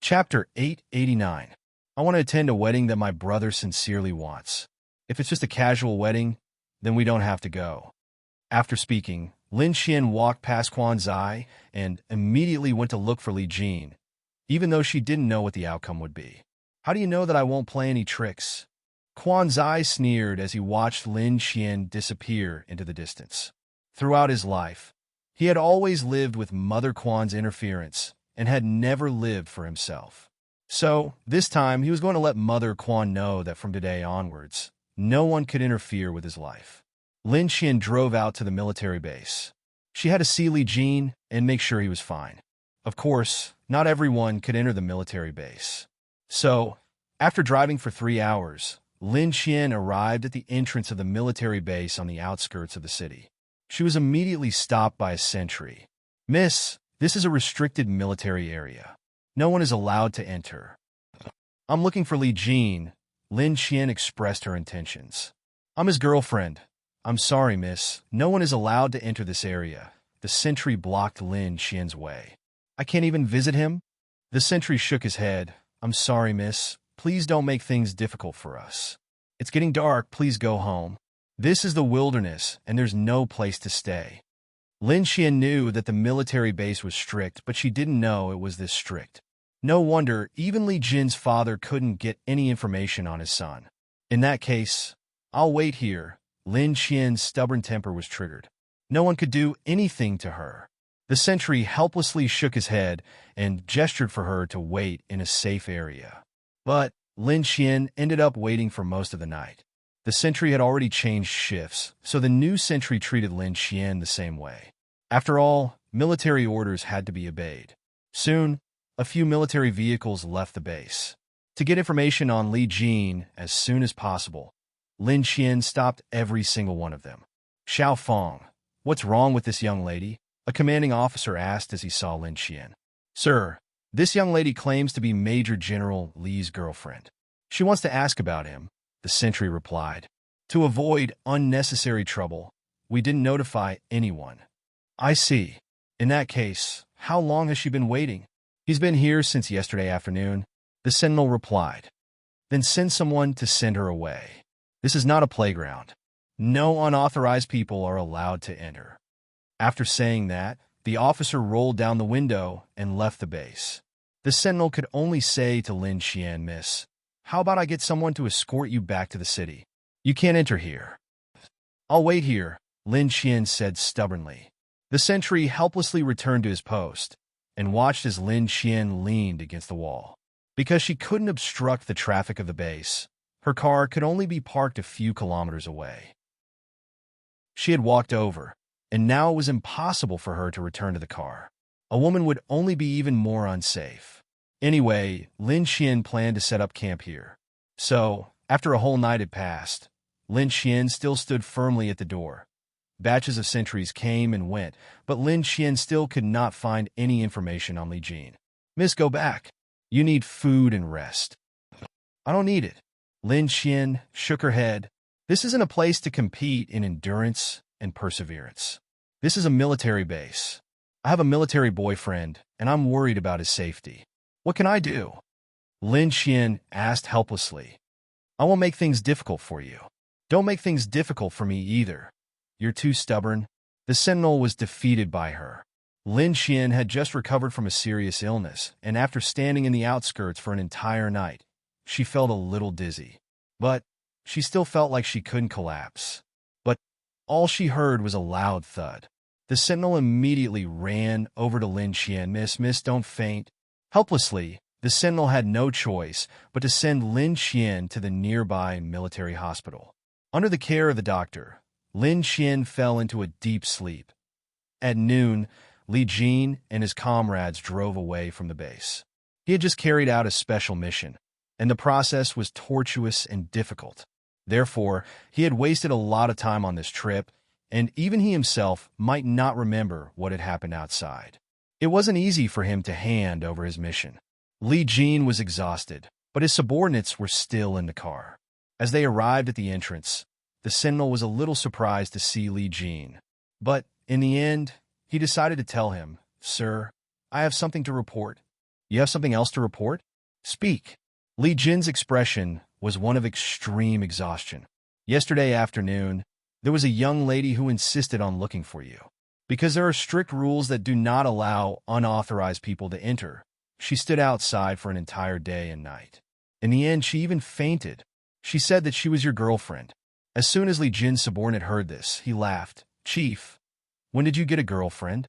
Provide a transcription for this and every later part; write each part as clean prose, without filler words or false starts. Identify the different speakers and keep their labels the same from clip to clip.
Speaker 1: Chapter 889. I want to attend a wedding that my brother sincerely wants. If it's just a casual wedding, then we don't have to go. After speaking, Lin Xian walked past Quan Zai and immediately went to look for Li Jin, even though she didn't know what the outcome would be. How do you know that I won't play any tricks? Quan Zai sneered as he watched Lin Xian disappear into the distance. Throughout his life, he had always lived with Mother Quan's interference and had never lived for himself. So, this time, he was going to let Mother Quan know that from today onwards, no one could interfere with his life. Lin Xian drove out to the military base. She had to see Li Jin and make sure he was fine. Of course, not everyone could enter the military base. So, after driving for 3 hours, Lin Xian arrived at the entrance of the military base on the outskirts of the city. She was immediately stopped by a sentry. "Miss, this is a restricted military area. No one is allowed to enter." "I'm looking for Li Jin," Lin Xian expressed her intentions. "I'm his girlfriend." "I'm sorry, miss. No one is allowed to enter this area." The sentry blocked Lin Xian's way. "I can't even visit him?" The sentry shook his head. "I'm sorry, miss. Please don't make things difficult for us. It's getting dark. Please go home. This is the wilderness, and there's no place to stay." Lin Xian knew that the military base was strict, but she didn't know it was this strict. No wonder even Li Jin's father couldn't get any information on his son. "In that case, I'll wait here." Lin Xian's stubborn temper was triggered. No one could do anything to her. The sentry helplessly shook his head and gestured for her to wait in a safe area. But Lin Xian ended up waiting for most of the night. The sentry had already changed shifts, so the new sentry treated Lin Xian the same way. After all, military orders had to be obeyed. Soon, a few military vehicles left the base. To get information on Li Jin as soon as possible, Lin Xian stopped every single one of them. "Xiao Feng, what's wrong with this young lady?" a commanding officer asked as he saw Lin Xian. "Sir, this young lady claims to be Major General Li's girlfriend. She wants to ask about him," the sentry replied. "To avoid unnecessary trouble, we didn't notify anyone." "I see. In that case, how long has she been waiting?" "He's been here since yesterday afternoon," the sentinel replied. "Then send someone to send her away. This is not a playground. No unauthorized people are allowed to enter." After saying that, the officer rolled down the window and left the base. The sentinel could only say to Lin Xian, "Miss, how about I get someone to escort you back to the city? You can't enter here." "I'll wait here," Lin Xian said stubbornly. The sentry helplessly returned to his post and watched as Lin Xian leaned against the wall. Because she couldn't obstruct the traffic of the base, her car could only be parked a few kilometers away. She had walked over, and now it was impossible for her to return to the car. A woman would only be even more unsafe. Anyway, Lin Xian planned to set up camp here. So, after a whole night had passed, Lin Xian still stood firmly at the door. Batches of sentries came and went, but Lin Xian still could not find any information on Li Jin. "Miss, go back. You need food and rest." "I don't need it." Lin Xian shook her head. "This isn't a place to compete in endurance and perseverance. This is a military base. I have a military boyfriend, and I'm worried about his safety. What can I do?" Lin Xian asked helplessly. "I won't make things difficult for you. Don't make things difficult for me either. You're too stubborn." The sentinel was defeated by her. Lin Xian had just recovered from a serious illness, and after standing in the outskirts for an entire night, she felt a little dizzy. But she still felt like she couldn't collapse. But all she heard was a loud thud. The sentinel immediately ran over to Lin Xian. Miss, don't faint." Helplessly, the sentinel had no choice but to send Lin Xian to the nearby military hospital. Under the care of the doctor, Lin Xian fell into a deep sleep. At noon, Li Jin and his comrades drove away from the base. He had just carried out a special mission, and the process was tortuous and difficult. Therefore, he had wasted a lot of time on this trip, and even he himself might not remember what had happened outside. It wasn't easy for him to hand over his mission. Li Jin was exhausted, but his subordinates were still in the car. As they arrived at the entrance, the sentinel was a little surprised to see Li Jin. But, in the end, he decided to tell him, "Sir, I have something to report." You have something else to report? Speak. Li Jin's expression was one of extreme exhaustion. Yesterday afternoon, there was a young lady who insisted on looking for you. Because there are strict rules that do not allow unauthorized people to enter, she stood outside for an entire day and night. In the end, she even fainted. She said that she was your girlfriend. As soon as Li Jin's subordinate heard this, he laughed. Chief, when did you get a girlfriend?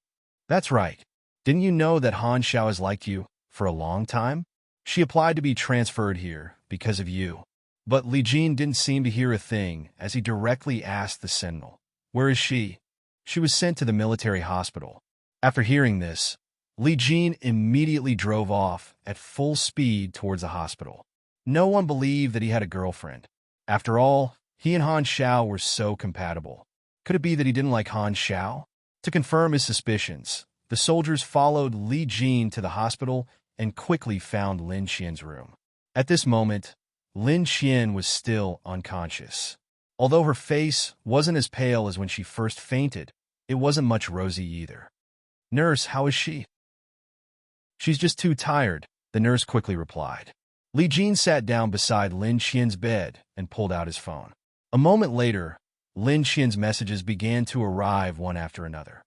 Speaker 1: That's right. Didn't you know that Han Xiao has liked you for a long time? She applied to be transferred here because of you. But Li Jin didn't seem to hear a thing as he directly asked the sentinel, where is she? She was sent to the military hospital. After hearing this, Li Jin immediately drove off at full speed towards the hospital. No one believed that he had a girlfriend. After all, he and Han Xiao were so compatible. Could it be that he didn't like Han Xiao? To confirm his suspicions, the soldiers followed Li Jin to the hospital and quickly found Lin Xian's room. At this moment, Lin Xian was still unconscious. Although her face wasn't as pale as when she first fainted, it wasn't much rosy either. Nurse, how is she? She's just too tired, the nurse quickly replied. Li Jin sat down beside Lin Xian's bed and pulled out his phone. A moment later, Lin Xian's messages began to arrive one after another.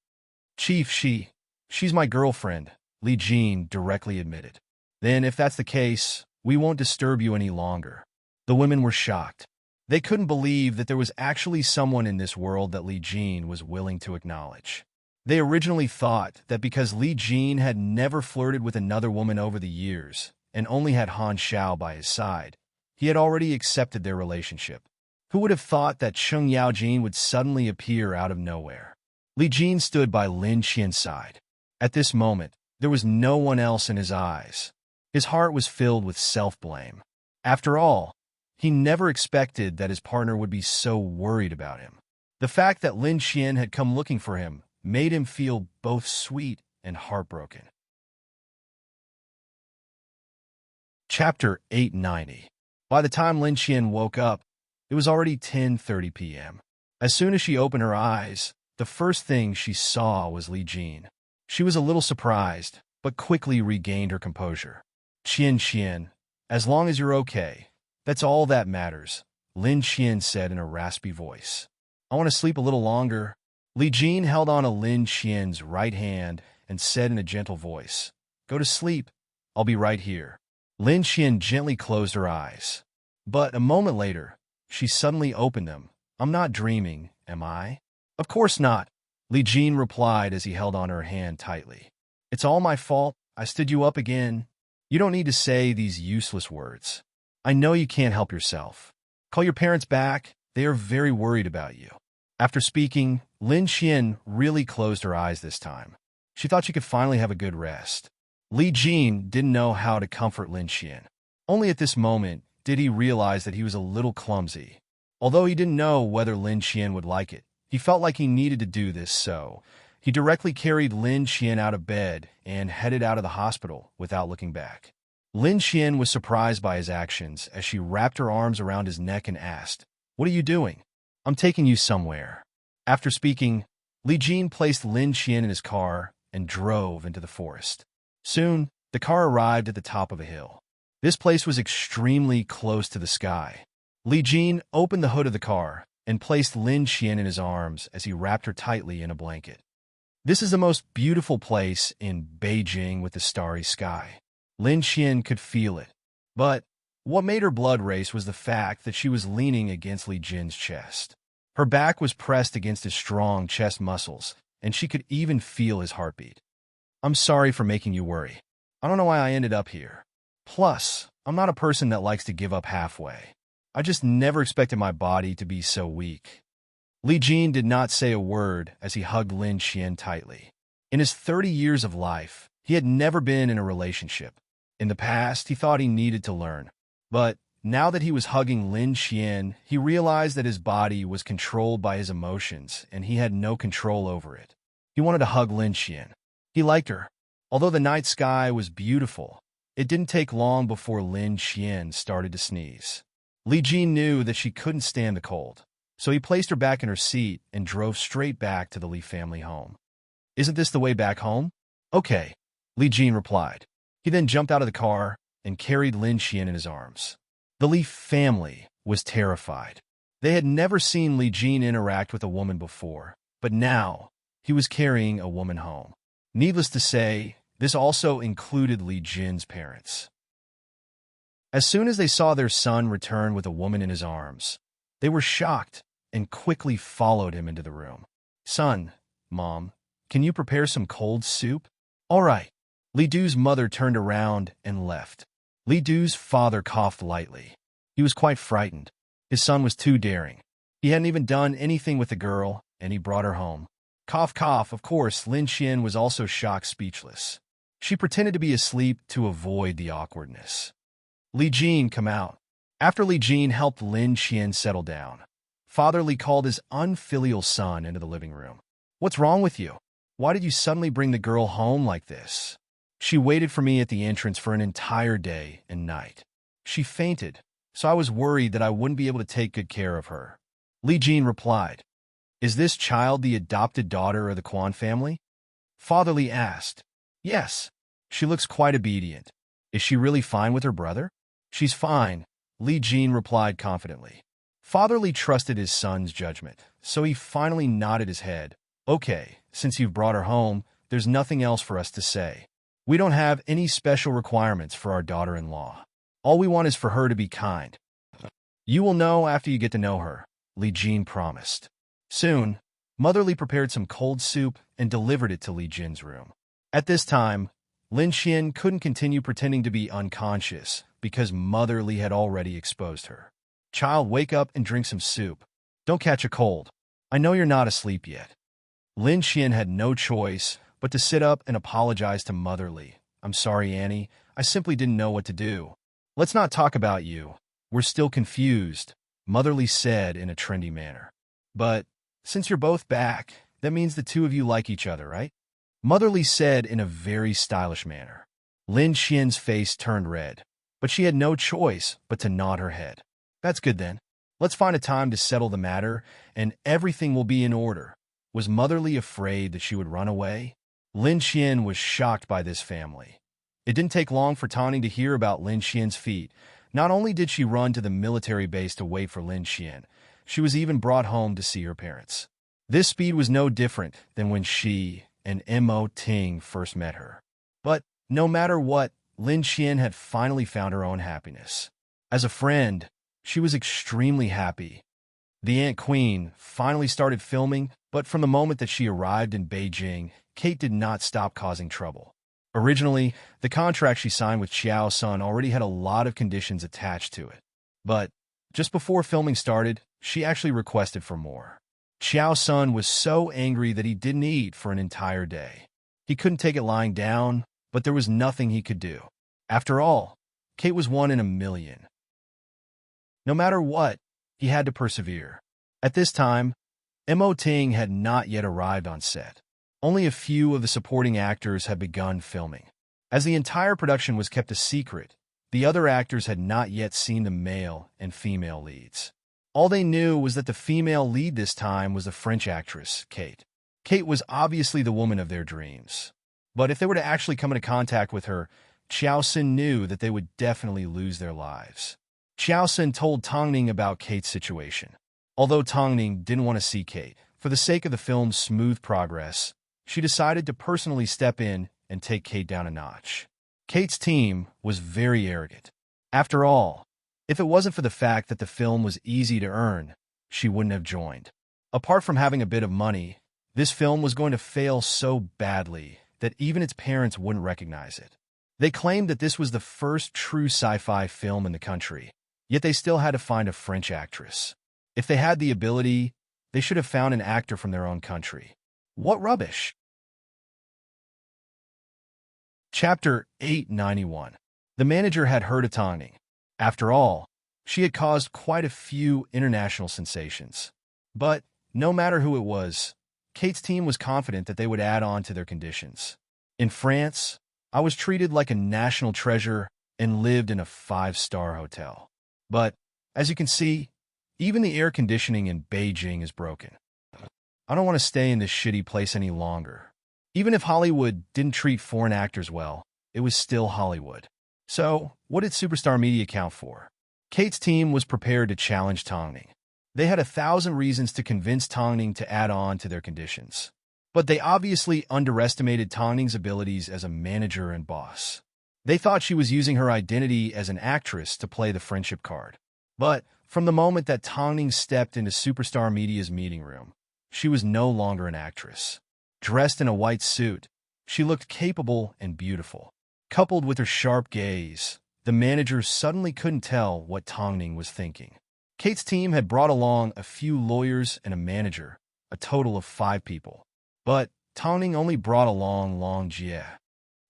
Speaker 1: Chief, she's my girlfriend, Li Jin directly admitted. Then, if that's the case, we won't disturb you any longer. The women were shocked. They couldn't believe that there was actually someone in this world that Li Jin was willing to acknowledge. They originally thought that because Li Jin had never flirted with another woman over the years and only had Han Xiao by his side, he had already accepted their relationship. Who would have thought that Cheng Yaojin would suddenly appear out of nowhere? Li Jin stood by Lin Xian's side. At this moment, there was no one else in his eyes. His heart was filled with self-blame. After all, he never expected that his partner would be so worried about him. The fact that Lin Xian had come looking for him made him feel both sweet and heartbroken. Chapter 890. By the time Lin Xian woke up, it was already 10:30 p.m. As soon as she opened her eyes, the first thing she saw was Li Jin. She was a little surprised, but quickly regained her composure. Xian, as long as you're okay, that's all that matters, Lin Xian said in a raspy voice. I want to sleep a little longer. Li Jin held on to Lin Xian's right hand and said in a gentle voice, Go to sleep. I'll be right here. Lin Xian gently closed her eyes. But a moment later, she suddenly opened them. I'm not dreaming, am I? Of course not, Li Jin replied as he held on her hand tightly. It's all my fault. I stood you up again. You don't need to say these useless words. I know you can't help yourself. Call your parents back. They are very worried about you. After speaking, Lin Xian really closed her eyes this time. She thought she could finally have a good rest. Li Jin didn't know how to comfort Lin Xian. Only at this moment did he realize that he was a little clumsy. Although he didn't know whether Lin Xian would like it, he felt like he needed to do this, so he directly carried Lin Xian out of bed and headed out of the hospital without looking back. Lin Xian was surprised by his actions as she wrapped her arms around his neck and asked, What are you doing? I'm taking you somewhere. After speaking, Li Jin placed Lin Xian in his car and drove into the forest. Soon, the car arrived at the top of a hill. This place was extremely close to the sky. Li Jin opened the hood of the car and placed Lin Xian in his arms as he wrapped her tightly in a blanket. This is the most beautiful place in Beijing with the starry sky. Lin Xian could feel it. But what made her blood race was the fact that she was leaning against Li Jin's chest. Her back was pressed against his strong chest muscles, and she could even feel his heartbeat. I'm sorry for making you worry. I don't know why I ended up here. Plus, I'm not a person that likes to give up halfway. I just never expected my body to be so weak. Li Jin did not say a word as he hugged Lin Xian tightly. In his 30 years of life, he had never been in a relationship. In the past, he thought he needed to learn. But now that he was hugging Lin Xian, he realized that his body was controlled by his emotions and he had no control over it. He wanted to hug Lin Xian. He liked her. Although the night sky was beautiful, it didn't take long before Lin Xian started to sneeze. Li Jin knew that she couldn't stand the cold, so he placed her back in her seat and drove straight back to the Li family home. Isn't this the way back home? Okay, Li Jin replied. He then jumped out of the car and carried Lin Xian in his arms. The Li family was terrified. They had never seen Li Jin interact with a woman before, but now he was carrying a woman home. Needless to say, this also included Li Jin's parents. As soon as they saw their son return with a woman in his arms, they were shocked and quickly followed him into the room. "Son, Mom, can you prepare some cold soup?" "All right." Li Du's mother turned around and left. Li Du's father coughed lightly. He was quite frightened. His son was too daring. He hadn't even done anything with the girl, and he brought her home. Cough, cough. Of course, Lin Xian was also shocked speechless. She pretended to be asleep to avoid the awkwardness. "Li Jin, come out." After Li Jin helped Lin Xian settle down, Father Li called his unfilial son into the living room. "What's wrong with you? Why did you suddenly bring the girl home like this?" "She waited for me at the entrance for an entire day and night. She fainted, so I was worried that I wouldn't be able to take good care of her." Li Jin replied. "Is this child the adopted daughter of the Quan family?" Father Li asked. "Yes. She looks quite obedient. Is she really fine with her brother?" "She's fine," Li Jin replied confidently. Father Li trusted his son's judgment, so he finally nodded his head. "Okay, since you've brought her home, there's nothing else for us to say. We don't have any special requirements for our daughter-in-law. All we want is for her to be kind. You will know after you get to know her," Li Jin promised. Soon, Mother Li prepared some cold soup and delivered it to Li Jin's room. At this time, Lin Xian couldn't continue pretending to be unconscious because Mother Li had already exposed her. "Child, wake up and drink some soup. Don't catch a cold. I know you're not asleep yet." Lin Xian had no choice but to sit up and apologize to Mother Li. "I'm sorry, Annie. I simply didn't know what to do." "Let's not talk about you. We're still confused," Mother Li said in a trendy manner. "But since you're both back, that means the two of you like each other, right?" Mother Li said in a very stylish manner. Lin Xian's face turned red, but she had no choice but to nod her head. "That's good then. Let's find a time to settle the matter, and everything will be in order." Was Mother Li afraid that she would run away? Lin Xian was shocked by this family. It didn't take long for Tawning to hear about Lin Xian's feat. Not only did she run to the military base to wait for Lin Xian, she was even brought home to see her parents. This speed was no different than when she and Mo Ting first met her. But no matter what, Lin Xian had finally found her own happiness. As a friend, she was extremely happy. The Ant Queen finally started filming, but from the moment that she arrived in Beijing, Kate did not stop causing trouble. Originally, the contract she signed with Xiao Sun already had a lot of conditions attached to it. But just before filming started, she actually requested for more. Xiao Sun was so angry that he didn't eat for an entire day. He couldn't take it lying down, but there was nothing he could do. After all, Kate was one in a million. No matter what, he had to persevere. At this time, Mo Ting had not yet arrived on set. Only a few of the supporting actors had begun filming. As the entire production was kept a secret, the other actors had not yet seen the male and female leads. All they knew was that the female lead this time was the French actress, Kate. Kate was obviously the woman of their dreams. But if they were to actually come into contact with her, Xiao Sin knew that they would definitely lose their lives. Xiao Sin told Tongning about Kate's situation. Although Tongning didn't want to see Kate, for the sake of the film's smooth progress, she decided to personally step in and take Kate down a notch. Kate's team was very arrogant. After all, if it wasn't for the fact that the film was easy to earn, she wouldn't have joined. Apart from having a bit of money, this film was going to fail so badly that even its parents wouldn't recognize it. They claimed that this was the first true sci-fi film in the country, yet they still had to find a French actress. If they had the ability, they should have found an actor from their own country. What rubbish! Chapter 891. The manager had heard of Tongning. After all, she had caused quite a few international sensations. But no matter who it was, Kate's team was confident that they would add on to their conditions. In France, I was treated like a national treasure and lived in a 5-star hotel. But, as you can see, even the air conditioning in Beijing is broken. I don't want to stay in this shitty place any longer. Even if Hollywood didn't treat foreign actors well, it was still Hollywood. So, what did Superstar Media count for? Kate's team was prepared to challenge Tongning. They had 1,000 reasons to convince Tongning to add on to their conditions. But they obviously underestimated Tongning's abilities as a manager and boss. They thought she was using her identity as an actress to play the friendship card. But from the moment that Tongning stepped into Superstar Media's meeting room, she was no longer an actress. Dressed in a white suit, she looked capable and beautiful. Coupled with her sharp gaze, the manager suddenly couldn't tell what Tongning was thinking. Kate's team had brought along a few lawyers and a manager, a total of 5 people. But Tongning only brought along Long Jie.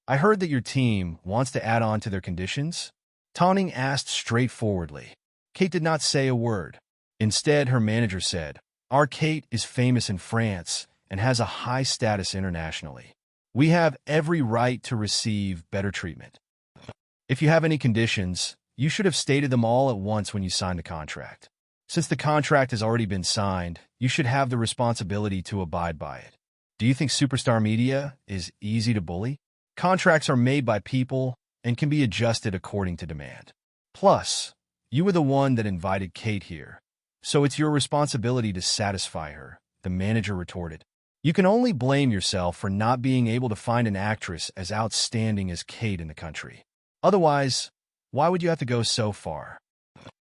Speaker 1: I heard that your team wants to add on to their conditions? Tongning asked straightforwardly. Kate did not say a word. Instead, her manager said, "Our Kate is famous in France and has a high status internationally. We have every right to receive better treatment. If you have any conditions, you should have stated them all at once when you signed the contract. Since the contract has already been signed, you should have the responsibility to abide by it. Do you think Superstar Media is easy to bully? Contracts are made by people and can be adjusted according to demand. Plus, you were the one that invited Kate here, so it's your responsibility to satisfy her," the manager retorted. "You can only blame yourself for not being able to find an actress as outstanding as Kate in the country. Otherwise, why would you have to go so far?"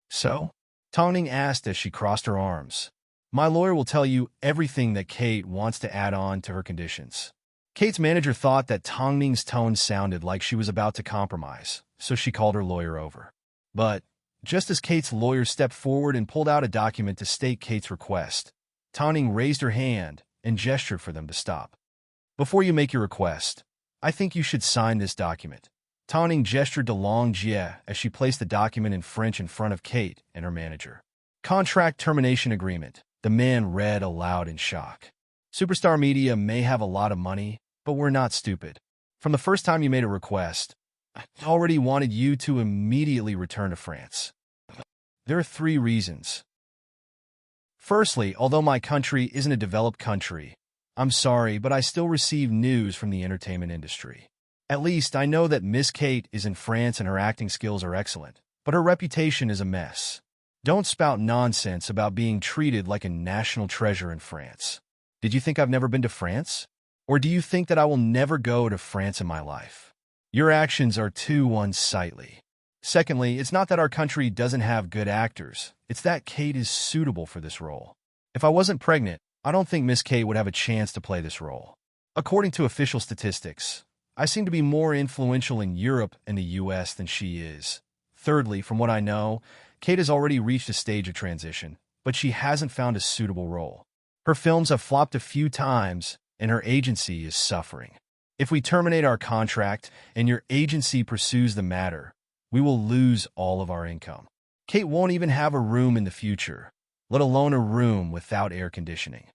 Speaker 1: "So?" Tongning asked as she crossed her arms. "My lawyer will tell you everything that Kate wants to add on to her conditions." Kate's manager thought that Tongning's tone sounded like she was about to compromise, so she called her lawyer over. But just as Kate's lawyer stepped forward and pulled out a document to state Kate's request, Tongning raised her hand and gestured for them to stop. "Before you make your request, I think you should sign this document." Tongning gestured to Long Jie as she placed the document in French in front of Kate and her manager. "Contract termination agreement," the man read aloud in shock. "Superstar Media may have a lot of money, but we're not stupid. From the first time you made a request, I already wanted you to immediately return to France. There are 3 reasons. Firstly, although my country isn't a developed country, I'm sorry, but I still receive news from the entertainment industry. At least I know that Miss Kate is in France and her acting skills are excellent, but her reputation is a mess. Don't spout nonsense about being treated like a national treasure in France. Did you think I've never been to France? Or do you think that I will never go to France in my life? Your actions are too unsightly. Secondly, it's not that our country doesn't have good actors. It's that Kate is suitable for this role. If I wasn't pregnant, I don't think Miss Kate would have a chance to play this role. According to official statistics, I seem to be more influential in Europe and the US than she is. Thirdly, from what I know, Kate has already reached a stage of transition, but she hasn't found a suitable role. Her films have flopped a few times, and her agency is suffering. If we terminate our contract and your agency pursues the matter, we will lose all of our income. Kate won't even have a room in the future, let alone a room without air conditioning.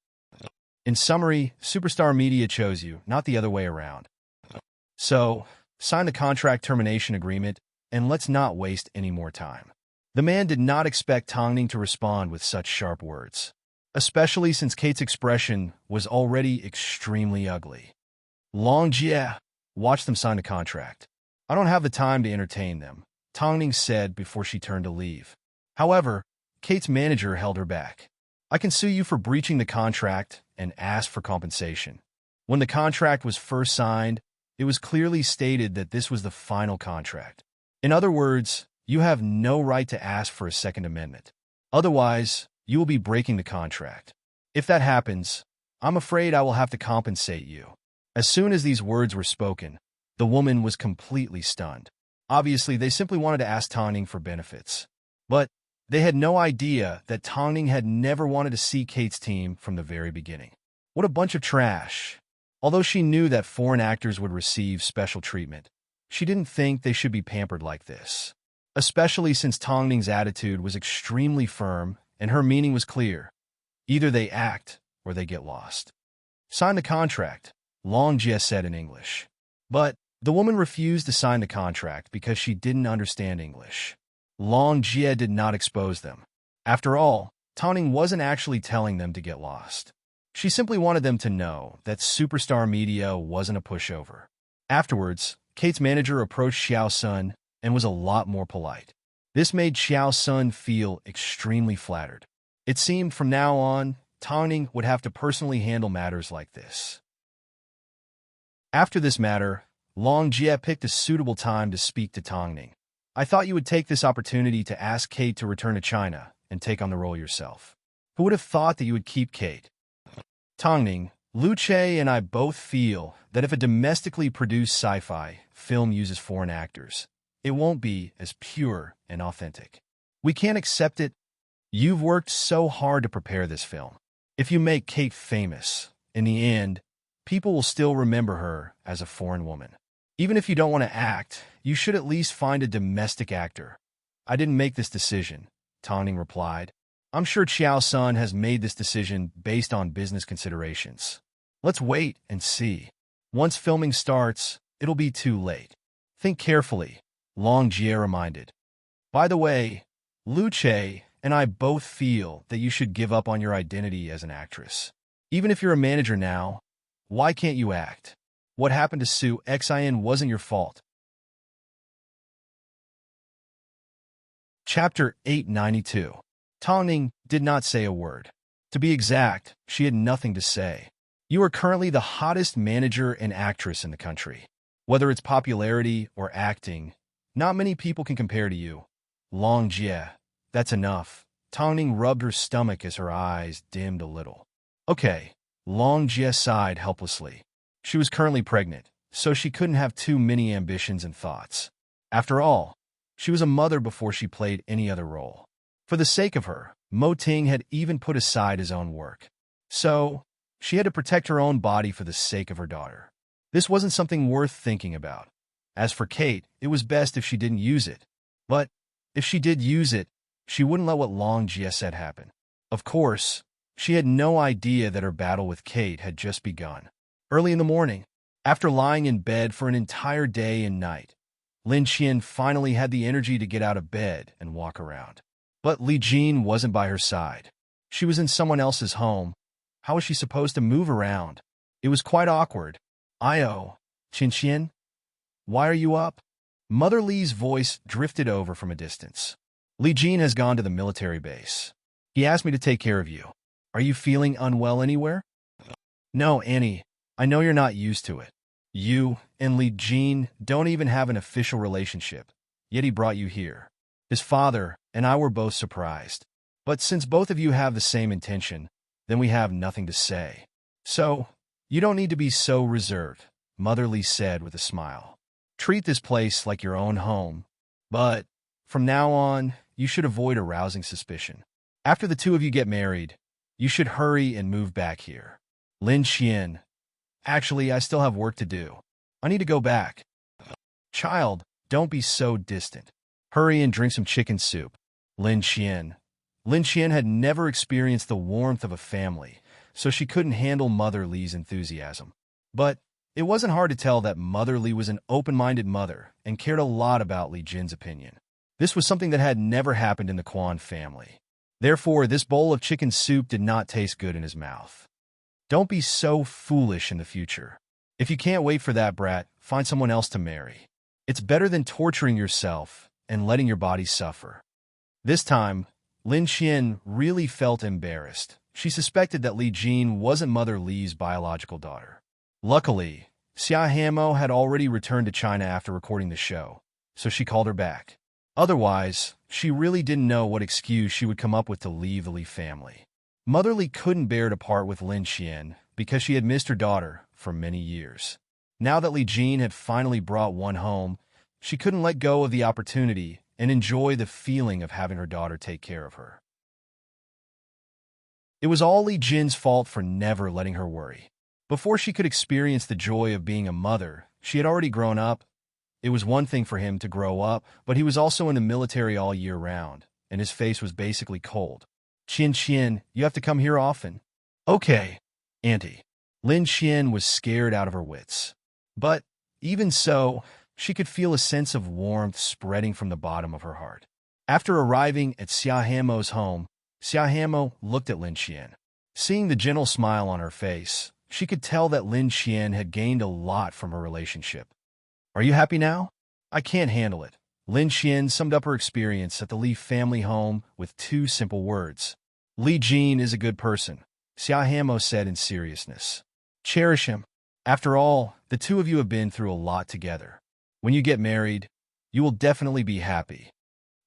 Speaker 1: In summary, Superstar Media chose you, not the other way around. So, sign the contract termination agreement, and let's not waste any more time." The man did not expect Tongning to respond with such sharp words, especially since Kate's expression was already extremely ugly. Long Jie watched them sign the contract. "I don't have the time to entertain them," Tongning said before she turned to leave. However, Kate's manager held her back. "I can sue you for breaching the contract and ask for compensation. When the contract was first signed, it was clearly stated that this was the final contract. In other words, you have no right to ask for a second amendment. Otherwise, you will be breaking the contract. If that happens, I'm afraid I will have to compensate you." As soon as these words were spoken, the woman was completely stunned. Obviously, they simply wanted to ask Tongning for benefits. But they had no idea that Tongning had never wanted to see Kate's team from the very beginning. What a bunch of trash. Although she knew that foreign actors would receive special treatment, she didn't think they should be pampered like this. Especially since Tongning's attitude was extremely firm and her meaning was clear. Either they act or they get lost. "Sign the contract," Long Jie said in English. But the woman refused to sign the contract because she didn't understand English. Long Jie did not expose them. After all, Tongning wasn't actually telling them to get lost. She simply wanted them to know that Superstar Media wasn't a pushover. Afterwards, Kate's manager approached Xiao Sun and was a lot more polite. This made Xiao Sun feel extremely flattered. It seemed from now on, Tongning would have to personally handle matters like this. After this matter, Long Jie picked a suitable time to speak to Tongning. I thought you would take this opportunity to ask Kate to return to China and take on the role yourself. Who would have thought that you would keep Kate? Tongning, Lu Che and I both feel that if a domestically produced sci-fi film uses foreign actors, it won't be as pure and authentic. We can't accept it. You've worked so hard to prepare this film. If you make Kate famous, in the end, people will still remember her as a foreign woman. Even if you don't want to act, you should at least find a domestic actor. I didn't make this decision, Tongning replied. I'm sure Xiao Sun has made this decision based on business considerations. Let's wait and see. Once filming starts, it'll be too late. Think carefully, Long Jie reminded. By the way, Lu Che and I both feel that you should give up on your identity as an actress. Even if you're a manager now, why can't you act? What happened to Su Xin wasn't your fault. Chapter 892. Tongning did not say a word. To be exact, she had nothing to say. You are currently the hottest manager and actress in the country. Whether it's popularity or acting, not many people can compare to you. Long Jie, that's enough. Tongning rubbed her stomach as her eyes dimmed a little. Okay, Long Jie sighed helplessly. She was currently pregnant, so she couldn't have too many ambitions and thoughts. After all, she was a mother before she played any other role. For the sake of her, Mo Ting had even put aside his own work. So, she had to protect her own body for the sake of her daughter. This wasn't something worth thinking about. As for Kate, it was best if she didn't use it. But, if she did use it, she wouldn't let what Long Jie said happen. Of course, she had no idea that her battle with Kate had just begun. Early in the morning, after lying in bed for an entire day and night, Lin Qian finally had the energy to get out of bed and walk around. But Li Jin wasn't by her side. She was in someone else's home. How was she supposed to move around? It was quite awkward. Io, Qian, why are you up? Mother Li's voice drifted over from a distance. Li Jin has gone to the military base. He asked me to take care of you. Are you feeling unwell anywhere? No, Annie. I know you're not used to it. You and Li Jin don't even have an official relationship, yet he brought you here. His father and I were both surprised. But since both of you have the same intention, then we have nothing to say. So, you don't need to be so reserved, Mother Li said with a smile. Treat this place like your own home, but from now on, you should avoid arousing suspicion. After the two of you get married, you should hurry and move back here. Lin Qian. Actually, I still have work to do. I need to go back. Child, don't be so distant. Hurry and drink some chicken soup. Lin Qian. Lin Qian had never experienced the warmth of a family, so she couldn't handle Mother Li's enthusiasm. But it wasn't hard to tell that Mother Li was an open-minded mother and cared a lot about Li Jin's opinion. This was something that had never happened in the Quan family. Therefore, this bowl of chicken soup did not taste good in his mouth. Don't be so foolish in the future. If you can't wait for that brat, find someone else to marry. It's better than torturing yourself and letting your body suffer. This time, Lin Qian really felt embarrassed. She suspected that Li Jin wasn't Mother Li's biological daughter. Luckily, Xia Hamo had already returned to China after recording the show, so she called her back. Otherwise, she really didn't know what excuse she would come up with to leave the Li family. Mother Li couldn't bear to part with Lin Qian because she had missed her daughter for many years. Now that Li Jin had finally brought one home, she couldn't let go of the opportunity and enjoy the feeling of having her daughter take care of her. It was all Li Jin's fault for never letting her worry. Before she could experience the joy of being a mother, she had already grown up. It was one thing for him to grow up, but he was also in the military all year round, and his face was basically cold. Qian, you have to come here often. Okay, Auntie. Lin Qian was scared out of her wits. But, even so, she could feel a sense of warmth spreading from the bottom of her heart. After arriving at Xia Hamo's home, Xia Hamo looked at Lin Qian. Seeing the gentle smile on her face, she could tell that Lin Qian had gained a lot from her relationship. Are you happy now? I can't handle it. Lin Xian summed up her experience at the Li family home with two simple words. Li Jin is a good person, Xia Hamo said in seriousness. Cherish him. After all, the two of you have been through a lot together. When you get married, you will definitely be happy.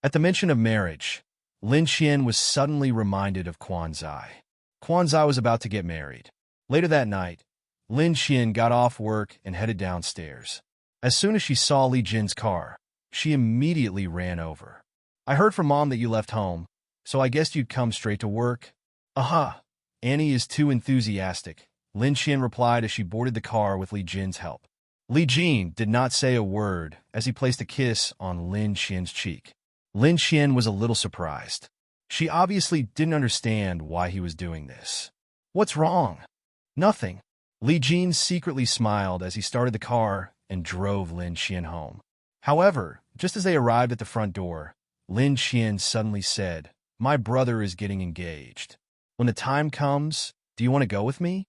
Speaker 1: At the mention of marriage, Lin Xian was suddenly reminded of Quan Zai. Quan Zai was about to get married. Later that night, Lin Xian got off work and headed downstairs. As soon as she saw Li Jin's car, she immediately ran over. I heard from Mom that you left home, so I guessed you'd come straight to work. Aha! Annie is too enthusiastic, Lin Xian replied as she boarded the car with Li Jin's help. Li Jin did not say a word as he placed a kiss on Lin Xian's cheek. Lin Xian was a little surprised. She obviously didn't understand why he was doing this. What's wrong? Nothing. Li Jin secretly smiled as he started the car and drove Lin Xian home. However, just as they arrived at the front door, Lin Xian suddenly said, "My brother is getting engaged. When the time comes, do you want to go with me?"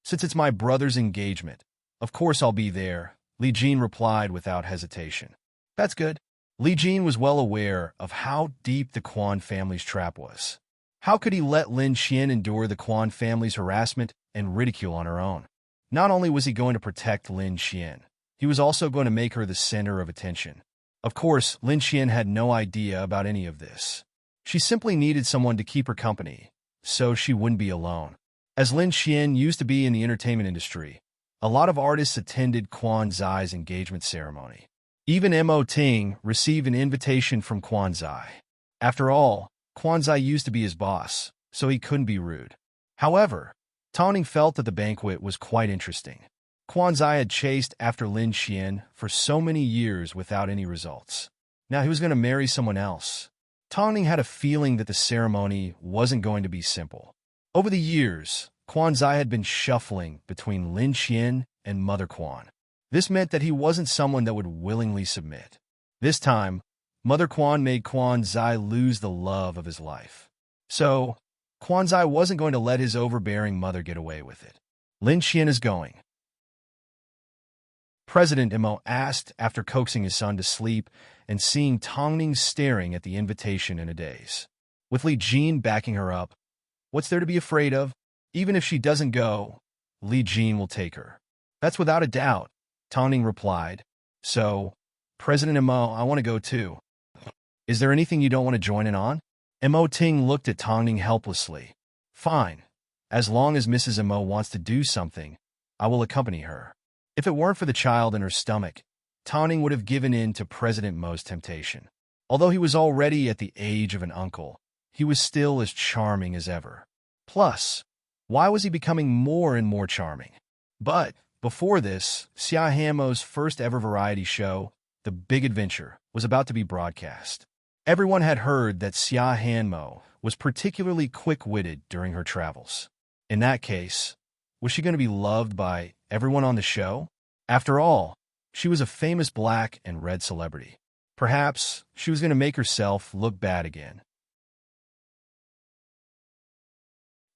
Speaker 1: "Since it's my brother's engagement, of course I'll be there," Li Jin replied without hesitation. "That's good." Li Jin was well aware of how deep the Quan family's trap was. How could he let Lin Xian endure the Quan family's harassment and ridicule on her own? Not only was he going to protect Lin Xian, he was also going to make her the center of attention. Of course, Lin Xian had no idea about any of this. She simply needed someone to keep her company, so she wouldn't be alone. As Lin Xian used to be in the entertainment industry, a lot of artists attended Quan Zai's engagement ceremony. Even Mo Ting received an invitation from Quan Zai. After all, Quan Zai used to be his boss, so he couldn't be rude. However, Tang felt that the banquet was quite interesting. Quan Zai had chased after Lin Xian for so many years without any results. Now he was going to marry someone else. Tang had a feeling that the ceremony wasn't going to be simple. Over the years, Quan Zai had been shuffling between Lin Xian and Mother Quan. This meant that he wasn't someone that would willingly submit. This time, Mother Quan made Quan Zai lose the love of his life. So, Quan Zai wasn't going to let his overbearing mother get away with it. Lin Xian is going. President Mo asked after coaxing his son to sleep and seeing Tang staring at the invitation in a daze. With Li Jin backing her up, what's there to be afraid of? Even if she doesn't go, Li Jin will take her. That's without a doubt, Tang replied. So, President Mo, I want to go too. Is there anything you don't want to join in on? Mo Ting looked at Tang helplessly. Fine. As long as Mrs. Mo wants to do something, I will accompany her. If it weren't for the child in her stomach, Tang would have given in to President Mo's temptation. Although he was already at the age of an uncle, he was still as charming as ever. Plus, why was he becoming more and more charming? But before this, Xia Hamo's first ever variety show, The Big Adventure, was about to be broadcast. Everyone had heard that Xia Hanmo was particularly quick-witted during her travels. In that case, was she going to be loved by everyone on the show? After all, she was a famous black and red celebrity. Perhaps she was going to make herself look bad again.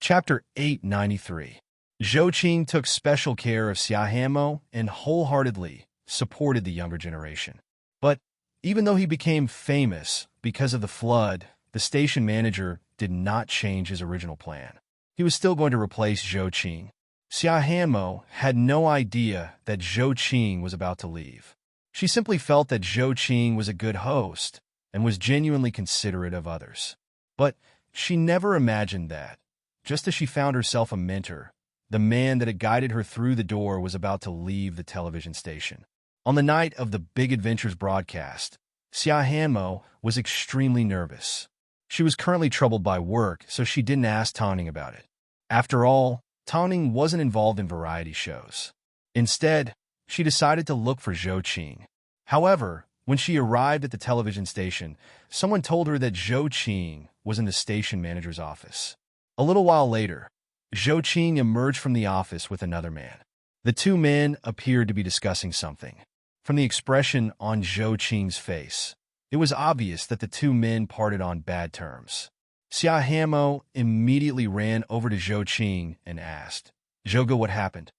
Speaker 1: Chapter 893. Zhou Qing took special care of Xia Hanmo and wholeheartedly supported the younger generation. But even though he became famous because of the flood, the station manager did not change his original plan. He was still going to replace Zhou Qing. Xia Hanmo had no idea that Zhou Qing was about to leave. She simply felt that Zhou Qing was a good host and was genuinely considerate of others. But she never imagined that, just as she found herself a mentor, the man that had guided her through the door was about to leave the television station. On the night of the Big Adventures broadcast, Xia Hanmo was extremely nervous. She was currently troubled by work, so she didn't ask Tang about it. After all, Tang wasn't involved in variety shows. Instead, she decided to look for Zhou Qing. However, when she arrived at the television station, someone told her that Zhou Qing was in the station manager's office. A little while later, Zhou Qing emerged from the office with another man. The two men appeared to be discussing something. From the expression on Zhou Qing's face, it was obvious that the two men parted on bad terms. Xia Hanmo immediately ran over to Zhou Qing and asked, "Zhouge, what happened?"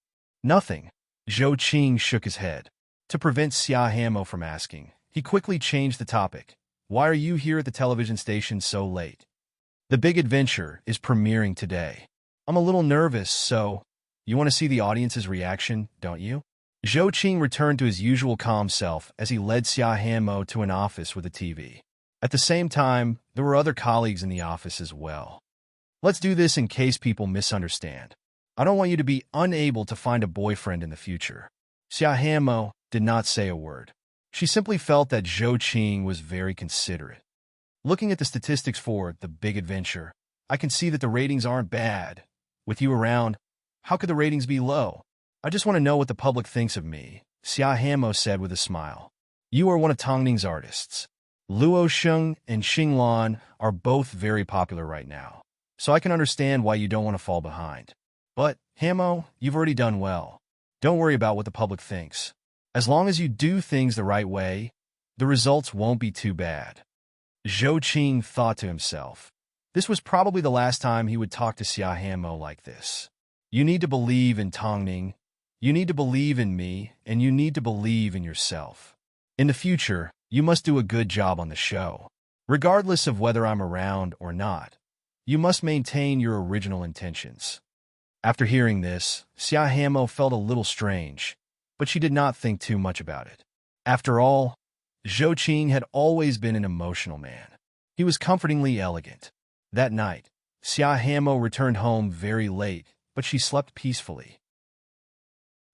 Speaker 1: "Nothing." Zhou Qing shook his head. To prevent Xia Hamo from asking, he quickly changed the topic. Why are you here at the television station so late? The Big Adventure is premiering today. I'm a little nervous, so you want to see the audience's reaction, don't you? Zhou Qing returned to his usual calm self as he led Xia Hamo to an office with a TV. At the same time, there were other colleagues in the office as well. Let's do this in case people misunderstand. I don't want you to be unable to find a boyfriend in the future. Xia Hamo did not say a word. She simply felt that Zhou Qing was very considerate. Looking at the statistics for The Big Adventure, I can see that the ratings aren't bad. With you around, how could the ratings be low? I just want to know what the public thinks of me, Xia Hamo said with a smile. You are one of Tongning's artists. Luo Sheng and Xinglan are both very popular right now, so I can understand why you don't want to fall behind. But, Hamo, you've already done well. Don't worry about what the public thinks. As long as you do things the right way, the results won't be too bad. Zhou Qing thought to himself. This was probably the last time he would talk to Xia Hamo like this. You need to believe in Tongning, you need to believe in me, and you need to believe in yourself. In the future, you must do a good job on the show. Regardless of whether I'm around or not, you must maintain your original intentions. After hearing this, Xia Hamo felt a little strange, but she did not think too much about it. After all, Zhou Qing had always been an emotional man. He was comfortingly elegant. That night, Xia Hamo returned home very late, but she slept peacefully.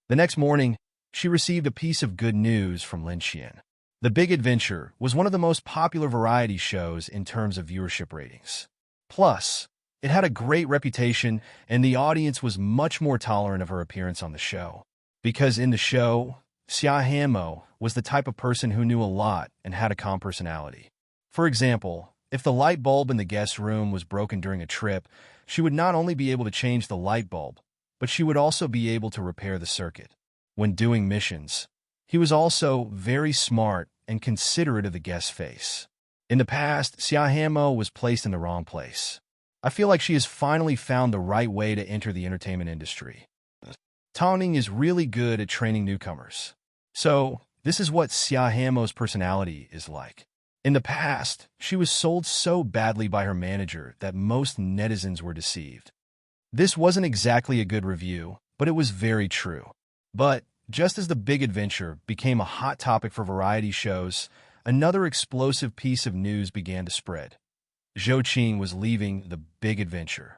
Speaker 1: The next morning, she received a piece of good news from Lin Xian. The Big Adventure was one of the most popular variety shows in terms of viewership ratings. Plus, it had a great reputation, and the audience was much more tolerant of her appearance on the show. Because in the show, Xia Hamo was the type of person who knew a lot and had a calm personality. For example, if the light bulb in the guest room was broken during a trip, she would not only be able to change the light bulb, but she would also be able to repair the circuit. When doing missions, he was also very smart and considerate of the guest's face. In the past, Xia Hamo was placed in the wrong place. I feel like she has finally found the right way to enter the entertainment industry. Tongning is really good at training newcomers. So, this is what Xia Hamo's personality is like. In the past, she was sold so badly by her manager that most netizens were deceived. This wasn't exactly a good review, but it was very true. But, just as The Big Adventure became a hot topic for variety shows, another explosive piece of news began to spread. Zhou Qing was leaving The Big Adventure.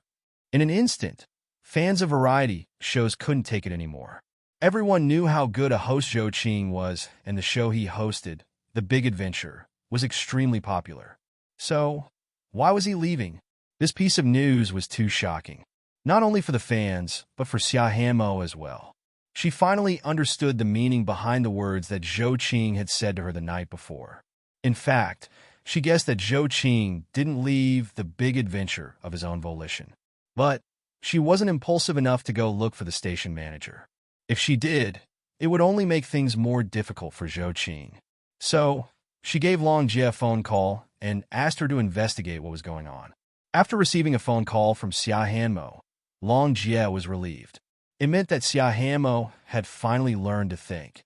Speaker 1: In an instant, fans of variety shows couldn't take it anymore. Everyone knew how good a host Zhou Qing was, and the show he hosted, The Big Adventure, was extremely popular. So, why was he leaving? This piece of news was too shocking. Not only for the fans, but for Xia Hamo as well. She finally understood the meaning behind the words that Zhou Qing had said to her the night before. In fact, she guessed that Zhou Qing didn't leave The Big Adventure of his own volition. But she wasn't impulsive enough to go look for the station manager. If she did, it would only make things more difficult for Zhou Qing. So, she gave Long Jie a phone call and asked her to investigate what was going on. After receiving a phone call from Xia Hamo, Long Jie was relieved. It meant that Xia Hamo had finally learned to think.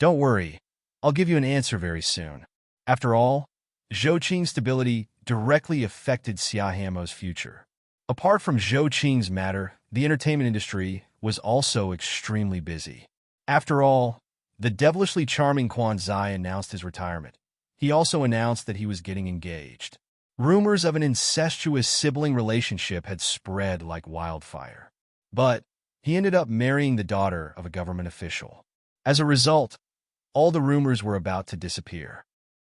Speaker 1: Don't worry, I'll give you an answer very soon. After all, Zhou Qing's stability directly affected Xia Hamo's future. Apart from Zhou Qing's matter, the entertainment industry was also extremely busy. After all, the devilishly charming Quan Zai announced his retirement. He also announced that he was getting engaged. Rumors of an incestuous sibling relationship had spread like wildfire. But he ended up marrying the daughter of a government official. As a result, all the rumors were about to disappear.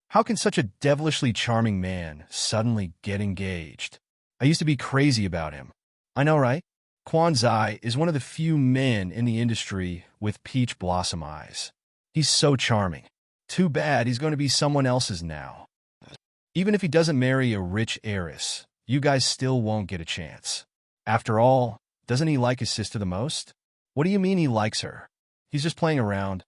Speaker 1: How can such a devilishly charming man suddenly get engaged? I used to be crazy about him. I know, right? Quan Zai is one of the few men in the industry with peach blossom eyes. He's so charming. Too bad he's going to be someone else's now. Even if he doesn't marry a rich heiress, you guys still won't get a chance. After all, doesn't he like his sister the most? What do you mean he likes her? He's just playing around.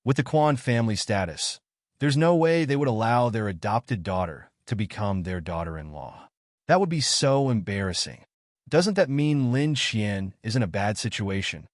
Speaker 1: With the Quan family status, there's no way they would allow their adopted daughter to become their daughter-in-law. That would be so embarrassing. Doesn't that mean Lin Xian is in a bad situation?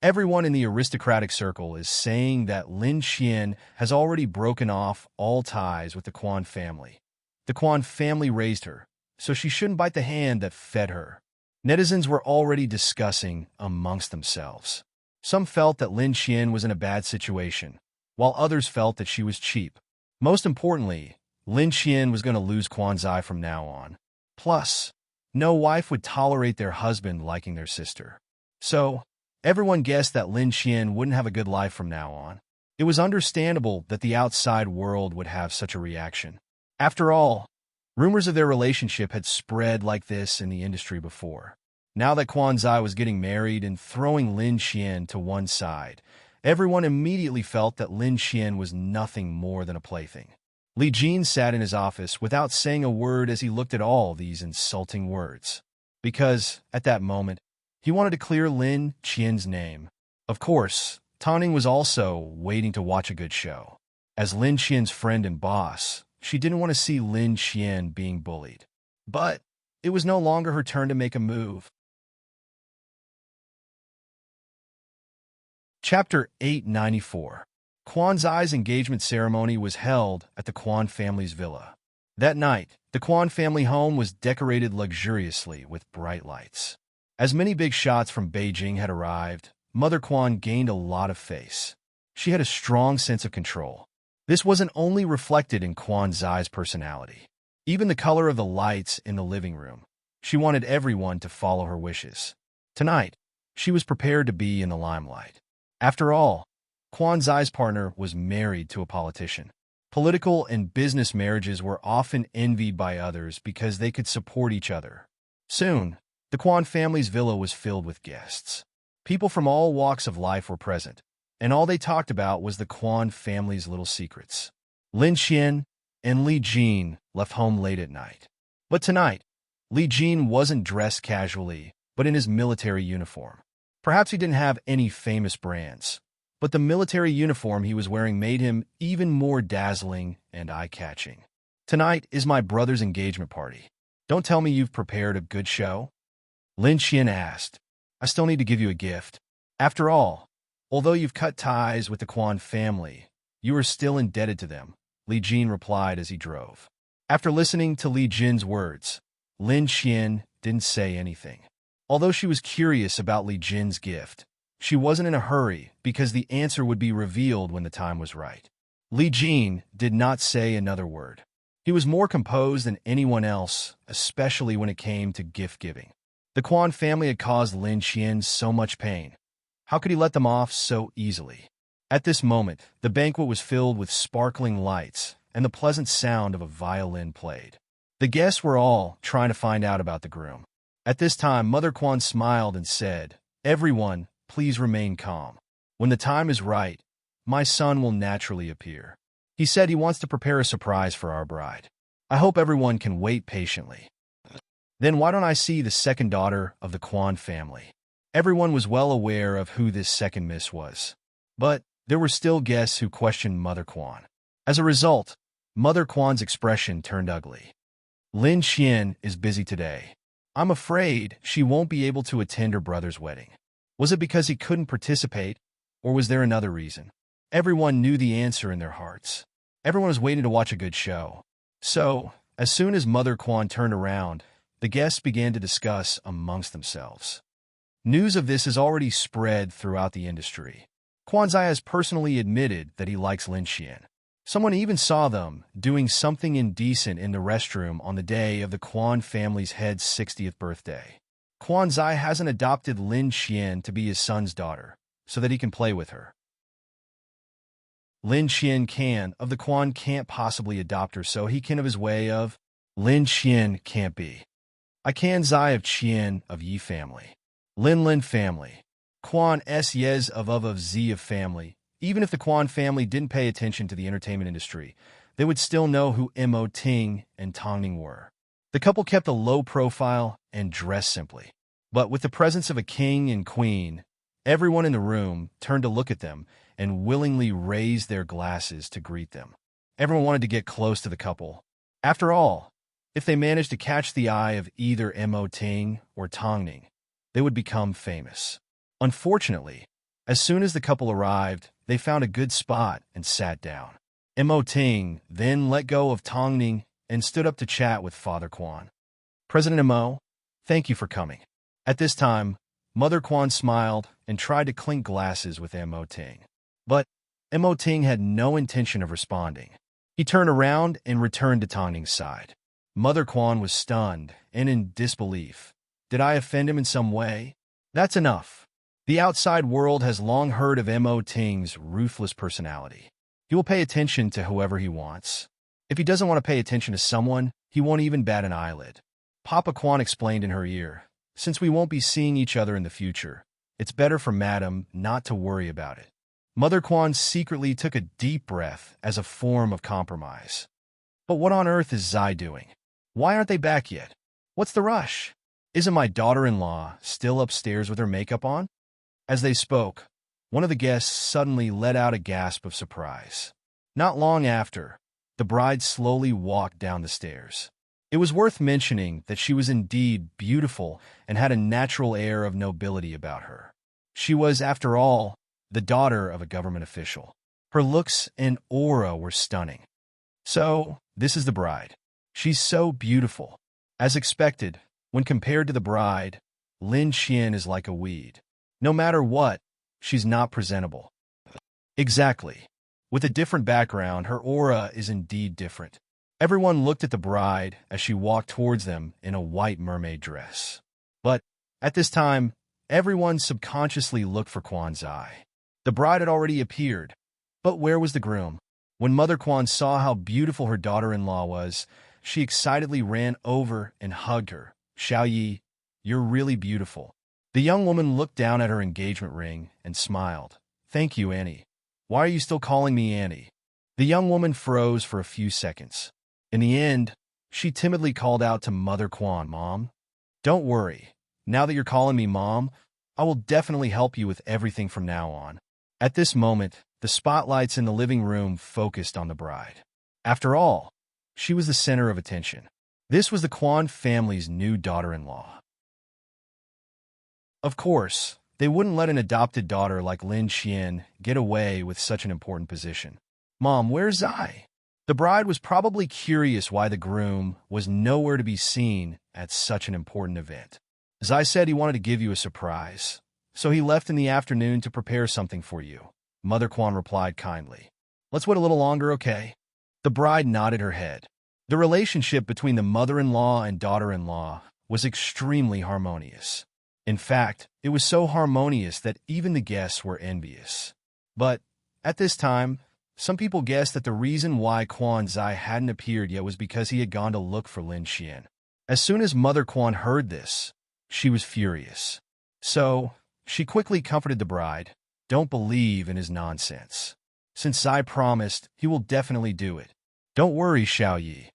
Speaker 1: Everyone in the aristocratic circle is saying that Lin Xian has already broken off all ties with the Quan family. The Quan family raised her, so she shouldn't bite the hand that fed her. Netizens were already discussing amongst themselves. Some felt that Lin Xian was in a bad situation, while others felt that she was cheap. Most importantly, Lin Xian was going to lose Quan's eye from now on. Plus, no wife would tolerate their husband liking their sister. So, everyone guessed that Lin Xian wouldn't have a good life from now on. It was understandable that the outside world would have such a reaction. After all, rumors of their relationship had spread like this in the industry before. Now that Quan Zai was getting married and throwing Lin Xian to one side, everyone immediately felt that Lin Xian was nothing more than a plaything. Li Jin sat in his office without saying a word as he looked at all these insulting words. Because, at that moment, he wanted to clear Lin Xian's name. Of course, Tongning was also waiting to watch a good show. As Lin Xian's friend and boss, she didn't want to see Lin Xian being bullied. But it was no longer her turn to make a move. Chapter 894. Quan Zai's engagement ceremony was held at the Quan family's villa. That night, the Quan family home was decorated luxuriously with bright lights. As many big shots from Beijing had arrived, Mother Quan gained a lot of face. She had a strong sense of control. This wasn't only reflected in Quan Zai's personality. Even the color of the lights in the living room. She wanted everyone to follow her wishes. Tonight, she was prepared to be in the limelight. After all, Quan Zai's partner was married to a politician. Political and business marriages were often envied by others because they could support each other. Soon, the Quan family's villa was filled with guests. People from all walks of life were present, and all they talked about was the Quan family's little secrets. Lin Xian and Li Jin left home late at night. But tonight, Li Jin wasn't dressed casually, but in his military uniform. Perhaps he didn't have any famous brands, but the military uniform he was wearing made him even more dazzling and eye-catching. Tonight is my brother's engagement party. Don't tell me you've prepared a good show? Lin Xian asked. I still need to give you a gift. After all, although you've cut ties with the Quan family, you are still indebted to them, Li Jin replied as he drove. After listening to Li Jin's words, Lin Xian didn't say anything. Although she was curious about Li Jin's gift, she wasn't in a hurry because the answer would be revealed when the time was right. Li Jin did not say another word. He was more composed than anyone else, especially when it came to gift-giving. The Quan family had caused Lin Xian so much pain. How could he let them off so easily? At this moment, the banquet was filled with sparkling lights, and the pleasant sound of a violin played. The guests were all trying to find out about the groom. At this time, Mother Quan smiled and said, Everyone, please remain calm. When the time is right, my son will naturally appear. He said he wants to prepare a surprise for our bride. I hope everyone can wait patiently. Then why don't I see the second daughter of the Quan family? Everyone was well aware of who this second miss was. But there were still guests who questioned Mother Quan. As a result, Mother Quan's expression turned ugly. Lin Xian is busy today. I'm afraid she won't be able to attend her brother's wedding. Was it because he couldn't participate, or was there another reason? Everyone knew the answer in their hearts. Everyone was waiting to watch a good show. So, as soon as Mother Quan turned around, the guests began to discuss amongst themselves. News of this has already spread throughout the industry. Quan Zai has personally admitted that he likes Lin Xian. Someone even saw them doing something indecent in the restroom on the day of the Quan family's head's 60th birthday. Quan Zai hasn't adopted Lin Xian to be his son's daughter, so that he can play with her. Lin Xian of the Quan can't possibly adopt her, so he can of his way of. Lin Xian can't be. I can Zai of Qian of Yi family. Lin family. Quan S Yez of Z of family. Even if the Quan family didn't pay attention to the entertainment industry, they would still know who Mo Ting and Tongning were. The couple kept a low profile and dressed simply. But with the presence of a king and queen, everyone in the room turned to look at them and willingly raised their glasses to greet them. Everyone wanted to get close to the couple. After all, if they managed to catch the eye of either Mo Ting or Tongning, they would become famous. Unfortunately, As soon as the couple arrived, they found a good spot and sat down. Mo Ting then let go of Tong Ning and stood up to chat with Father Quan. President Mo, thank you for coming. At this time, Mother Quan smiled and tried to clink glasses with Mo Ting. But Mo Ting had no intention of responding. He turned around and returned to Tong Ning's side. Mother Quan was stunned and in disbelief. Did I offend him in some way? That's enough. The outside world has long heard of Mo Ting's ruthless personality. He will pay attention to whoever he wants. If he doesn't want to pay attention to someone, he won't even bat an eyelid. Papa Quan explained in her ear, since we won't be seeing each other in the future, it's better for Madam not to worry about it. Mother Quan secretly took a deep breath as a form of compromise. But what on earth is Zai doing? Why aren't they back yet? What's the rush? Isn't my daughter-in-law still upstairs with her makeup on? As they spoke, one of the guests suddenly let out a gasp of surprise. Not long after, the bride slowly walked down the stairs. It was worth mentioning that she was indeed beautiful and had a natural air of nobility about her. She was, after all, the daughter of a government official. Her looks and aura were stunning. So, this is the bride. She's so beautiful. As expected, when compared to the bride, Lin Qian is like a weed. No matter what, she's not presentable. Exactly. With a different background, her aura is indeed different. Everyone looked at the bride as she walked towards them in a white mermaid dress. But, at this time, everyone subconsciously looked for Quan Zai. The bride had already appeared. But where was the groom? When Mother Quan saw how beautiful her daughter-in-law was, she excitedly ran over and hugged her. Xiao Yi, you're really beautiful. The young woman looked down at her engagement ring and smiled. Thank you, Annie. Why are you still calling me Annie? The young woman froze for a few seconds. In the end, she timidly called out to Mother Quan, Mom. Don't worry. Now that you're calling me Mom, I will definitely help you with everything from now on. At this moment, the spotlights in the living room focused on the bride. After all, she was the center of attention. This was the Quan family's new daughter-in-law. Of course, they wouldn't let an adopted daughter like Lin Qian get away with such an important position. Mom, where's Zai? The bride was probably curious why the groom was nowhere to be seen at such an important event. Zai said he wanted to give you a surprise, so he left in the afternoon to prepare something for you. Mother Quan replied kindly. Let's wait a little longer, okay? The bride nodded her head. The relationship between the mother-in-law and daughter-in-law was extremely harmonious. In fact, it was so harmonious that even the guests were envious. But, at this time, some people guessed that the reason why Quan Zai hadn't appeared yet was because he had gone to look for Lin Qian. As soon as Mother Quan heard this, she was furious. So, she quickly comforted the bride. Don't believe in his nonsense. Since Zai promised, he will definitely do it. Don't worry, Xiao Yi.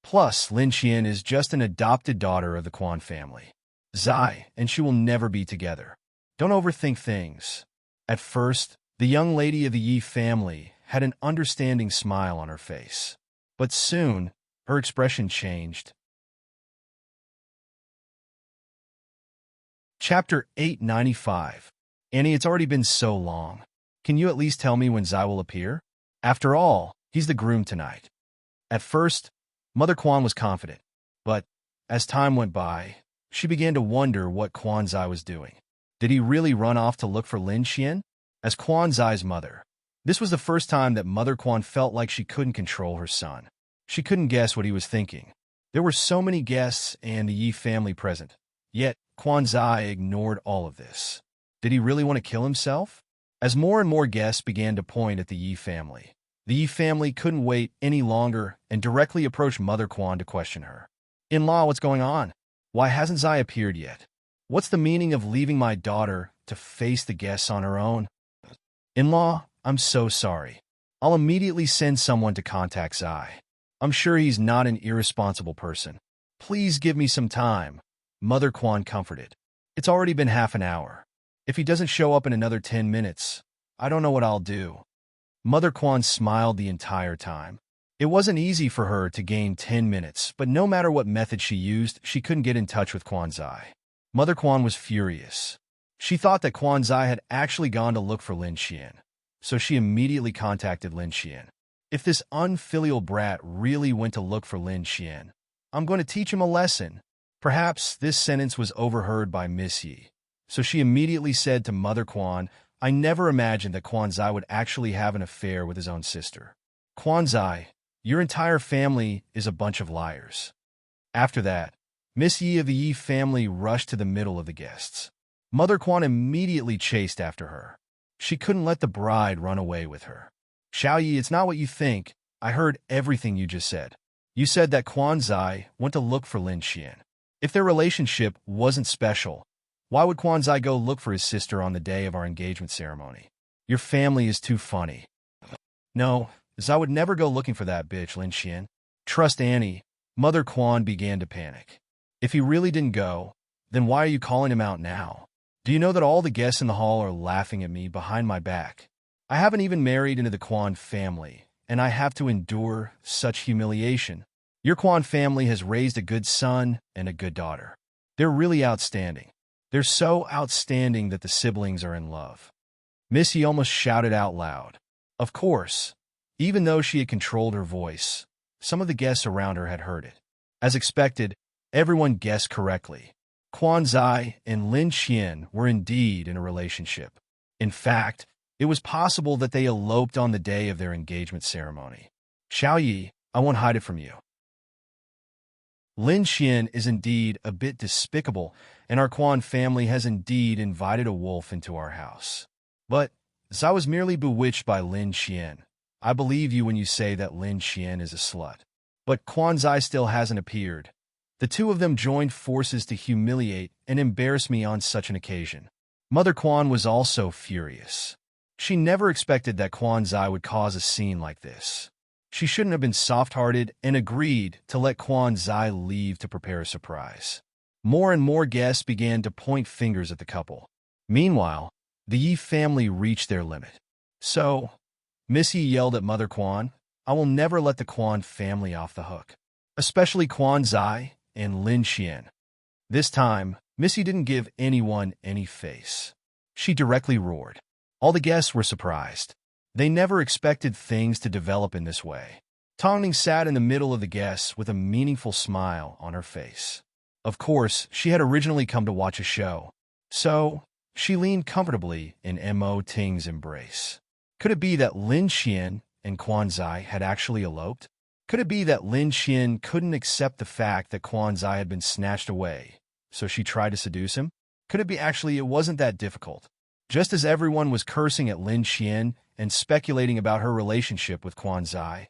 Speaker 1: Plus, Lin Qian is just an adopted daughter of the Quan family. Zai and she will never be together. Don't overthink things. At first, the young lady of the Yi family had an understanding smile on her face. But soon, her expression changed. Chapter 895. Annie, it's already been so long. Can you at least tell me when Zai will appear? After all, he's the groom tonight. At first, Mother Quan was confident. But, as time went by, she began to wonder what Quan Zai was doing. Did he really run off to look for Lin Qian? As Quan Zai's mother, this was the first time that Mother Quan felt like she couldn't control her son. She couldn't guess what he was thinking. There were so many guests and the Yi family present, yet Quan Zai ignored all of this. Did he really want to kill himself? As more and more guests began to point at the Yi family, the Yi family couldn't wait any longer and directly approached Mother Quan to question her. In-law, what's going on? Why hasn't Zai appeared yet? What's the meaning of leaving my daughter to face the guests on her own? In-law, I'm so sorry. I'll immediately send someone to contact Zai. I'm sure he's not an irresponsible person. Please give me some time, Mother Quan comforted. It's already been half an hour. If he doesn't show up in another 10 minutes, I don't know what I'll do. Mother Quan smiled the entire time. It wasn't easy for her to gain 10 minutes, but no matter what method she used, she couldn't get in touch with Quan Zai. Mother Quan was furious. She thought that Quan Zai had actually gone to look for Lin Xian, so she immediately contacted Lin Xian. If this unfilial brat really went to look for Lin Xian, I'm going to teach him a lesson. Perhaps this sentence was overheard by Miss Yi, so she immediately said to Mother Quan, I never imagined that Quan Zai would actually have an affair with his own sister. Quan Zai, your entire family is a bunch of liars. After that, Miss Yi of the Yi family rushed to the middle of the guests. Mother Quan immediately chased after her. She couldn't let the bride run away with her. Xiao Yi, it's not what you think. I heard everything you just said. You said that Quan Zai went to look for Lin Xian. If their relationship wasn't special, why would Quan Zai go look for his sister on the day of our engagement ceremony? Your family is too funny. No, Zai would never go looking for that bitch, Lin Xian. Trust Annie. Mother Quan began to panic. If he really didn't go, then why are you calling him out now? Do you know that all the guests in the hall are laughing at me behind my back? I haven't even married into the Quan family, and I have to endure such humiliation. Your Quan family has raised a good son and a good daughter. They're really outstanding. They're so outstanding that the siblings are in love. Missy almost shouted out loud. Of course, even though she had controlled her voice, some of the guests around her had heard it. As expected, everyone guessed correctly. Quan Zai and Lin Xian were indeed in a relationship. In fact, it was possible that they eloped on the day of their engagement ceremony. Xiao Yi, I won't hide it from you. Lin Xian is indeed a bit despicable, and our Quan family has indeed invited a wolf into our house. But Zai was merely bewitched by Lin Xian. I believe you when you say that Lin Xian is a slut. But Quan Zai still hasn't appeared. The two of them joined forces to humiliate and embarrass me on such an occasion. Mother Quan was also furious. She never expected that Quan Zai would cause a scene like this. She shouldn't have been soft-hearted and agreed to let Quan Zai leave to prepare a surprise. More and more guests began to point fingers at the couple. Meanwhile, the Yi family reached their limit. So, Miss Yi yelled at Mother Quan, I will never let the Quan family off the hook. Especially Quan Zai and Lin Xian. This time, Missy didn't give anyone any face. She directly roared. All the guests were surprised. They never expected things to develop in this way. Tongning sat in the middle of the guests with a meaningful smile on her face. Of course, she had originally come to watch a show, so she leaned comfortably in Mo Ting's embrace. Could it be that Lin Xian and Quan Zai had actually eloped? Could it be that Lin Xian couldn't accept the fact that Quan Zai had been snatched away, so she tried to seduce him? Could it be actually it wasn't that difficult? Just as everyone was cursing at Lin Xian and speculating about her relationship with Quan Zai,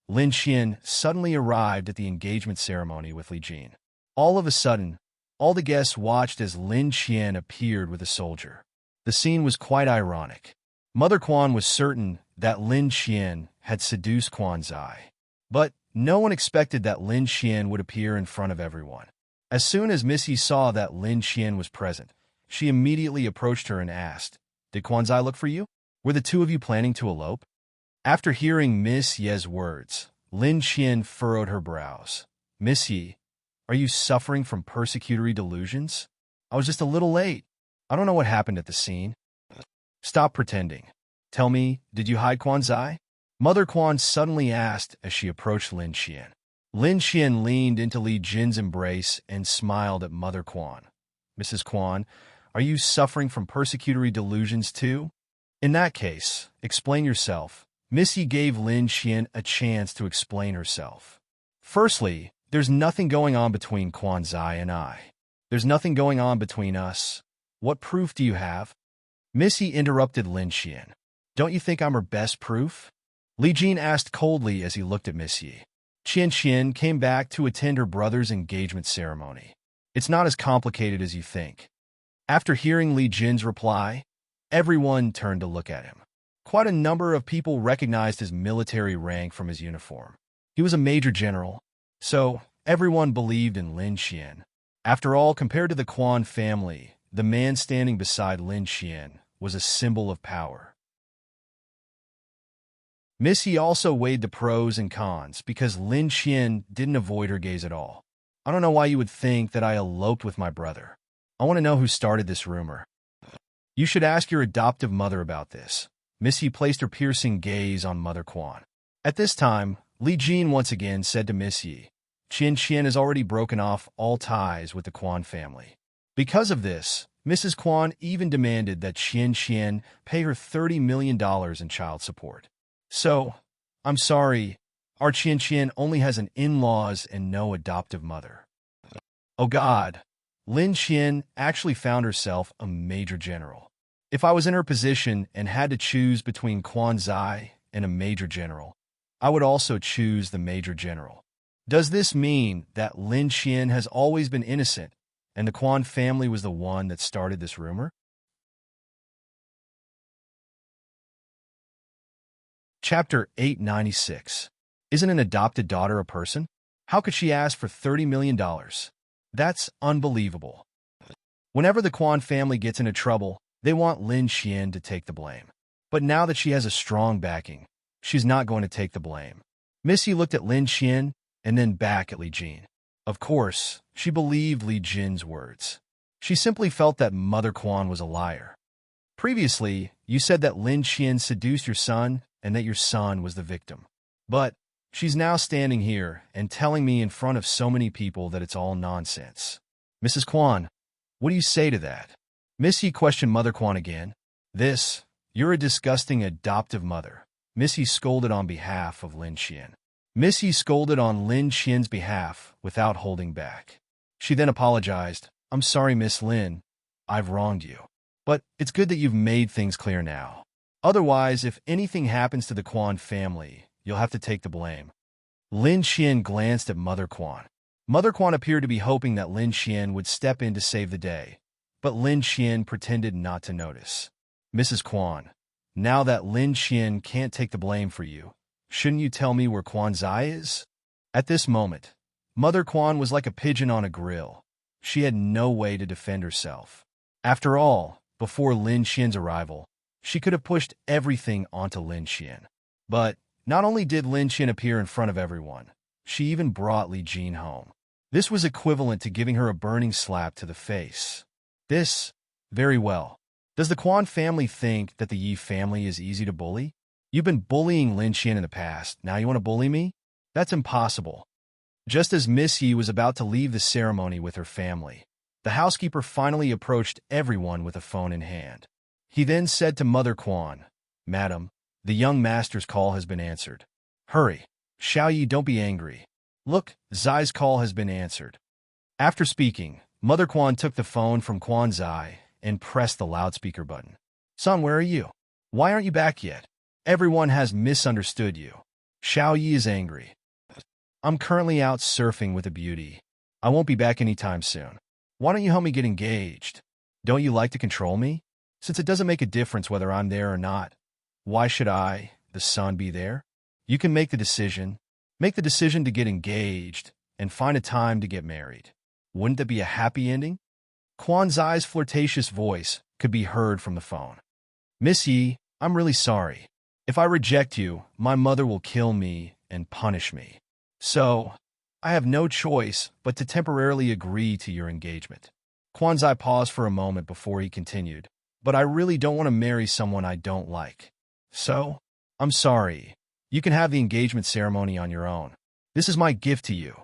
Speaker 1: Lin Xian suddenly arrived at the engagement ceremony with Li Jin. All of a sudden, all the guests watched as Lin Xian appeared with a soldier. The scene was quite ironic. Mother Quan was certain that Lin Xian had seduced Quan Zai, but no one expected that Lin Xian would appear in front of everyone. As soon as Missy saw that Lin Xian was present, she immediately approached her and asked, Did Quan Zai look for you? Were the two of you planning to elope? After hearing Miss Ye's words, Lin Xian furrowed her brows. Miss Ye, are you suffering from persecutory delusions? I was just a little late. I don't know what happened at the scene. Stop pretending. Tell me, did you hide Quan Zai? Mother Quan suddenly asked as she approached Lin Xian. Lin Xian leaned into Li Jin's embrace and smiled at Mother Quan. Mrs. Quan, are you suffering from persecutory delusions too? In that case, explain yourself. Missy gave Lin Xian a chance to explain herself. Firstly, there's nothing going on between Quan Zai and I. There's nothing going on between us. What proof do you have? Missy interrupted Lin Xian. Don't you think I'm her best proof? Li Jin asked coldly as he looked at Miss Yi. Qian Qian came back to attend her brother's engagement ceremony. It's not as complicated as you think. After hearing Li Jin's reply, everyone turned to look at him. Quite a number of people recognized his military rank from his uniform. He was a major general, so everyone believed in Lin Xian. After all, compared to the Quan family, the man standing beside Lin Xian was a symbol of power. Missy also weighed the pros and cons because Lin Xian didn't avoid her gaze at all. I don't know why you would think that I eloped with my brother. I want to know who started this rumor. You should ask your adoptive mother about this. Miss Yi placed her piercing gaze on Mother Quan. At this time, Li Jin once again said to Miss Yi, Qian Qian has already broken off all ties with the Quan family. Because of this, Mrs. Quan even demanded that Qian Qian pay her $30 million in child support. So, I'm sorry, our Qian Qian only has an in-laws and no adoptive mother. Oh God, Lin Qian actually found herself a major general. If I was in her position and had to choose between Quan Zai and a major general, I would also choose the major general. Does this mean that Lin Qian has always been innocent and the Quan family was the one that started this rumor? Chapter 896. Isn't an adopted daughter a person? How could she ask for $30 million? That's unbelievable. Whenever the Quan family gets into trouble, they want Lin Qian to take the blame. But now that she has a strong backing, she's not going to take the blame. Missy looked at Lin Qian and then back at Li Jin. Of course, she believed Li Jin's words. She simply felt that Mother Quan was a liar. Previously, you said that Lin Qian seduced your son and that your son was the victim. But she's now standing here and telling me in front of so many people that it's all nonsense. Mrs. Quan, what do you say to that? Missy questioned Mother Quan again. You're a disgusting adoptive mother. Missy scolded on behalf of Lin Qian. Missy scolded on Lin Qian's behalf without holding back. She then apologized. I'm sorry, Miss Lin. I've wronged you. But it's good that you've made things clear now. Otherwise, if anything happens to the Quan family, you'll have to take the blame. Lin Qian glanced at Mother Quan. Mother Quan appeared to be hoping that Lin Qian would step in to save the day, but Lin Qian pretended not to notice. Mrs. Quan, now that Lin Qian can't take the blame for you, shouldn't you tell me where Quan Zai is? At this moment, Mother Quan was like a pigeon on a grill. She had no way to defend herself. After all, before Lin Qian's arrival, she could have pushed everything onto Lin Qian. But not only did Lin Qian appear in front of everyone, she even brought Li Jin home. This was equivalent to giving her a burning slap to the face. Very well. Does the Quan family think that the Yi family is easy to bully? You've been bullying Lin Qian in the past, now you want to bully me? That's impossible. Just as Miss Yi was about to leave the ceremony with her family, the housekeeper finally approached everyone with a phone in hand. He then said to Mother Quan, Madam, the young master's call has been answered. Hurry. Xiao Yi, don't be angry. Look, Zai's call has been answered. After speaking, Mother Quan took the phone from Quan Zai and pressed the loudspeaker button. Son, where are you? Why aren't you back yet? Everyone has misunderstood you. Xiao Yi is angry. I'm currently out surfing with a beauty. I won't be back anytime soon. Why don't you help me get engaged? Don't you like to control me? Since it doesn't make a difference whether I'm there or not, why should I, the son, be there? You can make the decision. Make the decision to get engaged and find a time to get married. Wouldn't that be a happy ending? Quan Zai's flirtatious voice could be heard from the phone. Miss Yi, I'm really sorry. If I reject you, my mother will kill me and punish me. So, I have no choice but to temporarily agree to your engagement. Quan Zai paused for a moment before he continued, but I really don't want to marry someone I don't like. So, I'm sorry. You can have the engagement ceremony on your own. This is my gift to you.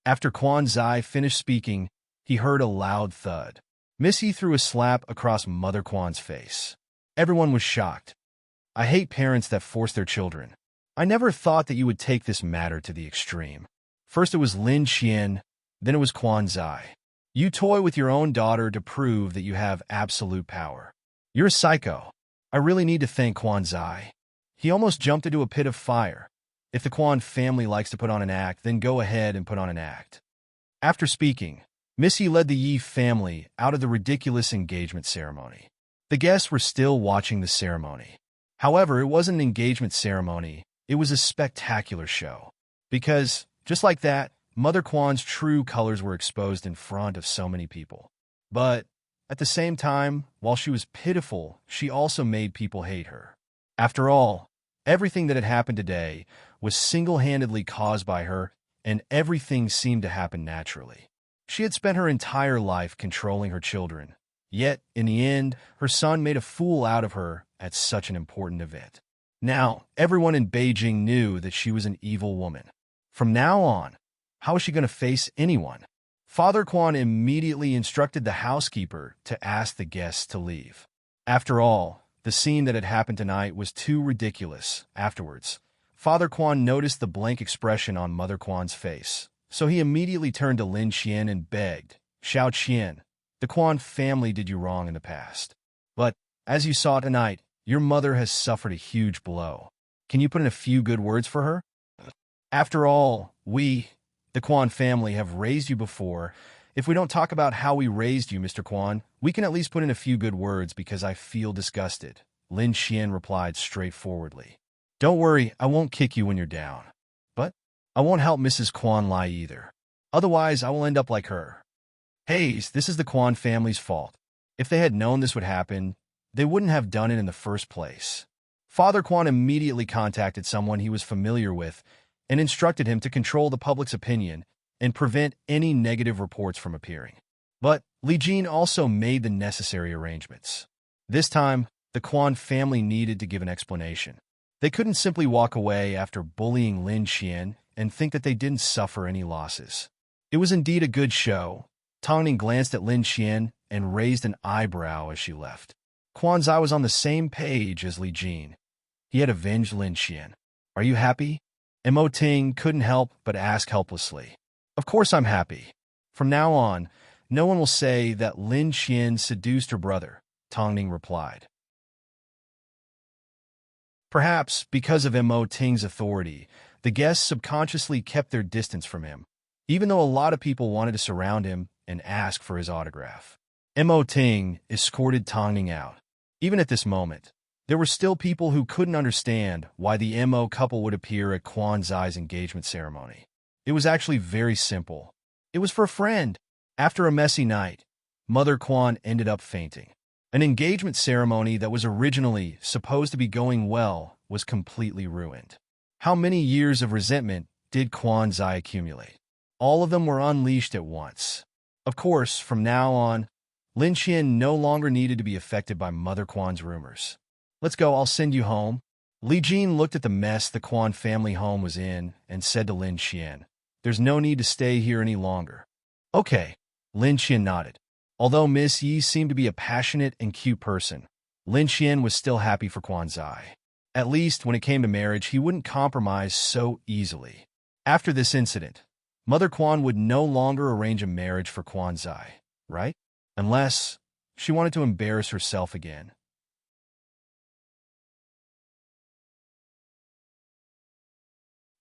Speaker 1: After Quan Zai finished speaking, he heard a loud thud. Missy threw a slap across Mother Quan's face. Everyone was shocked. I hate parents that force their children. I never thought that you would take this matter to the extreme. First it was Lin Qian, then it was Quan Zai. You toy with your own daughter to prove that you have absolute power. You're a psycho. I really need to thank Quan Zai. He almost jumped into a pit of fire. If the Quan family likes to put on an act, then go ahead and put on an act. After speaking, Missy led the Yi family out of the ridiculous engagement ceremony. The guests were still watching the ceremony. However, it wasn't an engagement ceremony, it was a spectacular show. Because, just like that, Mother Quan's true colors were exposed in front of so many people. But, at the same time, while she was pitiful, she also made people hate her. After all, everything that had happened today was single-handedly caused by her, and everything seemed to happen naturally. She had spent her entire life controlling her children, yet, in the end, her son made a fool out of her at such an important event. Now, everyone in Beijing knew that she was an evil woman. From now on, how was she going to face anyone? Father Quan immediately instructed the housekeeper to ask the guests to leave. After all, the scene that had happened tonight was too ridiculous. Afterwards, Father Quan noticed the blank expression on Mother Quan's face, so he immediately turned to Lin Qian and begged, "Xiao Qian, the Quan family did you wrong in the past. But, as you saw tonight, your mother has suffered a huge blow. Can you put in a few good words for her? After all, we, the Quan family, have raised you before. If we don't talk about how we raised you, Mr. Quan, we can at least put in a few good words because I feel disgusted," Lin Qian replied straightforwardly. "Don't worry, I won't kick you when you're down. But I won't help Mrs. Quan lie either. Otherwise, I will end up like her. Hey, this is the Quan family's fault. If they had known this would happen, they wouldn't have done it in the first place." Father Quan immediately contacted someone he was familiar with and instructed him to control the public's opinion and prevent any negative reports from appearing. But Li Jin also made the necessary arrangements. This time, the Quan family needed to give an explanation. They couldn't simply walk away after bullying Lin Qian and think that they didn't suffer any losses. It was indeed a good show. Tongning glanced at Lin Qian and raised an eyebrow as she left. Quan's eye was on the same page as Li Jin. He had avenged Lin Qian. "Are you happy?" Mo Ting couldn't help but ask helplessly. "Of course I'm happy. From now on, no one will say that Lin Qian seduced her brother," Tongning replied. Perhaps because of Mo Ting's authority, the guests subconsciously kept their distance from him, even though a lot of people wanted to surround him and ask for his autograph. Mo Ting escorted Tongning out. Even at this moment, there were still people who couldn't understand why the Mo couple would appear at Quan Zai's engagement ceremony. It was actually very simple. It was for a friend. After a messy night, Mother Quan ended up fainting. An engagement ceremony that was originally supposed to be going well was completely ruined. How many years of resentment did Quan Zai accumulate? All of them were unleashed at once. Of course, from now on, Lin Qian no longer needed to be affected by Mother Quan's rumors. "Let's go, I'll send you home." Li Jin looked at the mess the Quan family home was in and said to Lin Qian, "There's no need to stay here any longer." "Okay," Lin Qian nodded. Although Miss Yi seemed to be a passionate and cute person, Lin Qian was still happy for Quan Zai. At least when it came to marriage, he wouldn't compromise so easily. After this incident, Mother Quan would no longer arrange a marriage for Quan Zai, right? Unless she wanted to embarrass herself again.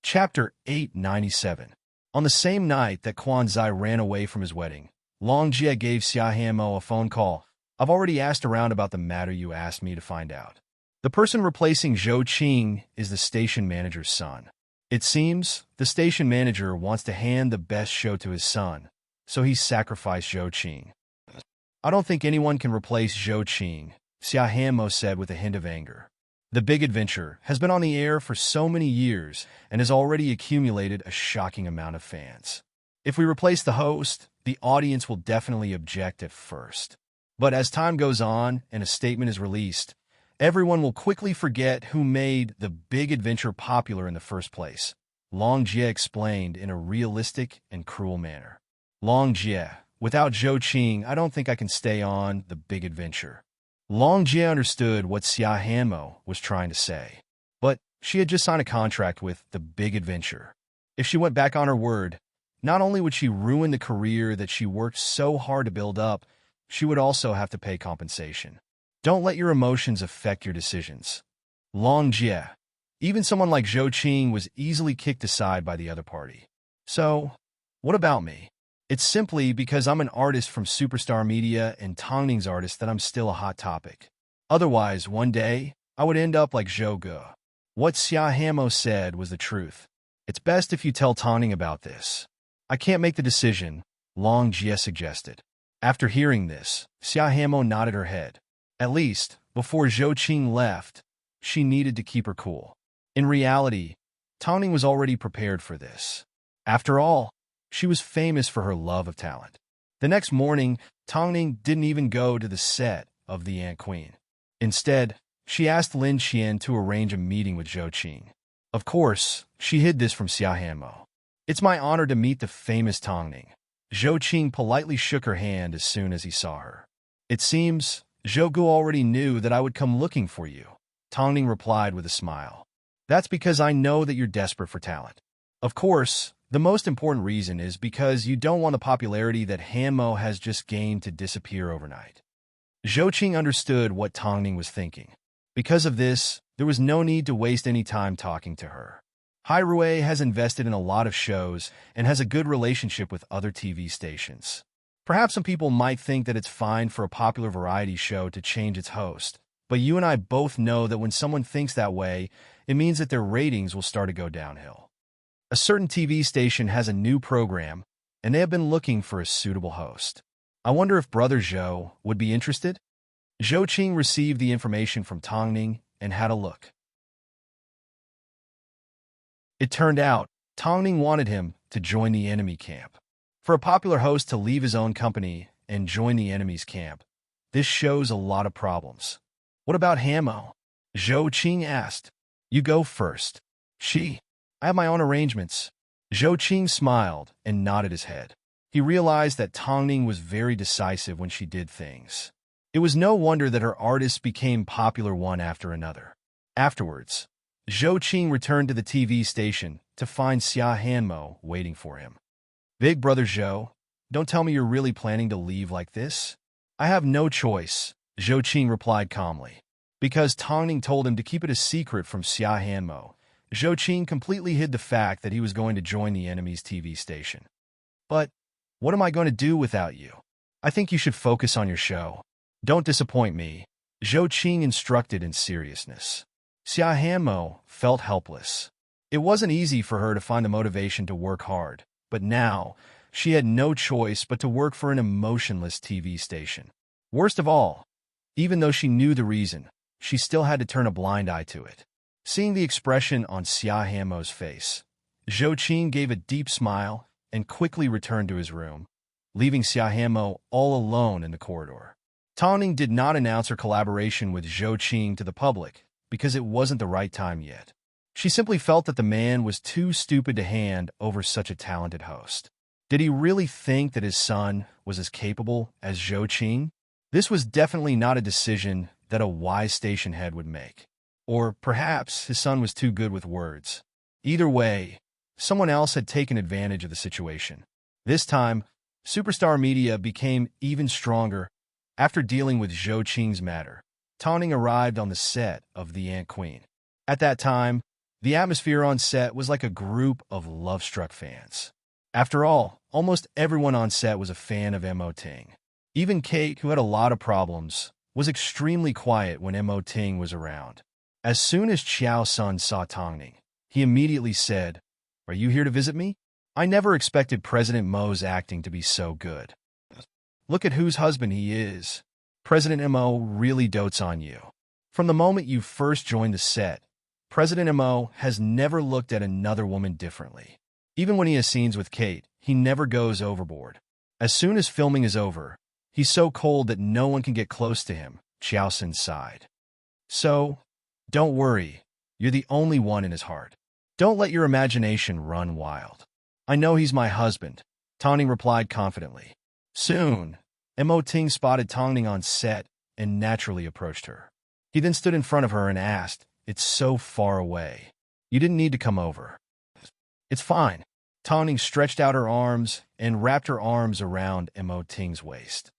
Speaker 1: Chapter 897. On the same night that Quan Zai ran away from his wedding, Long Jie gave Xia Hanmo a phone call. "I've already asked around about the matter you asked me to find out. The person replacing Zhou Qing is the station manager's son. It seems the station manager wants to hand the best show to his son, so he sacrificed Zhou Qing." "I don't think anyone can replace Zhou Qing," Xia Hanmo said with a hint of anger. "The Big Adventure has been on the air for so many years and has already accumulated a shocking amount of fans. If we replace the host, the audience will definitely object at first. But as time goes on and a statement is released, everyone will quickly forget who made The Big Adventure popular in the first place," Long Jie explained in a realistic and cruel manner. "Long Jie, without Zhou Qing, I don't think I can stay on The Big Adventure." Long Jie understood what Xia Hanmo was trying to say, but she had just signed a contract with The Big Adventure. If she went back on her word, not only would she ruin the career that she worked so hard to build up, she would also have to pay compensation. Don't let your emotions affect your decisions. Long Jie, even someone like Zhou Qing was easily kicked aside by the other party. So, what about me? It's simply because I'm an artist from Superstar Media and Tongning's artist that I'm still a hot topic. Otherwise, one day, I would end up like Zhou Ge. What Xia Hanmo said was the truth. It's best if you tell Tongning about this. I can't make the decision, Long Jie suggested. After hearing this, Xia Hanmo nodded her head. At least, before Zhou Qing left, she needed to keep her cool. In reality, Tongning was already prepared for this. After all, She was famous for her love of talent. The next morning, Tongning didn't even go to the set of The Ant Queen. Instead, she asked Lin Qian to arrange a meeting with Zhou Qing. Of course, she hid this from Xia Hanmo. "It's my honor to meet the famous Tongning." Zhou Qing politely shook her hand as soon as he saw her. "It seems Zhou Gu already knew that I would come looking for you," Tongning replied with a smile. "That's because I know that you're desperate for talent. Of course, the most important reason is because you don't want the popularity that Hanmo has just gained to disappear overnight." Zhou Qing understood what Tongning was thinking. Because of this, there was no need to waste any time talking to her. Hai Rui has invested in a lot of shows and has a good relationship with other TV stations. Perhaps some people might think that it's fine for a popular variety show to change its host, but you and I both know that when someone thinks that way, it means that their ratings will start to go downhill. A certain TV station has a new program, and they have been looking for a suitable host. I wonder if Brother Zhou would be interested? Zhou Qing received the information from Tongning and had a look. It turned out, Tongning wanted him to join the enemy camp. For a popular host to leave his own company and join the enemy's camp, this shows a lot of problems. "What about Hanmo?" Zhou Qing asked. "You go first." I have my own arrangements." Zhou Qing smiled and nodded his head. He realized that Tongning was very decisive when she did things. It was no wonder that her artists became popular one after another. Afterwards, Zhou Qing returned to the TV station to find Xia Hanmo waiting for him. "Big Brother Zhou, don't tell me you're really planning to leave like this?" "I have no choice," Zhou Qing replied calmly. Because Tongning told him to keep it a secret from Xia Hanmo, Zhou Qing completely hid the fact that he was going to join the enemy's TV station. "But what am I going to do without you? I think you should focus on your show. Don't disappoint me," Zhou Qing instructed in seriousness. Xia Hanmo felt helpless. It wasn't easy for her to find the motivation to work hard, but now she had no choice but to work for an emotionless TV station. Worst of all, even though she knew the reason, she still had to turn a blind eye to it. Seeing the expression on Xia Hanmo's face, Zhou Qing gave a deep smile and quickly returned to his room, leaving Xia Hanmo all alone in the corridor. Tongning did not announce her collaboration with Zhou Qing to the public because it wasn't the right time yet. She simply felt that the man was too stupid to hand over such a talented host. Did he really think that his son was as capable as Zhou Qing? This was definitely not a decision that a wise station head would make. Or perhaps his son was too good with words. Either way, someone else had taken advantage of the situation. This time, Superstar Media became even stronger. After dealing with Zhou Qing's matter, Tongning arrived on the set of The Ant Queen. At that time, the atmosphere on set was like a group of love-struck fans. After all, almost everyone on set was a fan of Mo Ting. Even Kate, who had a lot of problems, was extremely quiet when Mo Ting was around. As soon as Qiao Sun saw Tongning, he immediately said, "Are you here to visit me? I never expected President Mo's acting to be so good. Look at whose husband he is. President Mo really dotes on you." From the moment you first joined the set, President Mo has never looked at another woman differently. Even when he has scenes with Kate, he never goes overboard. As soon as filming is over, he's so cold that no one can get close to him, Qiao Sun sighed. "So, don't worry, you're the only one in his heart. Don't let your imagination run wild." "I know he's my husband," Tongning replied confidently. Soon, Mo Ting spotted Tongning on set and naturally approached her. He then stood in front of her and asked, "It's so far away. You didn't need to come over." "It's fine." Tongning stretched out her arms and wrapped her arms around Mo Ting's waist.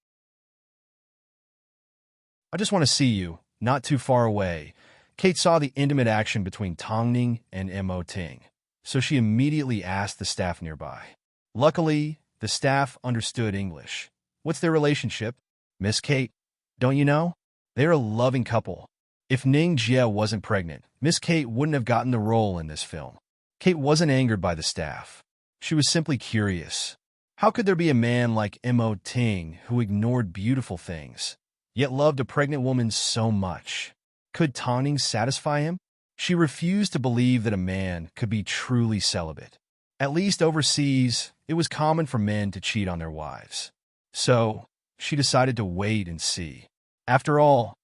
Speaker 1: "I just want to see you, not too far away." Kate saw the intimate action between Tongning and Mo Ting, so she immediately asked the staff nearby. Luckily, the staff understood English. "What's their relationship?" "Miss Kate, don't you know? They're a loving couple. If Ning Jie wasn't pregnant, Miss Kate wouldn't have gotten the role in this film." Kate wasn't angered by the staff. She was simply curious. How could there be a man like Mo Ting who ignored beautiful things, yet loved a pregnant woman so much? Could Tongning satisfy him? She refused to believe that a man could be truly celibate. At least overseas, it was common for men to cheat on their wives. So, she decided to wait and see. After all,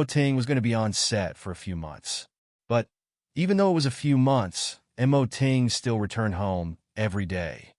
Speaker 1: Ting was going to be on set for a few months. But even though it was a few months, Ting still returned home every day.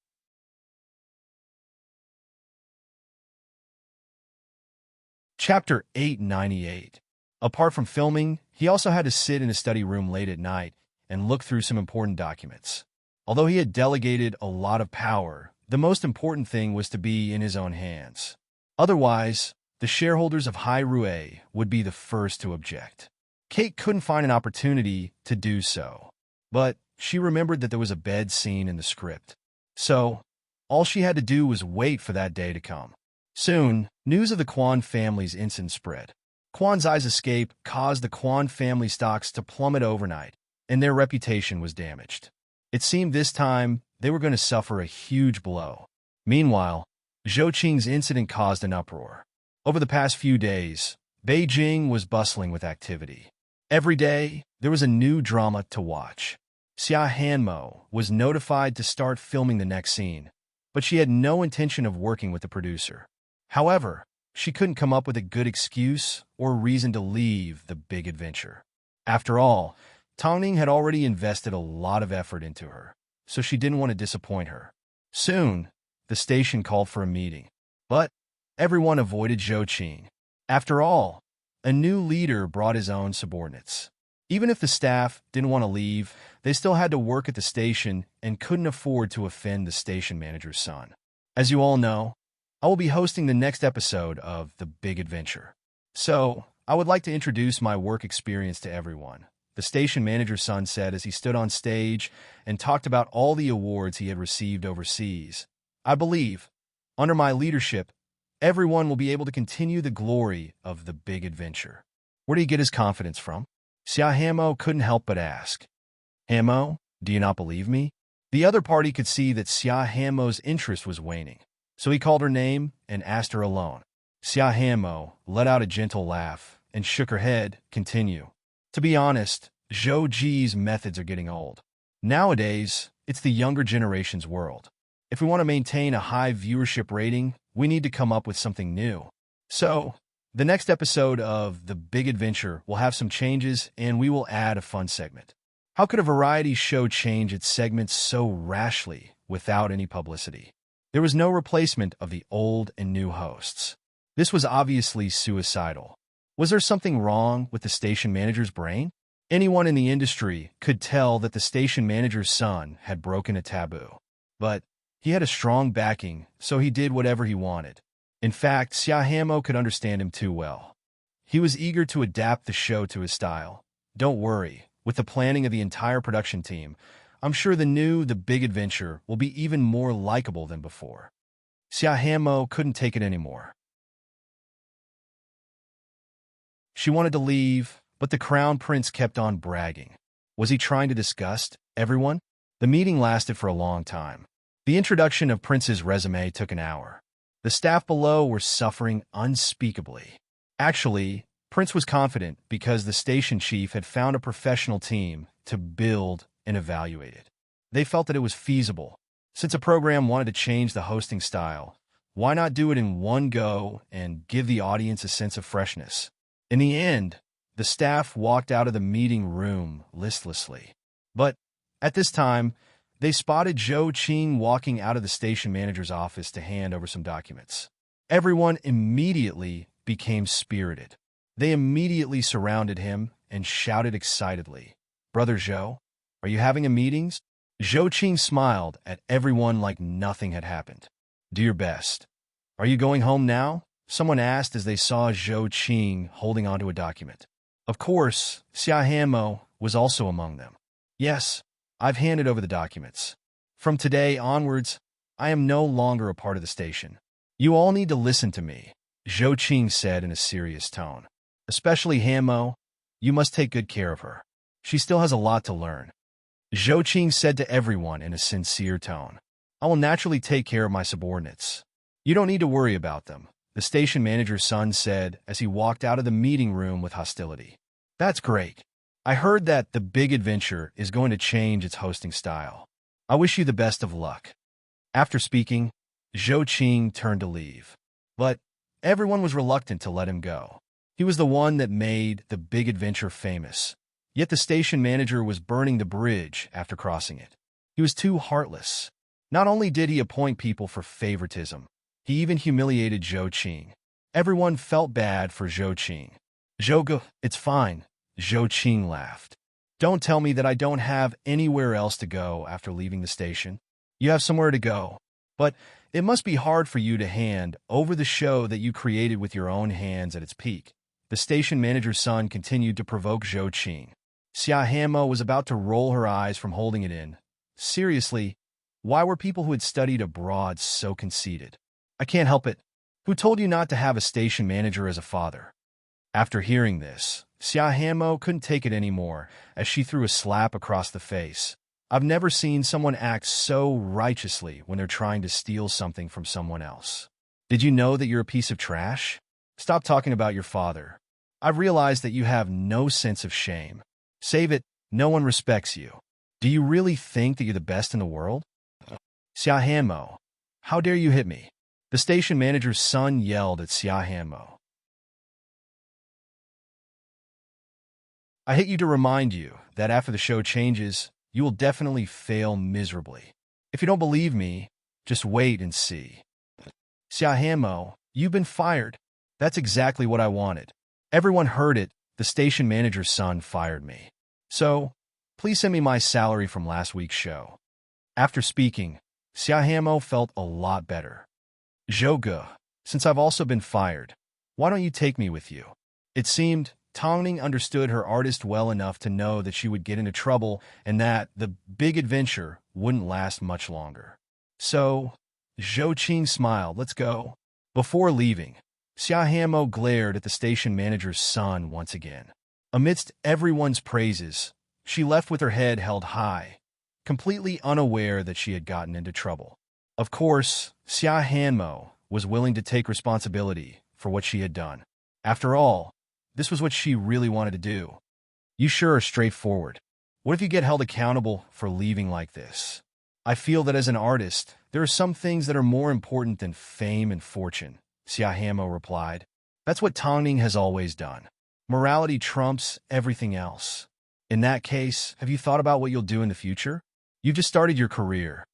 Speaker 1: Chapter 898. Apart from filming, he also had to sit in his study room late at night and look through some important documents. Although he had delegated a lot of power, the most important thing was to be in his own hands. Otherwise, the shareholders of Hai Rue would be the first to object. Kate couldn't find an opportunity to do so, but she remembered that there was a bed scene in the script. So, all she had to do was wait for that day to come. Soon, news of the Kwan family's incident spread. Kwan's eye's escape caused the Kwan family stocks to plummet overnight, and their reputation was damaged. It seemed this time they were going to suffer a huge blow. Meanwhile, Zhou Qing's incident caused an uproar. Over the past few days, Beijing was bustling with activity. Every day, there was a new drama to watch. Xia Hanmo was notified to start filming the next scene, but she had no intention of working with the producer. However, she couldn't come up with a good excuse or reason to leave the big adventure. After all, Tongning had already invested a lot of effort into her, so she didn't want to disappoint her. Soon, the station called for a meeting, but everyone avoided Zhou Qing. After all, a new leader brought his own subordinates. Even if the staff didn't want to leave, they still had to work at the station and couldn't afford to offend the station manager's son. As you all know, I will be hosting the next episode of The Big Adventure. So, I would like to introduce my work experience to everyone, the station manager's son said as he stood on stage and talked about all the awards he had received overseas. I believe, under my leadership, everyone will be able to continue the glory of The Big Adventure. Where did he get his confidence from? Xia Hanmo couldn't help but ask. Hanmo, do you not believe me? The other party could see that Xia Hanmo's interest was waning, so he called her name and asked her alone. Xia Hanmo let out a gentle laugh and shook her head. Continue. To be honest, Zhou Ji's methods are getting old. Nowadays, it's the younger generation's world. If we want to maintain a high viewership rating, we need to come up with something new. So, the next episode of The Big Adventure will have some changes and we will add a fun segment. How could a variety show change its segments so rashly without any publicity? There was no replacement of the old and new hosts. This was obviously suicidal. Was there something wrong with the station manager's brain? Anyone in the industry could tell that the station manager's son had broken a taboo. But he had a strong backing, so he did whatever he wanted. In fact, Xia Hanmo could understand him too well. He was eager to adapt the show to his style. Don't worry, with the planning of the entire production team, I'm sure The Big Adventure will be even more likable than before. Xia Hanmo couldn't take it anymore. She wanted to leave, but the crown prince kept on bragging. Was he trying to disgust everyone? The meeting lasted for a long time. The introduction of Prince's resume took an hour. The staff below were suffering unspeakably. Actually, Prince was confident because the station chief had found a professional team to build and evaluate it. They felt that it was feasible. Since a program wanted to change the hosting style, why not do it in one go and give the audience a sense of freshness? In the end, the staff walked out of the meeting room listlessly. But at this time, they spotted Zhou Qing walking out of the station manager's office to hand over some documents. Everyone immediately became spirited. They immediately surrounded him and shouted excitedly, "Brother Zhou, are you having a meetings?" Zhou Qing smiled at everyone like nothing had happened. "Do your best. Are you going home now?" Someone asked as they saw Zhou Qing holding onto a document. Of course, Xia Hanmo was also among them. "Yes, I've handed over the documents. From today onwards, I am no longer a part of the station. You all need to listen to me," Zhou Qing said in a serious tone. "Especially Hanmo, you must take good care of her. She still has a lot to learn." Zhou Qing said to everyone in a sincere tone, "I will naturally take care of my subordinates. You don't need to worry about them," the station manager's son said as he walked out of the meeting room with hostility. "That's great. I heard that The Big Adventure is going to change its hosting style. I wish you the best of luck. After speaking, Zhou Qing turned to leave. But everyone was reluctant to let him go. He was the one that made the big adventure famous. Yet the station manager was burning the bridge after crossing it. He was too heartless. Not only did he appoint people for favoritism, he even humiliated Zhou Qing. Everyone felt bad for Zhou Qing. Zhou, it's fine, Zhou Qing laughed. Don't tell me that I don't have anywhere else to go after leaving the station. You have somewhere to go. But it must be hard for you to hand over the show that you created with your own hands at its peak. The station manager's son continued to provoke Zhou Qing. Xia Hanmo was about to roll her eyes from holding it in. Seriously, why were people who had studied abroad so conceited? I can't help it. Who told you not to have a station manager as a father? After hearing this, Xia Hanmo couldn't take it anymore as she threw a slap across the face. I've never seen someone act so righteously when they're trying to steal something from someone else. Did you know that you're a piece of trash? Stop talking about your father. I've realized that you have no sense of shame. Save it, no one respects you. Do you really think that you're the best in the world? Xia Hanmo, how dare you hit me? The station manager's son yelled at Xia Hanmo. I hit you to remind you that after the show changes, you will definitely fail miserably. If you don't believe me, just wait and see. Xia Hanmo, you've been fired. That's exactly what I wanted. Everyone heard it. The station manager's son fired me. So, please send me my salary from last week's show. After speaking, Xia Hanmo felt a lot better. Zhou, since I've also been fired, why don't you take me with you? It seemed Tongning understood her artist well enough to know that she would get into trouble and that the big adventure wouldn't last much longer. So, Zhou Qing smiled. Let's go. Before leaving, Xia Hanmo glared at the station manager's son once again. Amidst everyone's praises, she left with her head held high, completely unaware that she had gotten into trouble. Of course, Xia Hanmo was willing to take responsibility for what she had done. After all, this was what she really wanted to do. You sure are straightforward. What if you get held accountable for leaving like this? I feel that as an artist, there are some things that are more important than fame and fortune, Xia Hanmo replied. That's what Tongning has always done. Morality trumps everything else. In that case, have you thought about what you'll do in the future? You've just started your career.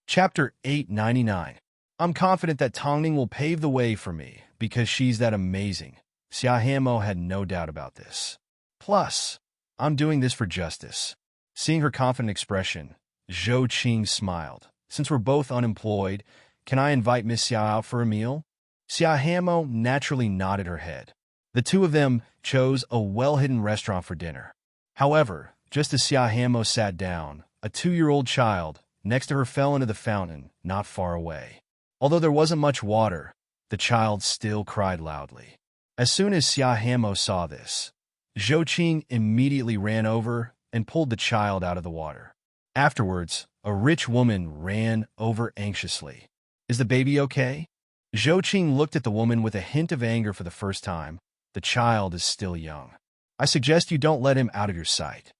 Speaker 1: Chapter 899. I'm confident that Tongning will pave the way for me because she's that amazing. Xia Hanmo had no doubt about this. Plus, I'm doing this for justice. Seeing her confident expression, Zhou Qing smiled. Since we're both unemployed, can I invite Miss Xia out for a meal? Xia Hanmo naturally nodded her head. The two of them chose a well-hidden restaurant for dinner. However, just as Xia Hanmo sat down, a 2-year-old child next to her fell into the fountain not far away. Although there wasn't much water, the child still cried loudly. As soon as Xia Hanmo saw this, Zhou Qing immediately ran over and pulled the child out of the water. Afterwards, a rich woman ran over anxiously. Is the baby okay? Zhou Qing looked at the woman with a hint of anger for the first time. The child is still young. I suggest you don't let him out of your sight.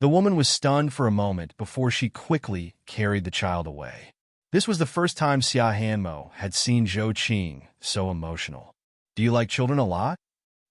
Speaker 1: The woman was stunned for a moment before she quickly carried the child away. This was the first time Xia Hanmo had seen Zhou Qing so emotional. Do you like children a lot?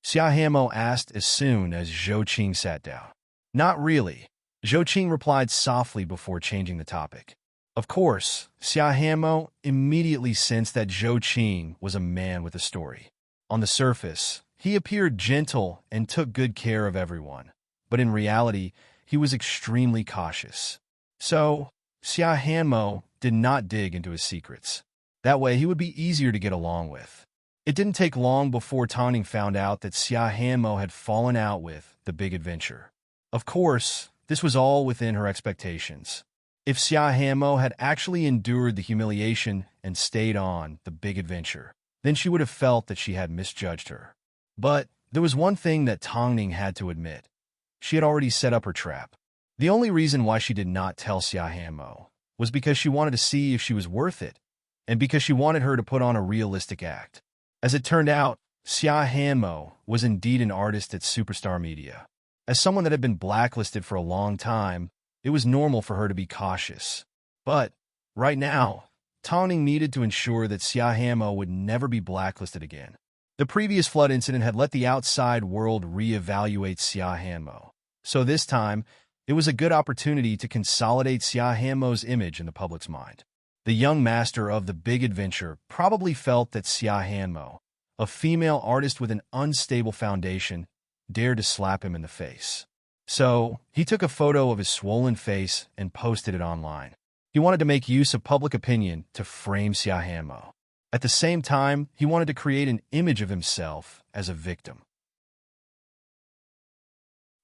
Speaker 1: Xia Hanmo asked as soon as Zhou Qing sat down. Not really, Zhou Qing replied softly before changing the topic. Of course, Xia Hanmo immediately sensed that Zhou Qing was a man with a story. On the surface, he appeared gentle and took good care of everyone, but in reality, he was extremely cautious. So, Xia Hanmo did not dig into his secrets. That way, he would be easier to get along with. It didn't take long before Tongning found out that Xia Hanmo had fallen out with the big adventure. Of course, this was all within her expectations. If Xia Hanmo had actually endured the humiliation and stayed on the big adventure, then she would have felt that she had misjudged her. But there was one thing that Tongning had to admit. She had already set up her trap. The only reason why she did not tell Xia Hanmo was because she wanted to see if she was worth it, and because she wanted her to put on a realistic act. As it turned out, Xia Hanmo was indeed an artist at Superstar Media. As someone that had been blacklisted for a long time, it was normal for her to be cautious. But right now, Tawning needed to ensure that Xia Hanmo would never be blacklisted again. The previous flood incident had let the outside world reevaluate Xia Hanmo. So this time, it was a good opportunity to consolidate Xia Hanmo's image in the public's mind. The young master of the big adventure probably felt that Xia Hanmo, a female artist with an unstable foundation, dared to slap him in the face. So, he took a photo of his swollen face and posted it online. He wanted to make use of public opinion to frame Xia Hanmo. At the same time, he wanted to create an image of himself as a victim.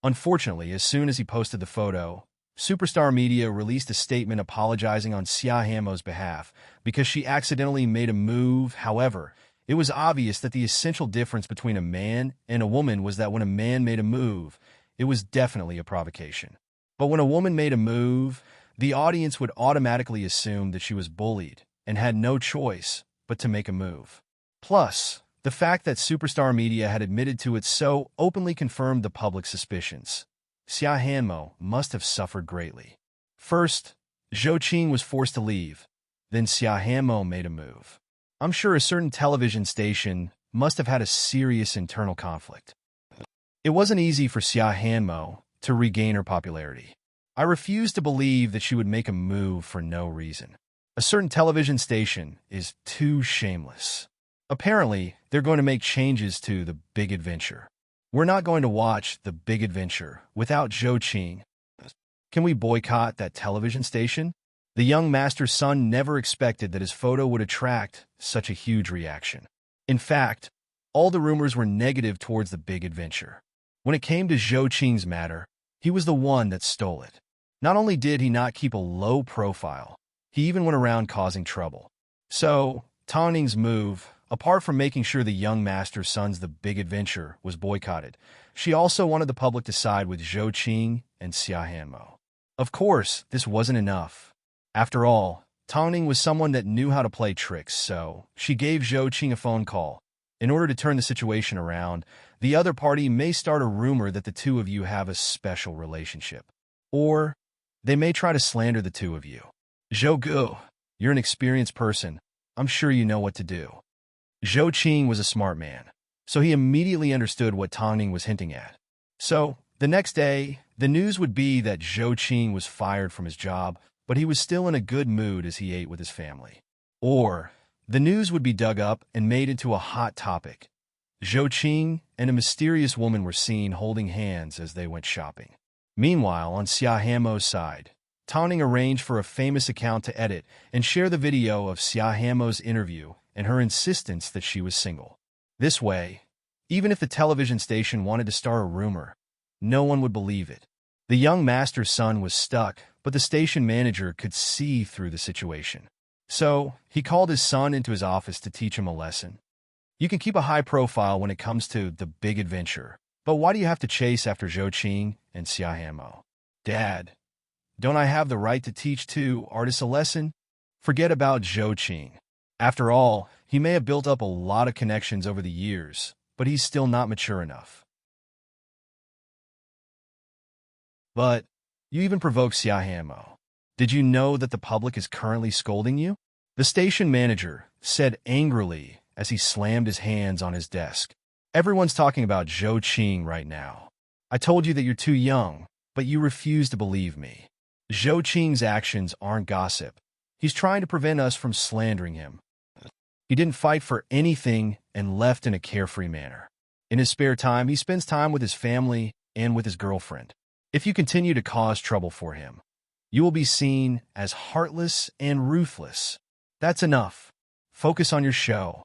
Speaker 1: Unfortunately, as soon as he posted the photo, Superstar Media released a statement apologizing on Xia Hanmo's behalf because she accidentally made a move. However, it was obvious that the essential difference between a man and a woman was that when a man made a move, it was definitely a provocation. But when a woman made a move, the audience would automatically assume that she was bullied and had no choice but to make a move. Plus, the fact that Superstar Media had admitted to it so openly confirmed the public's suspicions. Xia Hanmo must have suffered greatly. First, Zhou Qing was forced to leave. Then Xia Hanmo made a move. I'm sure a certain television station must have had a serious internal conflict. It wasn't easy for Xia Hanmo to regain her popularity. I refuse to believe that she would make a move for no reason. A certain television station is too shameless. Apparently, they're going to make changes to The Big Adventure. We're not going to watch The Big Adventure without Zhou Qing. Can we boycott that television station? The young master's son never expected that his photo would attract such a huge reaction. In fact, all the rumors were negative towards The Big Adventure. When it came to Zhou Qing's matter, he was the one that stole it. Not only did he not keep a low profile, he even went around causing trouble. So, Taoning's move, apart from making sure the young master's son's The Big Adventure was boycotted, she also wanted the public to side with Zhou Qing and Xia Hanmo. Of course, this wasn't enough. After all, Taoning was someone that knew how to play tricks, so she gave Zhou Qing a phone call. In order to turn the situation around, the other party may start a rumor that the two of you have a special relationship. Or they may try to slander the two of you. Zhou Gu, you're an experienced person. I'm sure you know what to do. Zhou Qing was a smart man, so he immediately understood what Taoning was hinting at. So, the next day, the news would be that Zhou Qing was fired from his job, but he was still in a good mood as he ate with his family. Or, the news would be dug up and made into a hot topic. Zhou Qing and a mysterious woman were seen holding hands as they went shopping. Meanwhile, on Xia Hanmo's side, Taoning arranged for a famous account to edit and share the video of Xia Hanmo's interview and her insistence that she was single. This way, even if the television station wanted to start a rumor, no one would believe it. The young master's son was stuck, but the station manager could see through the situation. So, he called his son into his office to teach him a lesson. You can keep a high profile when it comes to The Big Adventure, but why do you have to chase after Zhou Qing and Xia Hanmo? Dad, don't I have the right to teach two artists a lesson? Forget about Zhou Qing. After all, he may have built up a lot of connections over the years, but he's still not mature enough. But you even provoked Xia Hanmo. Did you know that the public is currently scolding you? The station manager said angrily as he slammed his hands on his desk. Everyone's talking about Zhou Qing right now. I told you that you're too young, but you refuse to believe me. Zhou Qing's actions aren't gossip. He's trying to prevent us from slandering him. He didn't fight for anything and left in a carefree manner. In his spare time, he spends time with his family and with his girlfriend. If you continue to cause trouble for him, you will be seen as heartless and ruthless. That's enough. Focus on your show.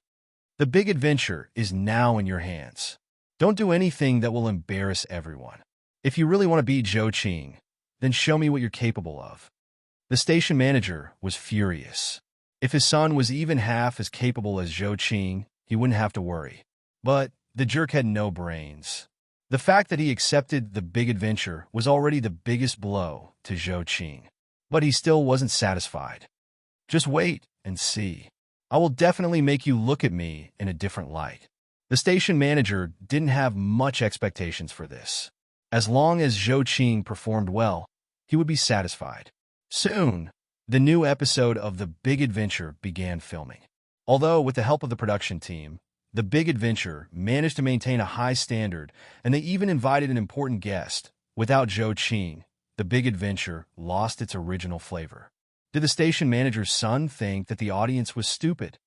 Speaker 1: The Big Adventure is now in your hands. Don't do anything that will embarrass everyone. If you really want to beat Zhou Qing, then show me what you're capable of. The station manager was furious. If his son was even half as capable as Zhou Qing, he wouldn't have to worry. But the jerk had no brains. The fact that he accepted The Big Adventure was already the biggest blow to Zhou Qing. But he still wasn't satisfied. Just wait and see. I will definitely make you look at me in a different light. The station manager didn't have much expectations for this. As long as Zhou Qing performed well, he would be satisfied. Soon, the new episode of The Big Adventure began filming. Although, with the help of the production team, The Big Adventure managed to maintain a high standard, and they even invited an important guest. Without Zhou Qing, The Big Adventure lost its original flavor. Did the station manager's son think that the audience was stupid?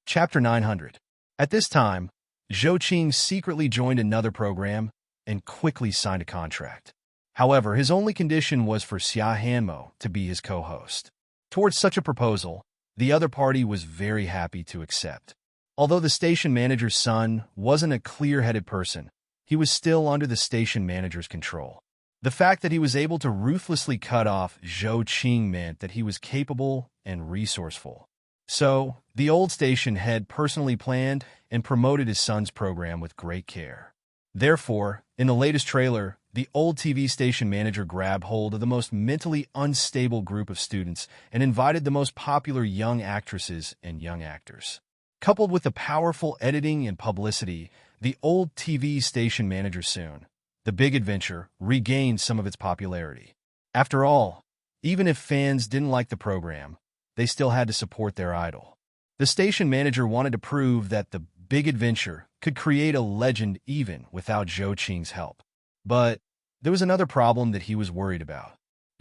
Speaker 1: Chapter 900. At this time, Zhou Qing secretly joined another program and quickly signed a contract. However, his only condition was for Xia Hanmo to be his co-host. Towards such a proposal, the other party was very happy to accept. Although the station manager's son wasn't a clear-headed person, he was still under the station manager's control. The fact that he was able to ruthlessly cut off Zhou Qing meant that he was capable and resourceful. So, the old station head personally planned and promoted his son's program with great care. Therefore, in the latest trailer, the old TV station manager grabbed hold of the most mentally unstable group of students and invited the most popular young actresses and young actors. Coupled with the powerful editing and publicity, the old TV station manager soon, The Big Adventure, regained some of its popularity. After all, even if fans didn't like the program, they still had to support their idol. The station manager wanted to prove that The Big Adventure could create a legend even without Zhou Qing's help. But there was another problem that he was worried about.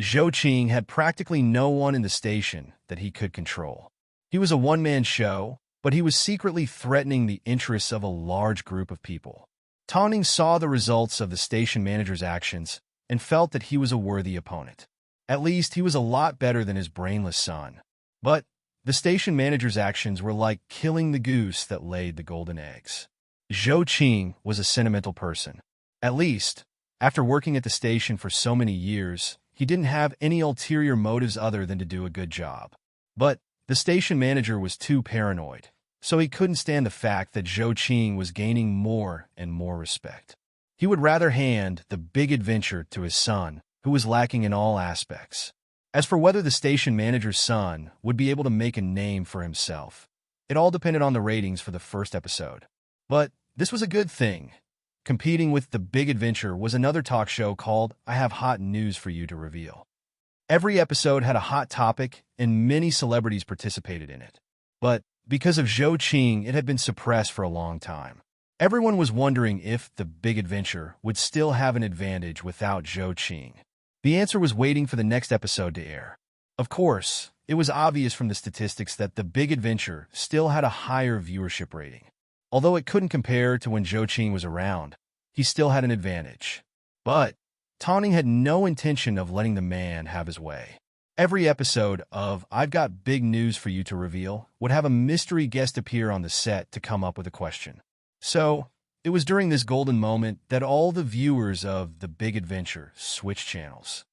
Speaker 1: Zhou Qing had practically no one in the station that he could control. He was a one-man show, but he was secretly threatening the interests of a large group of people. Tawning saw the results of the station manager's actions and felt that he was a worthy opponent. At least he was a lot better than his brainless son. But the station manager's actions were like killing the goose that laid the golden eggs. Zhou Qing was a sentimental person. At least, after working at the station for so many years, he didn't have any ulterior motives other than to do a good job. But the station manager was too paranoid, so he couldn't stand the fact that Zhou Qing was gaining more and more respect. He would rather hand The Big Adventure to his son, who was lacking in all aspects. As for whether the station manager's son would be able to make a name for himself, it all depended on the ratings for the first episode. But this was a good thing. Competing with The Big Adventure was another talk show called I Have Hot News for You to Reveal. Every episode had a hot topic, and many celebrities participated in it. But because of Zhou Qing, it had been suppressed for a long time. Everyone was wondering if The Big Adventure would still have an advantage without Zhou Qing. The answer was waiting for the next episode to air. Of course, it was obvious from the statistics that The Big Adventure still had a higher viewership rating. Although it couldn't compare to when Zhou Qing was around, he still had an advantage. But Tawning had no intention of letting the man have his way. Every episode of I've Got Big News for You to Reveal would have a mystery guest appear on the set to come up with a question. So, it was during this golden moment that all the viewers of The Big Adventure switched channels.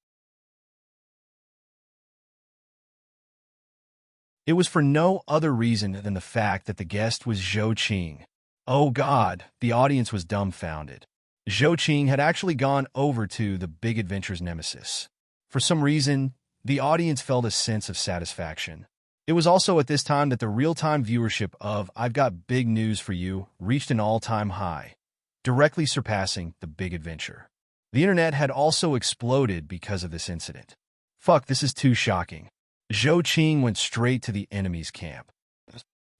Speaker 1: It was for no other reason than the fact that the guest was Zhou Qing. Oh God, the audience was dumbfounded. Zhou Qing had actually gone over to The Big Adventure's nemesis. For some reason, the audience felt a sense of satisfaction. It was also at this time that the real-time viewership of I've Got Big News for You reached an all-time high, directly surpassing The Big Adventure. The internet had also exploded because of this incident. Fuck, this is too shocking. Zhou Qing went straight to the enemy's camp.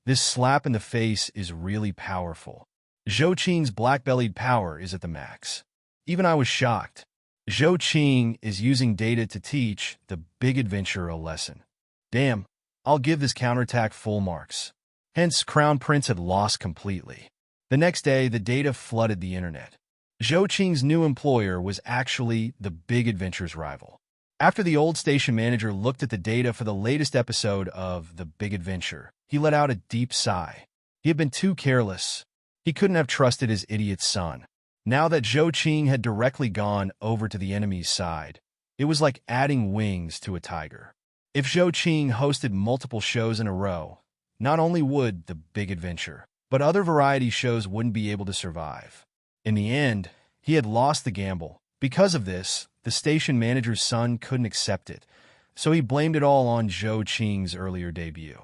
Speaker 1: This slap in the face is really powerful. Zhou Qing's black-bellied power is at the max. Even I was shocked. Zhou Qing is using data to teach The Big Adventure a lesson. Damn. I'll give this counterattack full marks. Hence, Crown Prince had lost completely. The next day, the data flooded the internet. Zhou Qing's new employer was actually The Big Adventure's rival. After the old station manager looked at the data for the latest episode of The Big Adventure, he let out a deep sigh. He had been too careless. He couldn't have trusted his idiot son. Now that Zhou Qing had directly gone over to the enemy's side, it was like adding wings to a tiger. If Zhou Qing hosted multiple shows in a row, not only would The Big Adventure, but other variety shows wouldn't be able to survive. In the end, he had lost the gamble. Because of this, the station manager's son couldn't accept it. so he blamed it all on Zhou Qing's earlier debut.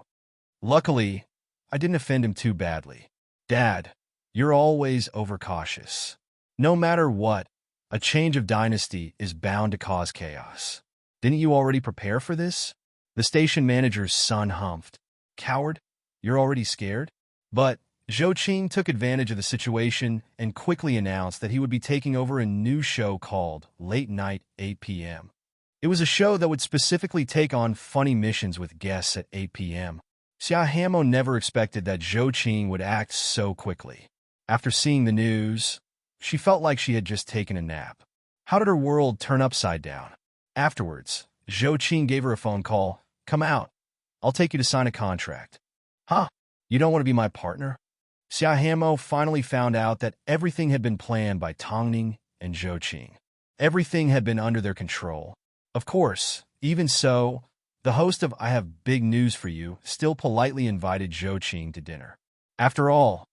Speaker 1: Luckily, I didn't offend him too badly. Dad, you're always overcautious. No matter what, a change of dynasty is bound to cause chaos. Didn't you already prepare for this? The station manager's son humphed. Coward, you're already scared? But Zhou Qing took advantage of the situation and quickly announced that he would be taking over a new show called Late Night 8 p.m. It was a show that would specifically take on funny missions with guests at 8 p.m. Xia Hamo never expected that Zhou Qing would act so quickly. After seeing the news, she felt like she had just taken a nap. How did her world turn upside down? Afterwards, Zhou Qing gave her a phone call. Come out. I'll take you to sign a contract. Huh? You don't want to be my partner? Xia Hamo finally found out that everything had been planned by Tongning and Zhou Qing. Everything had been under their control. Of course, even so, the host of I Have Big News for You still politely invited Zhou Qing to dinner. After all,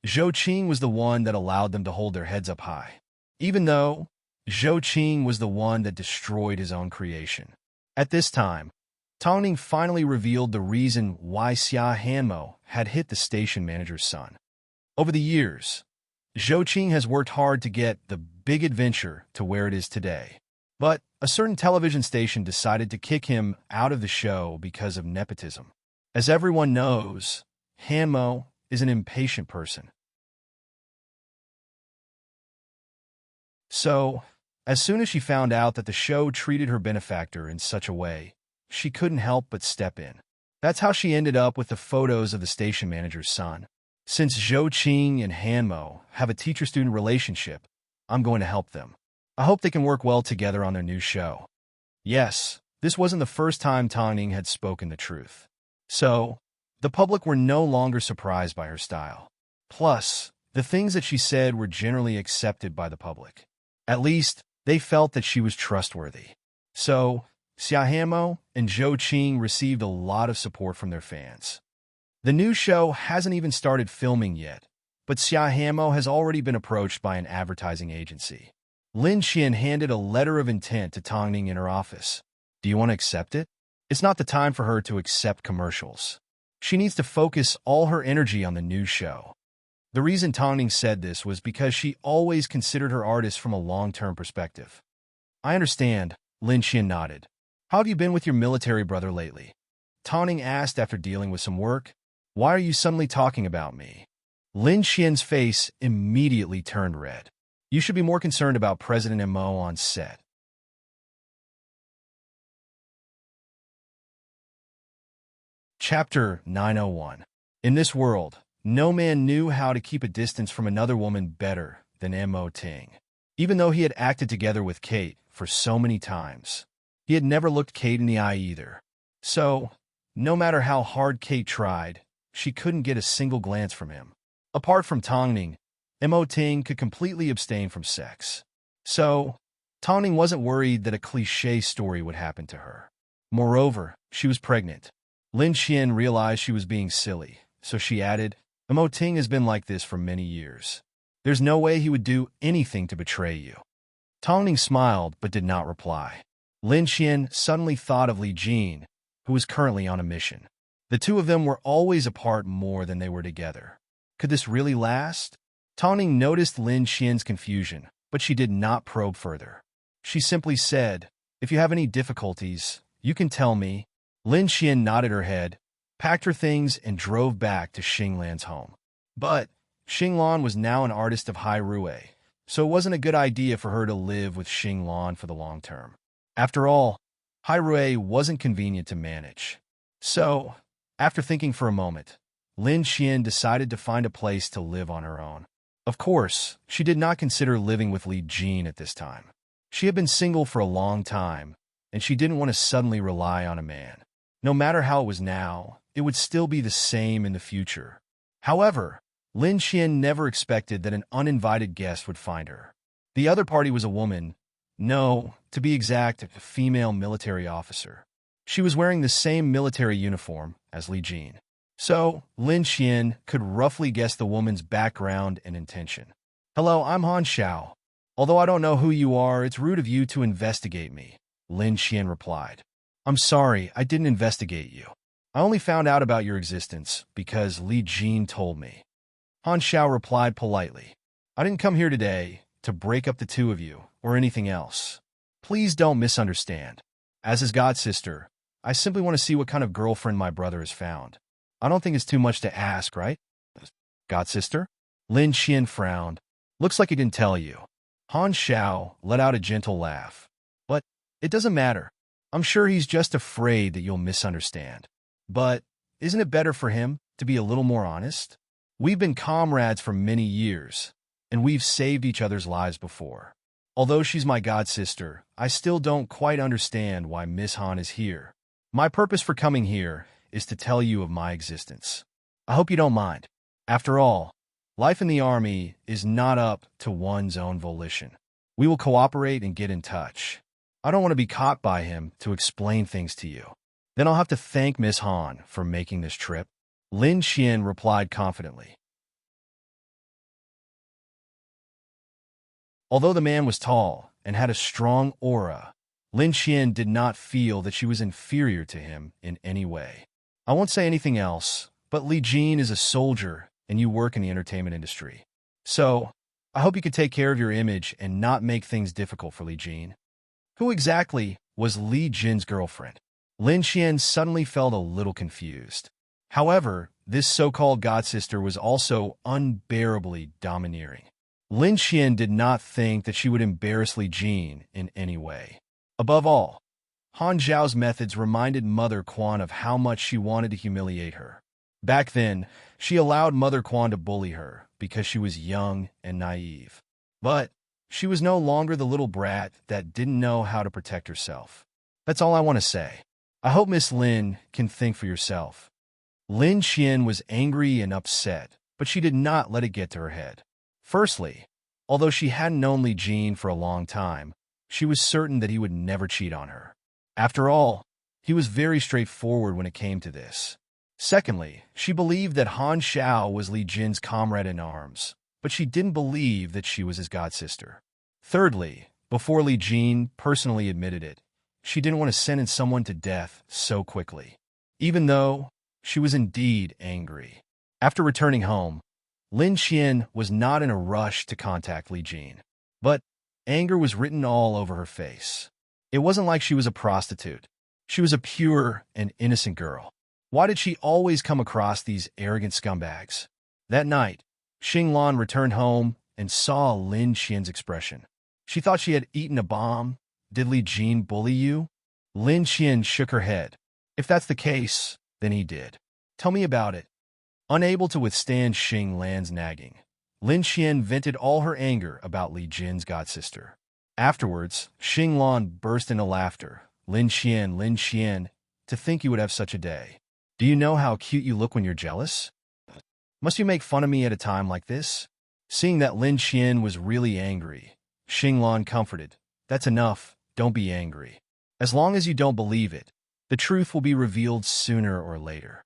Speaker 1: Zhou Qing was the one that allowed them to hold their heads up high, even though Zhou Qing was the one that destroyed his own creation. At this time, Tongning finally revealed the reason why Xia Hanmo had hit the station manager's son. Over the years, Zhou Qing has worked hard to get the big adventure to where it is today. But a certain television station decided to kick him out of the show because of nepotism. As everyone knows, Hanmo is an impatient person. So, as soon as she found out that the show treated her benefactor in such a way, she couldn't help but step in. That's how she ended up with the photos of the station manager's son. Since Zhou Qing and Hanmo have a teacher-student relationship, I'm going to help them. I hope they can work well together on their new show. Yes, this wasn't the first time Tongning had spoken the truth. So, the public were no longer surprised by her style. Plus, the things that she said were generally accepted by the public. At least, they felt that she was trustworthy. So, Xia Hanmo and Zhou Qing received a lot of support from their fans. The new show hasn't even started filming yet, but Xia Hanmo has already been approached by an advertising agency. Lin Qian handed a letter of intent to Tongning in her office. Do you want to accept it? It's not the time for her to accept commercials. She needs to focus all her energy on the new show. The reason Tongning said this was because she always considered her artist from a long-term perspective. I understand, Lin Qian nodded. How have you been with your military brother lately? Tongning asked after dealing with some work. Why are you suddenly talking about me? Lin Qian's face immediately turned red. You should be more concerned about President Mo on set. Chapter 901. In this world, no man knew how to keep a distance from another woman better than Mo Ting. Even though he had acted together with Kate for so many times, he had never looked Kate in the eye either. So, no matter how hard Kate tried, she couldn't get a single glance from him. Apart from Tongning, Mo Ting could completely abstain from sex. So, Tongning wasn't worried that a cliché story would happen to her. Moreover, she was pregnant. Lin Qian realized she was being silly, so she added, Mo Ting has been like this for many years. There's no way he would do anything to betray you. Tongning smiled but did not reply. Lin Qian suddenly thought of Li Jin, who was currently on a mission. The two of them were always apart more than they were together. Could this really last? Tongning noticed Lin Qian's confusion, but she did not probe further. She simply said, if you have any difficulties, you can tell me. Lin Qian nodded her head, packed her things, and drove back to Xinglan's home. But Xinglan was now an artist of high rue, so it wasn't a good idea for her to live with Xinglan for the long term. After all, high rue wasn't convenient to manage. So, after thinking for a moment, Lin Qian decided to find a place to live on her own. Of course, she did not consider living with Li Jin at this time. She had been single for a long time, and she didn't want to suddenly rely on a man. No matter how it was now, it would still be the same in the future. However, Lin Qian never expected that an uninvited guest would find her. The other party was a woman. No, to be exact, a female military officer. She was wearing the same military uniform as Li Jin. So, Lin Qian could roughly guess the woman's background and intention. Hello, I'm Han Xiao. Although I don't know who you are, it's rude of you to investigate me, Lin Qian replied. I'm sorry, I didn't investigate you. I only found out about your existence because Li Jin told me. Han Xiao replied politely. I didn't come here today to break up the two of you or anything else. Please don't misunderstand. As his godsister, I simply want to see what kind of girlfriend my brother has found. I don't think it's too much to ask, right? Godsister? Lin Qian frowned. Looks like he didn't tell you. Han Xiao let out a gentle laugh. But it doesn't matter. I'm sure he's just afraid that you'll misunderstand. But isn't it better for him to be a little more honest? We've been comrades for many years, and we've saved each other's lives before. Although she's my godsister, I still don't quite understand why Miss Han is here. My purpose for coming here is to tell you of my existence. I hope you don't mind. After all, life in the army is not up to one's own volition. We will cooperate and get in touch. I don't want to be caught by him to explain things to you. Then I'll have to thank Miss Han for making this trip. Lin Qian replied confidently. Although the man was tall and had a strong aura, Lin Qian did not feel that she was inferior to him in any way. I won't say anything else, but Li Jin is a soldier and you work in the entertainment industry. So, I hope you can take care of your image and not make things difficult for Li Jin. Who exactly was Li Jin's girlfriend? Lin Qian suddenly felt a little confused. However, this so-called godsister was also unbearably domineering. Lin Qian did not think that she would embarrass Li Jin in any way. Above all, Han Zhao's methods reminded Mother Quan of how much she wanted to humiliate her. Back then, she allowed Mother Quan to bully her because she was young and naive. But she was no longer the little brat that didn't know how to protect herself. That's all I want to say. I hope Miss Lin can think for yourself. Lin Qian was angry and upset, but she did not let it get to her head. Firstly, although she hadn't known Li Jin for a long time, she was certain that he would never cheat on her. After all, he was very straightforward when it came to this. Secondly, she believed that Han Xiao was Li Jin's comrade in arms, but she didn't believe that she was his godsister. Thirdly, before Li Jin personally admitted it, she didn't want to sentence someone to death so quickly, even though she was indeed angry. After returning home, Lin Qian was not in a rush to contact Li Jin, but anger was written all over her face. It wasn't like she was a prostitute. She was a pure and innocent girl. Why did she always come across these arrogant scumbags? That night, Xinglan returned home and saw Lin Qian's expression. She thought she had eaten a bomb. Did Li Jin bully you? Lin Qian shook her head. If that's the case, then he did. Tell me about it. Unable to withstand Xinglan's nagging, Lin Qian vented all her anger about Li Jin's godsister. Afterwards, Xinglan burst into laughter. Lin Qian, to think you would have such a day. Do you know how cute you look when you're jealous? Must you make fun of me at a time like this? Seeing that Lin Qian was really angry, Xinglan comforted. That's enough, don't be angry. As long as you don't believe it, the truth will be revealed sooner or later.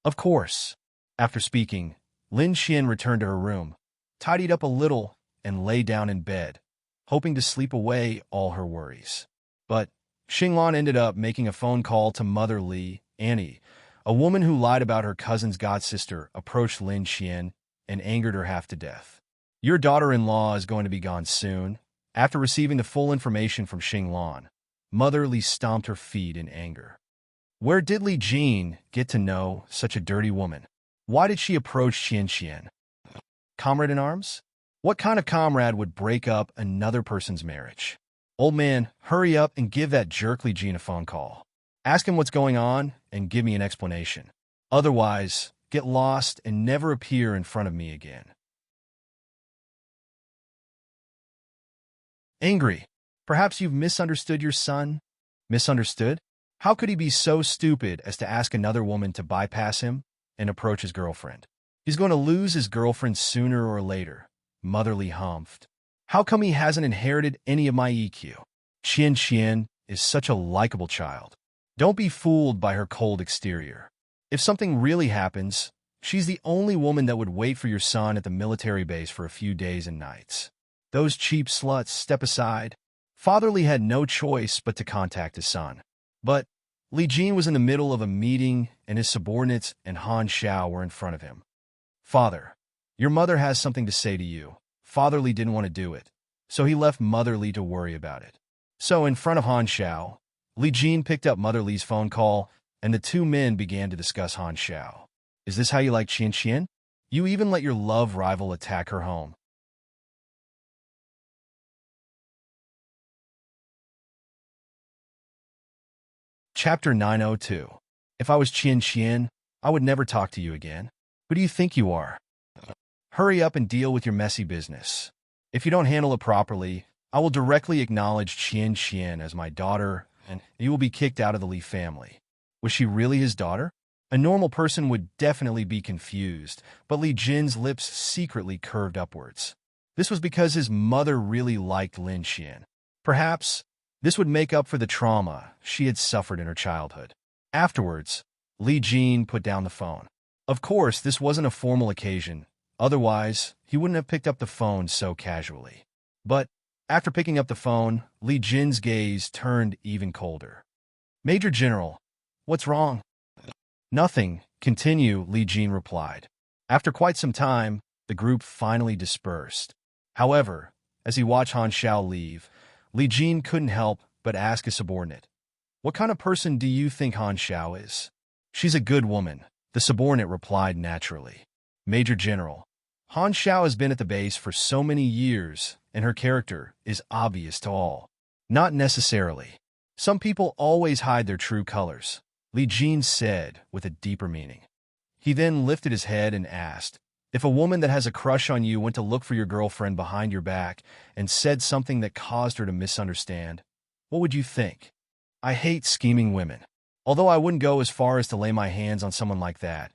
Speaker 1: Of course. After speaking, Lin Qian returned to her room, tidied up a little, and lay down in bed, hoping to sleep away all her worries. But Xinglan ended up making a phone call to Mother Li. Annie, a woman who lied about her cousin's godsister, approached Lin Qian and angered her half to death. Your daughter-in-law is going to be gone soon. After receiving the full information from Xinglan, Mother Li stomped her feet in anger. Where did Li Jin get to know such a dirty woman? Why did she approach Qian? Comrade in arms? What kind of comrade would break up another person's marriage? Old man, hurry up and give that jerk Li Jin a phone call. Ask him what's going on and give me an explanation. Otherwise, get lost and never appear in front of me again. Angry. Perhaps you've misunderstood your son? Misunderstood? How could he be so stupid as to ask another woman to bypass him and approach his girlfriend? He's going to lose his girlfriend sooner or later, Mother Li humphed. How come he hasn't inherited any of my EQ? Qian is such a likable child. Don't be fooled by her cold exterior. If something really happens, she's the only woman that would wait for your son at the military base for a few days and nights. Those cheap sluts, step aside. Father Li had no choice but to contact his son. But Li Jin was in the middle of a meeting, and his subordinates and Han Xiao were in front of him. "Father, your mother has something to say to you." Father Li didn't want to do it, so he left Mother Li to worry about it. So in front of Han Xiao, Li Jin picked up Mother Li's phone call, and the two men began to discuss Han Xiao. "Is this how you like Qian Qian? You even let your love rival attack her home." Chapter 902. If I was Qian Qian, I would never talk to you again. Who do you think you are? Hurry up and deal with your messy business. If you don't handle it properly, I will directly acknowledge Qian Qian as my daughter, and you will be kicked out of the Li family. Was she really his daughter? A normal person would definitely be confused, but Li Jin's lips secretly curved upwards. This was because his mother really liked Lin Xian. Perhaps this would make up for the trauma she had suffered in her childhood. Afterwards, Li Jin put down the phone. Of course, this wasn't a formal occasion. Otherwise, he wouldn't have picked up the phone so casually. But after picking up the phone, Li Jin's gaze turned even colder. "Major General, what's wrong?" "Nothing. Continue," Li Jin replied. After quite some time, the group finally dispersed. However, as he watched Han Xiao leave, Li Jin couldn't help but ask his subordinate, "What kind of person do you think Han Xiao is?" "She's a good woman," the subordinate replied naturally. "Major General, Han Xiao has been at the base for so many years, and her character is obvious to all." "Not necessarily. Some people always hide their true colors," Li Jin said with a deeper meaning. He then lifted his head and asked, "If a woman that has a crush on you went to look for your girlfriend behind your back and said something that caused her to misunderstand, what would you think?" "I hate scheming women. Although I wouldn't go as far as to lay my hands on someone like that,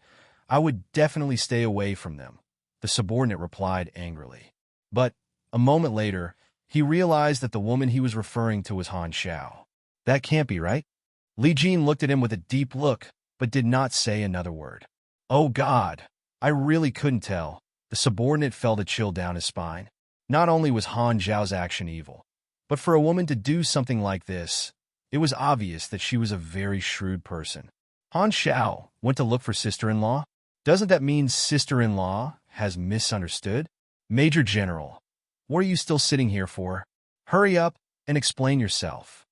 Speaker 1: I would definitely stay away from them," the subordinate replied angrily. But a moment later, he realized that the woman he was referring to was Han Xiao. "That can't be right." Li Jin looked at him with a deep look, but did not say another word. "Oh God, I really couldn't tell." The subordinate felt a chill down his spine. Not only was Han Xiao's action evil, but for a woman to do something like this, it was obvious that she was a very shrewd person. Han Xiao went to look for sister-in-law? Doesn't that mean sister-in-law has misunderstood? "Major General, what are you still sitting here for? Hurry up and explain yourself."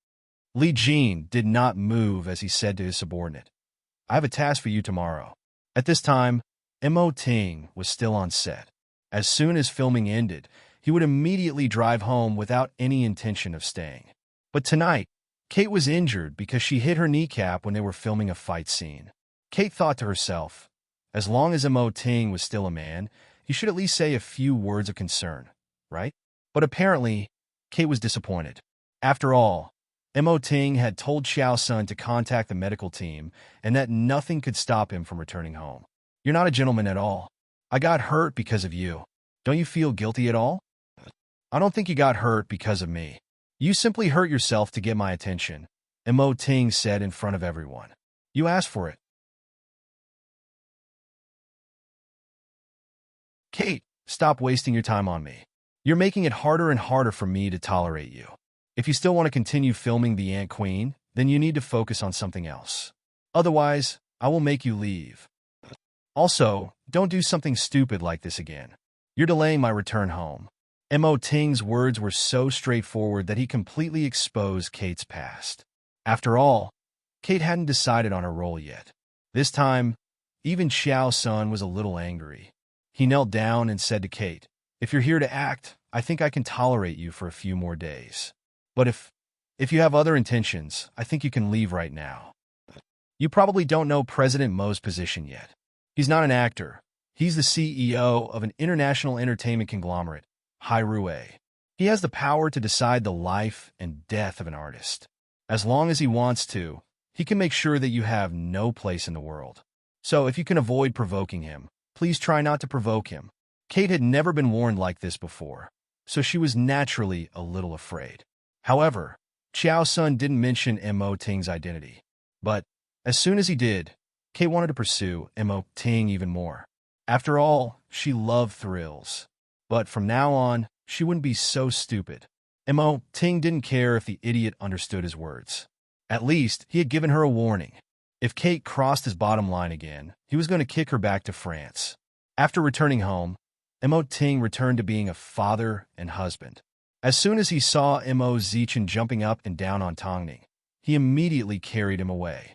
Speaker 1: Li Jin did not move as he said to his subordinate, "I have a task for you tomorrow." At this time, Mo Ting was still on set. As soon as filming ended, he would immediately drive home without any intention of staying. But tonight, Kate was injured because she hit her kneecap when they were filming a fight scene. Kate thought to herself, as long as Mo Ting was still a man, he should at least say a few words of concern, right? But apparently, Kate was disappointed. After all, Mo Ting had told Xiao Sun to contact the medical team and that nothing could stop him from returning home. "You're not a gentleman at all. I got hurt because of you. Don't you feel guilty at all?" "I don't think you got hurt because of me. You simply hurt yourself to get my attention," Mo Ting said in front of everyone. "You asked for it." "Kate, stop wasting your time on me. You're making it harder and harder for me to tolerate you. If you still want to continue filming The Ant Queen, then you need to focus on something else. Otherwise, I will make you leave. Also, don't do something stupid like this again. You're delaying my return home." Mo Ting's words were so straightforward that he completely exposed Kate's past. After all, Kate hadn't decided on her role yet. This time, even Xiao Sun was a little angry. He knelt down and said to Kate, "If you're here to act, I think I can tolerate you for a few more days. But if you have other intentions, I think you can leave right now." You probably don't know President Mo's position yet. He's not an actor. He's the CEO of an international entertainment conglomerate, Hairue. He has the power to decide the life and death of an artist. As long as he wants to, he can make sure that you have no place in the world. So if you can avoid provoking him, please try not to provoke him. Kate had never been warned like this before, so she was naturally a little afraid. However, Xiao Sun didn't mention Mo Ting's identity. But as soon as he did, Kate wanted to pursue Mo Ting even more. After all, she loved thrills. But from now on, she wouldn't be so stupid. Mo Ting didn't care if the idiot understood his words. At least, he had given her a warning. If Kate crossed his bottom line again, he was going to kick her back to France. After returning home, Ting returned to being a father and husband. As soon as he saw Zichen jumping up and down on Tongning, he immediately carried him away.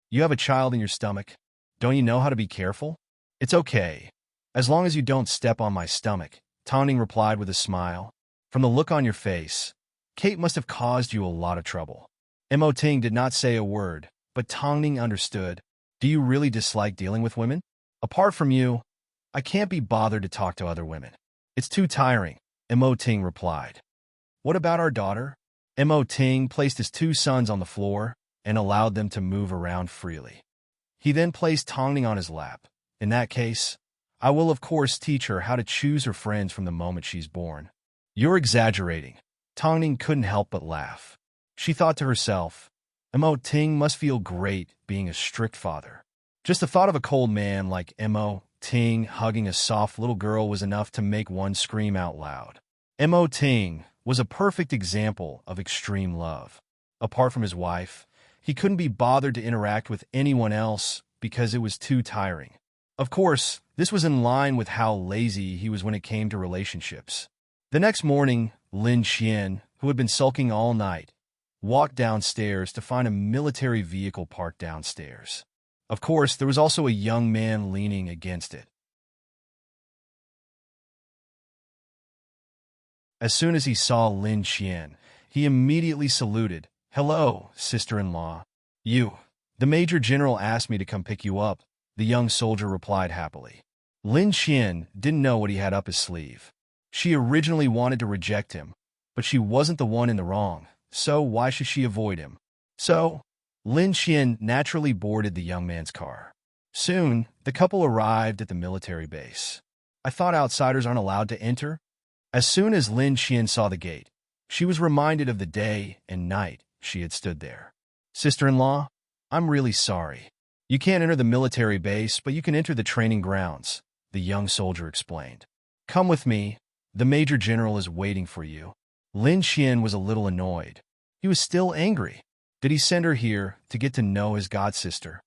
Speaker 1: You have a child in your stomach. Don't you know how to be careful? It's okay. As long as you don't step on my stomach, Tongning replied with a smile. From the look on your face, Kate must have caused you a lot of trouble. Ting did not say a word, but Tongning understood. Do you really dislike dealing with women? Apart from you, I can't be bothered to talk to other women. It's too tiring, Ting replied. What about our daughter? Ting placed his two sons on the floor and allowed them to move around freely. He then placed Tongning on his lap. In that case, I will of course teach her how to choose her friends from the moment she's born. You're exaggerating. Tongning couldn't help but laugh. She thought to herself, Ting must feel great being a strict father. Just the thought of a cold man like Ting hugging a soft little girl was enough to make one scream out loud. Ting was a perfect example of extreme love. Apart from his wife, he couldn't be bothered to interact with anyone else because it was too tiring. Of course, this was in line with how lazy he was when it came to relationships. The next morning, Lin Qian, who had been sulking all night, walked downstairs to find a military vehicle parked downstairs. Of course, there was also a young man leaning against it. As soon as he saw Lin Qian, he immediately saluted. Hello, sister-in-law. The Major General asked me to come pick you up, the young soldier replied happily. Lin Qian didn't know what he had up his sleeve. She originally wanted to reject him, but she wasn't the one in the wrong, so why should she avoid him? So, Lin Qian naturally boarded the young man's car. Soon, the couple arrived at the military base. I thought outsiders aren't allowed to enter? As soon as Lin Qian saw the gate, she was reminded of the day and night she had stood there. Sister-in-law, I'm really sorry. You can't enter the military base, but you can enter the training grounds, the young soldier explained. Come with me. The Major General is waiting for you. Lin Qian was a little annoyed. He was still angry. Did he send her here to get to know his god-sister?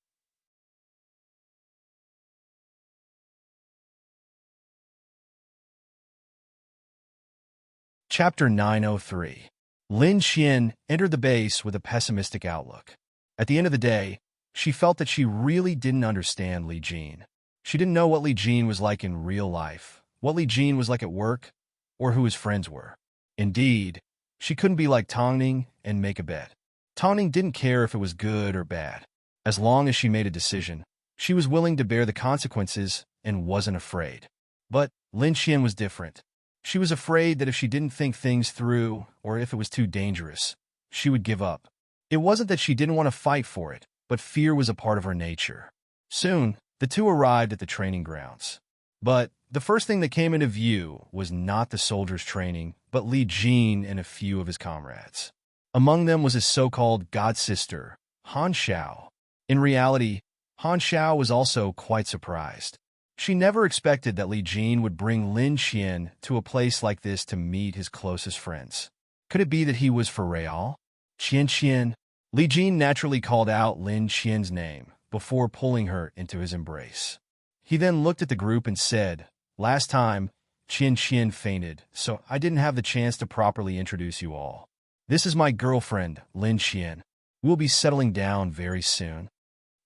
Speaker 1: Chapter 903. Lin Qian entered the base with a pessimistic outlook. At the end of the day, she felt that she really didn't understand Li Jin. She didn't know what Li Jin was like in real life, what Li Jin was like at work, or who his friends were. Indeed, she couldn't be like Tongning and make a bet. Tongning didn't care if it was good or bad. As long as she made a decision, she was willing to bear the consequences and wasn't afraid. But Lin Qian was different. She was afraid that if she didn't think things through, or if it was too dangerous, she would give up. It wasn't that she didn't want to fight for it, but fear was a part of her nature. Soon, the two arrived at the training grounds. But the first thing that came into view was not the soldiers' training, but Li Jin and a few of his comrades. Among them was his so-called god-sister, Han Xiao. In reality, Han Xiao was also quite surprised. She never expected that Li Jin would bring Lin Qian to a place like this to meet his closest friends. Could it be that he was for real? Qian. Li Jin naturally called out Lin Qian's name before pulling her into his embrace. He then looked at the group and said, Last time, Qian fainted, so I didn't have the chance to properly introduce you all. This is my girlfriend, Lin Qian. We'll be settling down very soon.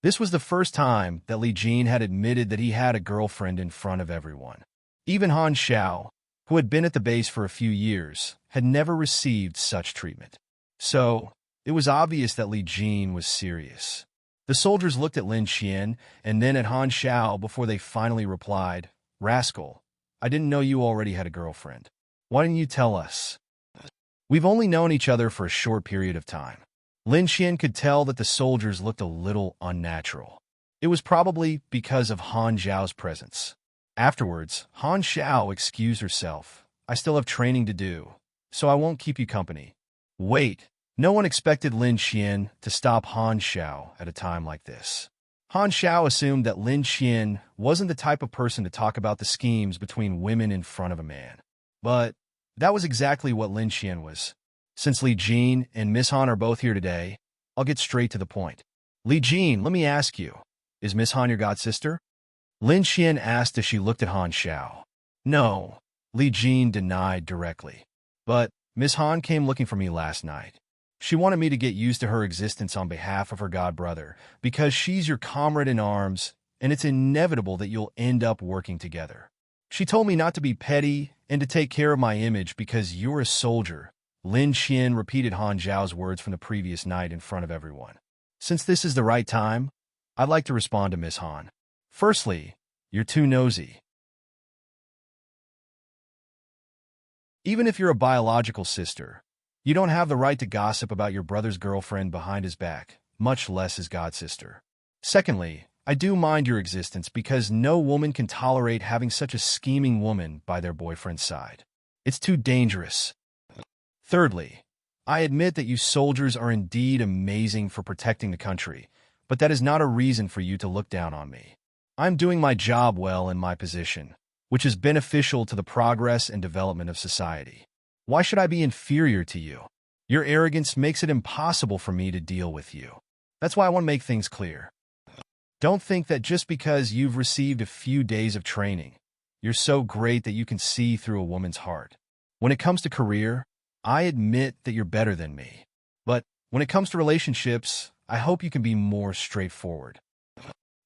Speaker 1: This was the first time that Li Jin had admitted that he had a girlfriend in front of everyone. Even Han Xiao, who had been at the base for a few years, had never received such treatment. So, it was obvious that Li Jin was serious. The soldiers looked at Lin Qian and then at Han Xiao before they finally replied, Rascal, I didn't know you already had a girlfriend. Why didn't you tell us? We've only known each other for a short period of time. Lin Qian could tell that the soldiers looked a little unnatural. It was probably because of Han Xiao's presence. Afterwards, Han Xiao excused herself. I still have training to do, so I won't keep you company. Wait, no one expected Lin Qian to stop Han Xiao at a time like this. Han Xiao assumed that Lin Qian wasn't the type of person to talk about the schemes between women in front of a man. But that was exactly what Lin Qian was. Since Li Jin and Miss Han are both here today, I'll get straight to the point. Li Jin, let me ask you, is Miss Han your god sister? Lin Xian asked as she looked at Han Xiao. No, Li Jin denied directly. But Miss Han came looking for me last night. She wanted me to get used to her existence on behalf of her god brother, because she's your comrade in arms, and it's inevitable that you'll end up working together. She told me not to be petty and to take care of my image because you're a soldier. Lin Xian repeated Han Zhao's words from the previous night in front of everyone. Since this is the right time, I'd like to respond to Miss Han. Firstly, you're too nosy. Even if you're a biological sister, you don't have the right to gossip about your brother's girlfriend behind his back, much less his godsister. Secondly, I do mind your existence because no woman can tolerate having such a scheming woman by their boyfriend's side. It's too dangerous. Thirdly, I admit that you soldiers are indeed amazing for protecting the country, but that is not a reason for you to look down on me. I'm doing my job well in my position, which is beneficial to the progress and development of society. Why should I be inferior to you? Your arrogance makes it impossible for me to deal with you. That's why I want to make things clear. Don't think that just because you've received a few days of training, you're so great that you can see through a woman's heart. When it comes to career, I admit that you're better than me. But when it comes to relationships, I hope you can be more straightforward.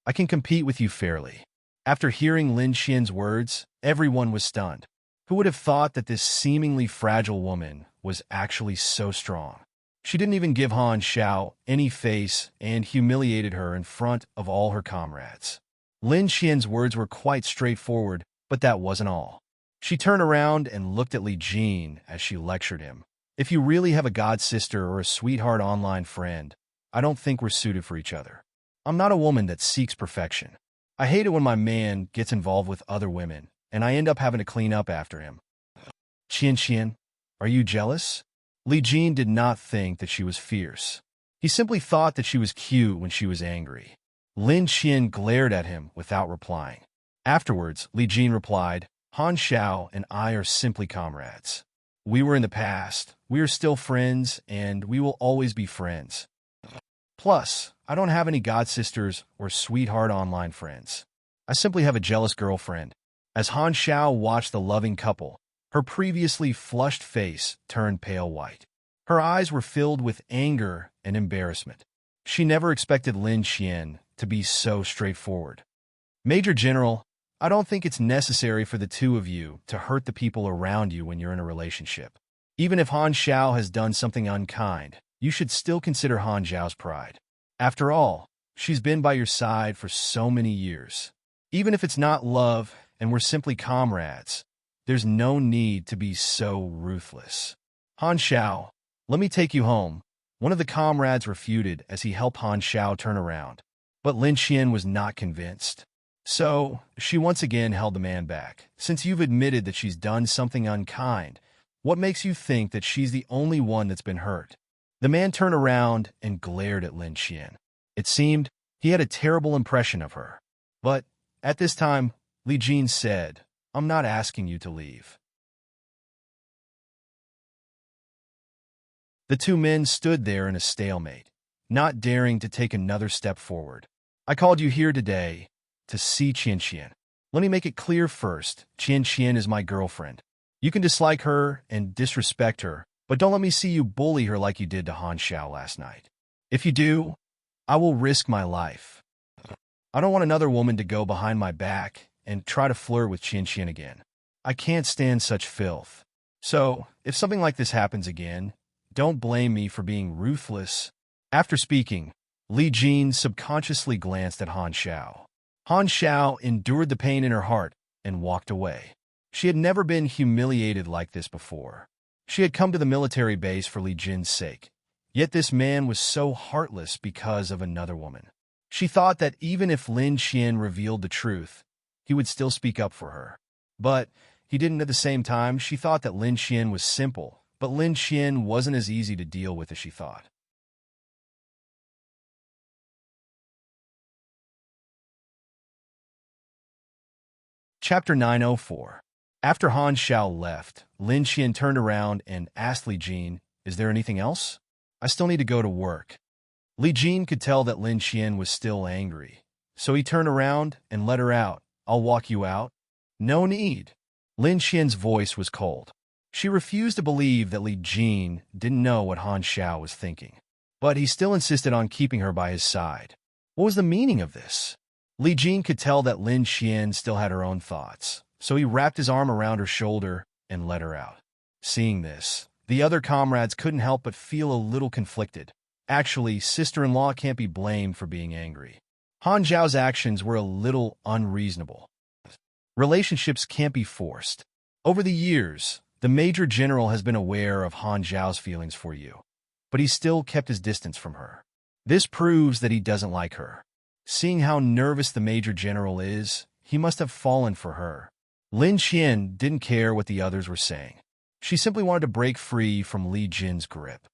Speaker 1: I can compete with you fairly. After hearing Lin Xian's words, everyone was stunned. Who would have thought that this seemingly fragile woman was actually so strong? She didn't even give Han Xiao any face and humiliated her in front of all her comrades. Lin Xian's words were quite straightforward, but that wasn't all. She turned around and looked at Li Jin as she lectured him. If you really have a god sister or a sweetheart online friend, I don't think we're suited for each other. I'm not a woman that seeks perfection. I hate it when my man gets involved with other women, and I end up having to clean up after him. Qian, are you jealous? Li Jin did not think that she was fierce. He simply thought that she was cute when she was angry. Lin Xian glared at him without replying. Afterwards, Li Jin replied, Han Xiao and I are simply comrades. We were in the past, we are still friends, and we will always be friends. Plus, I don't have any god sisters or sweetheart online friends. I simply have a jealous girlfriend. As Han Xiao watched the loving couple, her previously flushed face turned pale white. Her eyes were filled with anger and embarrassment. She never expected Lin Xian to be so straightforward. Major General, I don't think it's necessary for the two of you to hurt the people around you when you're in a relationship. Even if Han Xiao has done something unkind, you should still consider Han Xiao's pride. After all, she's been by your side for so many years. Even if it's not love and we're simply comrades, there's no need to be so ruthless. Han Xiao, let me take you home. One of the comrades refuted as he helped Han Xiao turn around. But Lin Xian was not convinced. So, she once again held the man back. Since you've admitted that she's done something unkind, what makes you think that she's the only one that's been hurt? The man turned around and glared at Lin Xian. It seemed he had a terrible impression of her. But at this time, Li Jin said, I'm not asking you to leave. The two men stood there in a stalemate, not daring to take another step forward. I called you here today to see Qian. Let me make it clear first, Qian is my girlfriend. You can dislike her and disrespect her, but don't let me see you bully her like you did to Han Xiao last night. If you do, I will risk my life. I don't want another woman to go behind my back and try to flirt with Qian again. I can't stand such filth. So, if something like this happens again, don't blame me for being ruthless. After speaking, Li Jin subconsciously glanced at Han Xiao. Han Xiao endured the pain in her heart and walked away. She had never been humiliated like this before. She had come to the military base for Li Jin's sake. Yet this man was so heartless because of another woman. She thought that even if Lin Xian revealed the truth, he would still speak up for her. But he didn't at the same time. She thought that Lin Xian was simple, but Lin Xian wasn't as easy to deal with as she thought. Chapter 904. After Han Xiao left, Lin Xian turned around and asked Li Jin, is there anything else? I still need to go to work. Li Jin could tell that Lin Qian was still angry, so he turned around and let her out. I'll walk you out. No need. Lin Qian's voice was cold. She refused to believe that Li Jin didn't know what Han Xiao was thinking. But he still insisted on keeping her by his side. What was the meaning of this? Li Jin could tell that Lin Qian still had her own thoughts, so he wrapped his arm around her shoulder and let her out. Seeing this, the other comrades couldn't help but feel a little conflicted. Actually, sister-in-law can't be blamed for being angry. Han Zhao's actions were a little unreasonable. Relationships can't be forced. Over the years, the Major General has been aware of Han Zhao's feelings for you, but he still kept his distance from her. This proves that he doesn't like her. Seeing how nervous the Major General is, he must have fallen for her. Lin Qian didn't care what the others were saying. She simply wanted to break free from Li Jin's grip.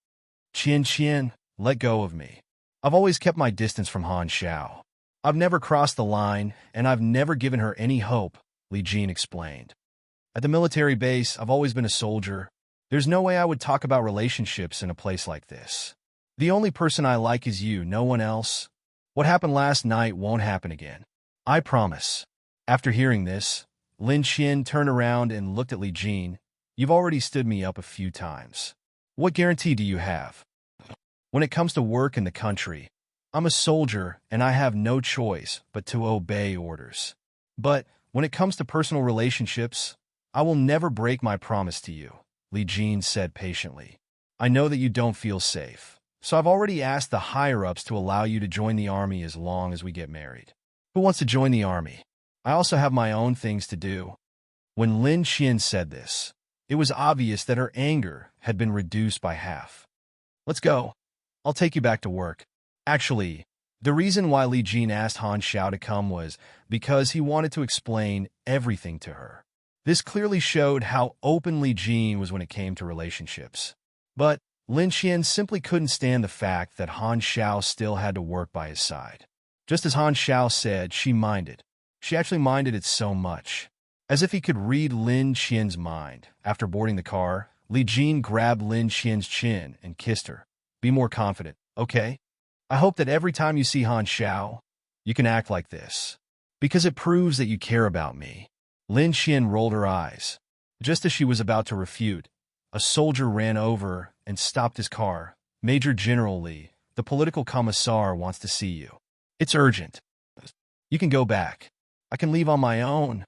Speaker 1: Qian, let go of me. I've always kept my distance from Han Xiao. I've never crossed the line, and I've never given her any hope, Li Jin explained. At the military base, I've always been a soldier. There's no way I would talk about relationships in a place like this. The only person I like is you, no one else. What happened last night won't happen again. I promise. After hearing this, Lin Qian turned around and looked at Li Jin. You've already stood me up a few times. What guarantee do you have? When it comes to work in the country, I'm a soldier and I have no choice but to obey orders. But when it comes to personal relationships, I will never break my promise to you, Li Jin said patiently. I know that you don't feel safe, so I've already asked the higher-ups to allow you to join the army as long as we get married. Who wants to join the army? I also have my own things to do. When Lin Qian said this, it was obvious that her anger had been reduced by half. Let's go. I'll take you back to work. Actually, the reason why Li Jin asked Han Xiao to come was because he wanted to explain everything to her. This clearly showed how open Li Jin was when it came to relationships. But Lin Qian simply couldn't stand the fact that Han Xiao still had to work by his side. Just as Han Xiao said, she minded. She actually minded it so much. As if he could read Lin Qian's mind. After boarding the car, Li Jin grabbed Lin Qian's chin and kissed her. Be more confident, okay? I hope that every time you see Han Xiao, you can act like this. Because it proves that you care about me. Lin Qian rolled her eyes. Just as she was about to refute, a soldier ran over and stopped his car. Major General Li, the political commissar wants to see you. It's urgent. You can go back. I can leave on my own.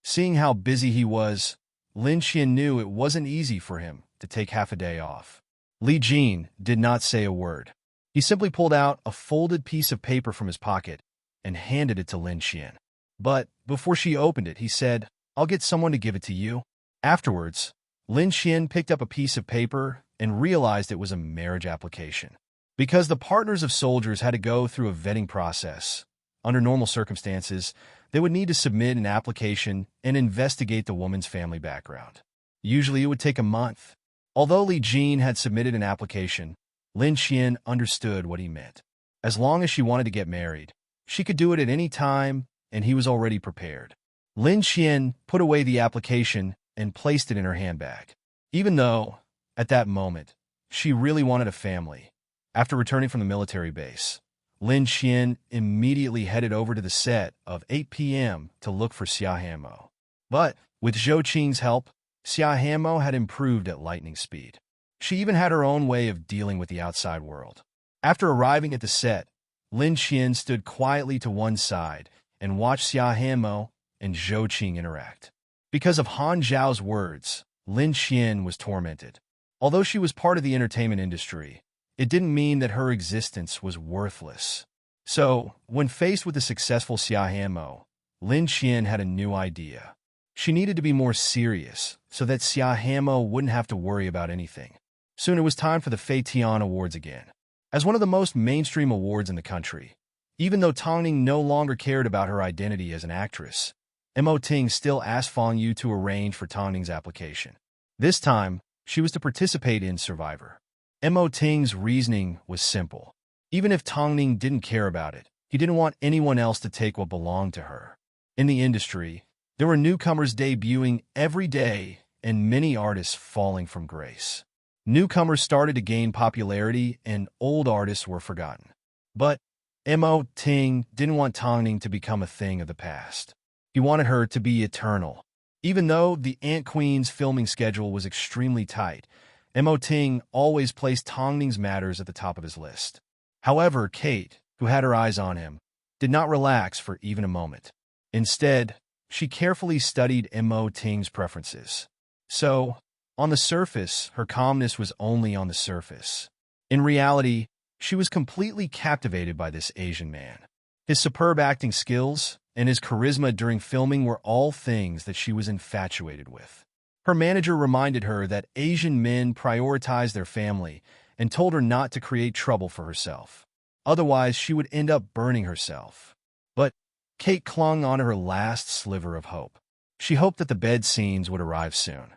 Speaker 1: Seeing how busy he was, Lin Qian knew it wasn't easy for him to take half a day off. Li Jin did not say a word. He simply pulled out a folded piece of paper from his pocket and handed it to Lin Qian. But before she opened it, he said, I'll get someone to give it to you. Afterwards, Lin Qian picked up a piece of paper and realized it was a marriage application. Because the partners of soldiers had to go through a vetting process, under normal circumstances, they would need to submit an application and investigate the woman's family background. Usually it would take a month. Although Li Jin had submitted an application, Lin Qian understood what he meant. As long as she wanted to get married, she could do it at any time, and he was already prepared. Lin Qian put away the application and placed it in her handbag. Even though, at that moment, she really wanted a family. After returning from the military base, Lin Qian immediately headed over to the set of 8 p.m. to look for Xia Hanmo. But, with Zhou Qing's help, Xia Hanmo had improved at lightning speed. She even had her own way of dealing with the outside world. After arriving at the set, Lin Qian stood quietly to one side and watched Xia Hanmo and Zhou Qing interact. Because of Han Zhao's words, Lin Qian was tormented. Although she was part of the entertainment industry, it didn't mean that her existence was worthless. So, when faced with the successful Xia Hanmo, Lin Qian had a new idea. She needed to be more serious so that Xia Hanmo wouldn't have to worry about anything. Soon it was time for the Fei Tian Awards again. As one of the most mainstream awards in the country, even though Tang Ning no longer cared about her identity as an actress, Mo Ting still asked Fang Yu to arrange for Tang Ning's application. This time, she was to participate in Survivor. Mo Ting's reasoning was simple. Even if Tang Ning didn't care about it, he didn't want anyone else to take what belonged to her. In the industry, there were newcomers debuting every day and many artists falling from grace. Newcomers started to gain popularity and old artists were forgotten. But Mo Ting didn't want Tongning to become a thing of the past. He wanted her to be eternal. Even though the Ant Queen's filming schedule was extremely tight, Mo Ting always placed Tongning's matters at the top of his list. However, Kate, who had her eyes on him, did not relax for even a moment. Instead, she carefully studied Mo Ting's preferences. So, on the surface, her calmness was only on the surface. In reality, she was completely captivated by this Asian man. His superb acting skills and his charisma during filming were all things that she was infatuated with. Her manager reminded her that Asian men prioritize their family and told her not to create trouble for herself. Otherwise, she would end up burning herself. But Kate clung on to her last sliver of hope. She hoped that the bed scenes would arrive soon.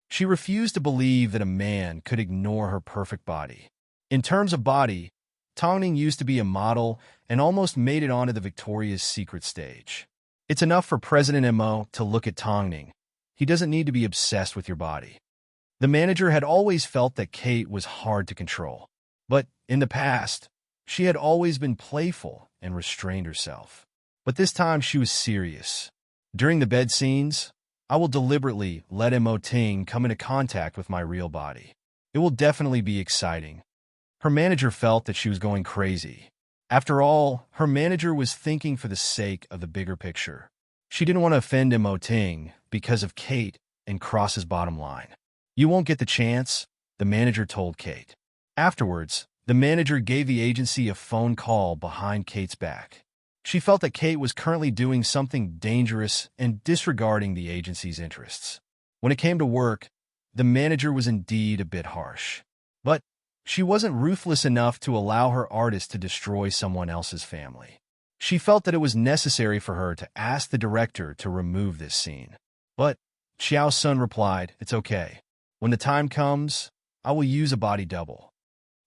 Speaker 1: She refused to believe that a man could ignore her perfect body. In terms of body, Tongning used to be a model and almost made it onto the Victoria's Secret stage. It's enough for President Mo to look at Tongning. He doesn't need to be obsessed with your body. The manager had always felt that Kate was hard to control. But in the past, she had always been playful and restrained herself. But this time she was serious. During the bed scenes, I will deliberately let Mo Ting come into contact with my real body. It will definitely be exciting. Her manager felt that she was going crazy. After all, her manager was thinking for the sake of the bigger picture. She didn't want to offend Mo Ting because of Kate and cross his bottom line. You won't get the chance, the manager told Kate. Afterwards, the manager gave the agency a phone call behind Kate's back. She felt that Kate was currently doing something dangerous and disregarding the agency's interests. When it came to work, the manager was indeed a bit harsh. But she wasn't ruthless enough to allow her artist to destroy someone else's family. She felt that it was necessary for her to ask the director to remove this scene. But Xiao Sun replied, "It's okay. When the time comes, I will use a body double."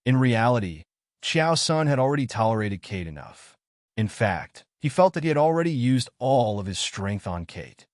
Speaker 1: In reality, Xiao Sun had already tolerated Kate enough. In fact, he felt that he had already used all of his strength on Kate.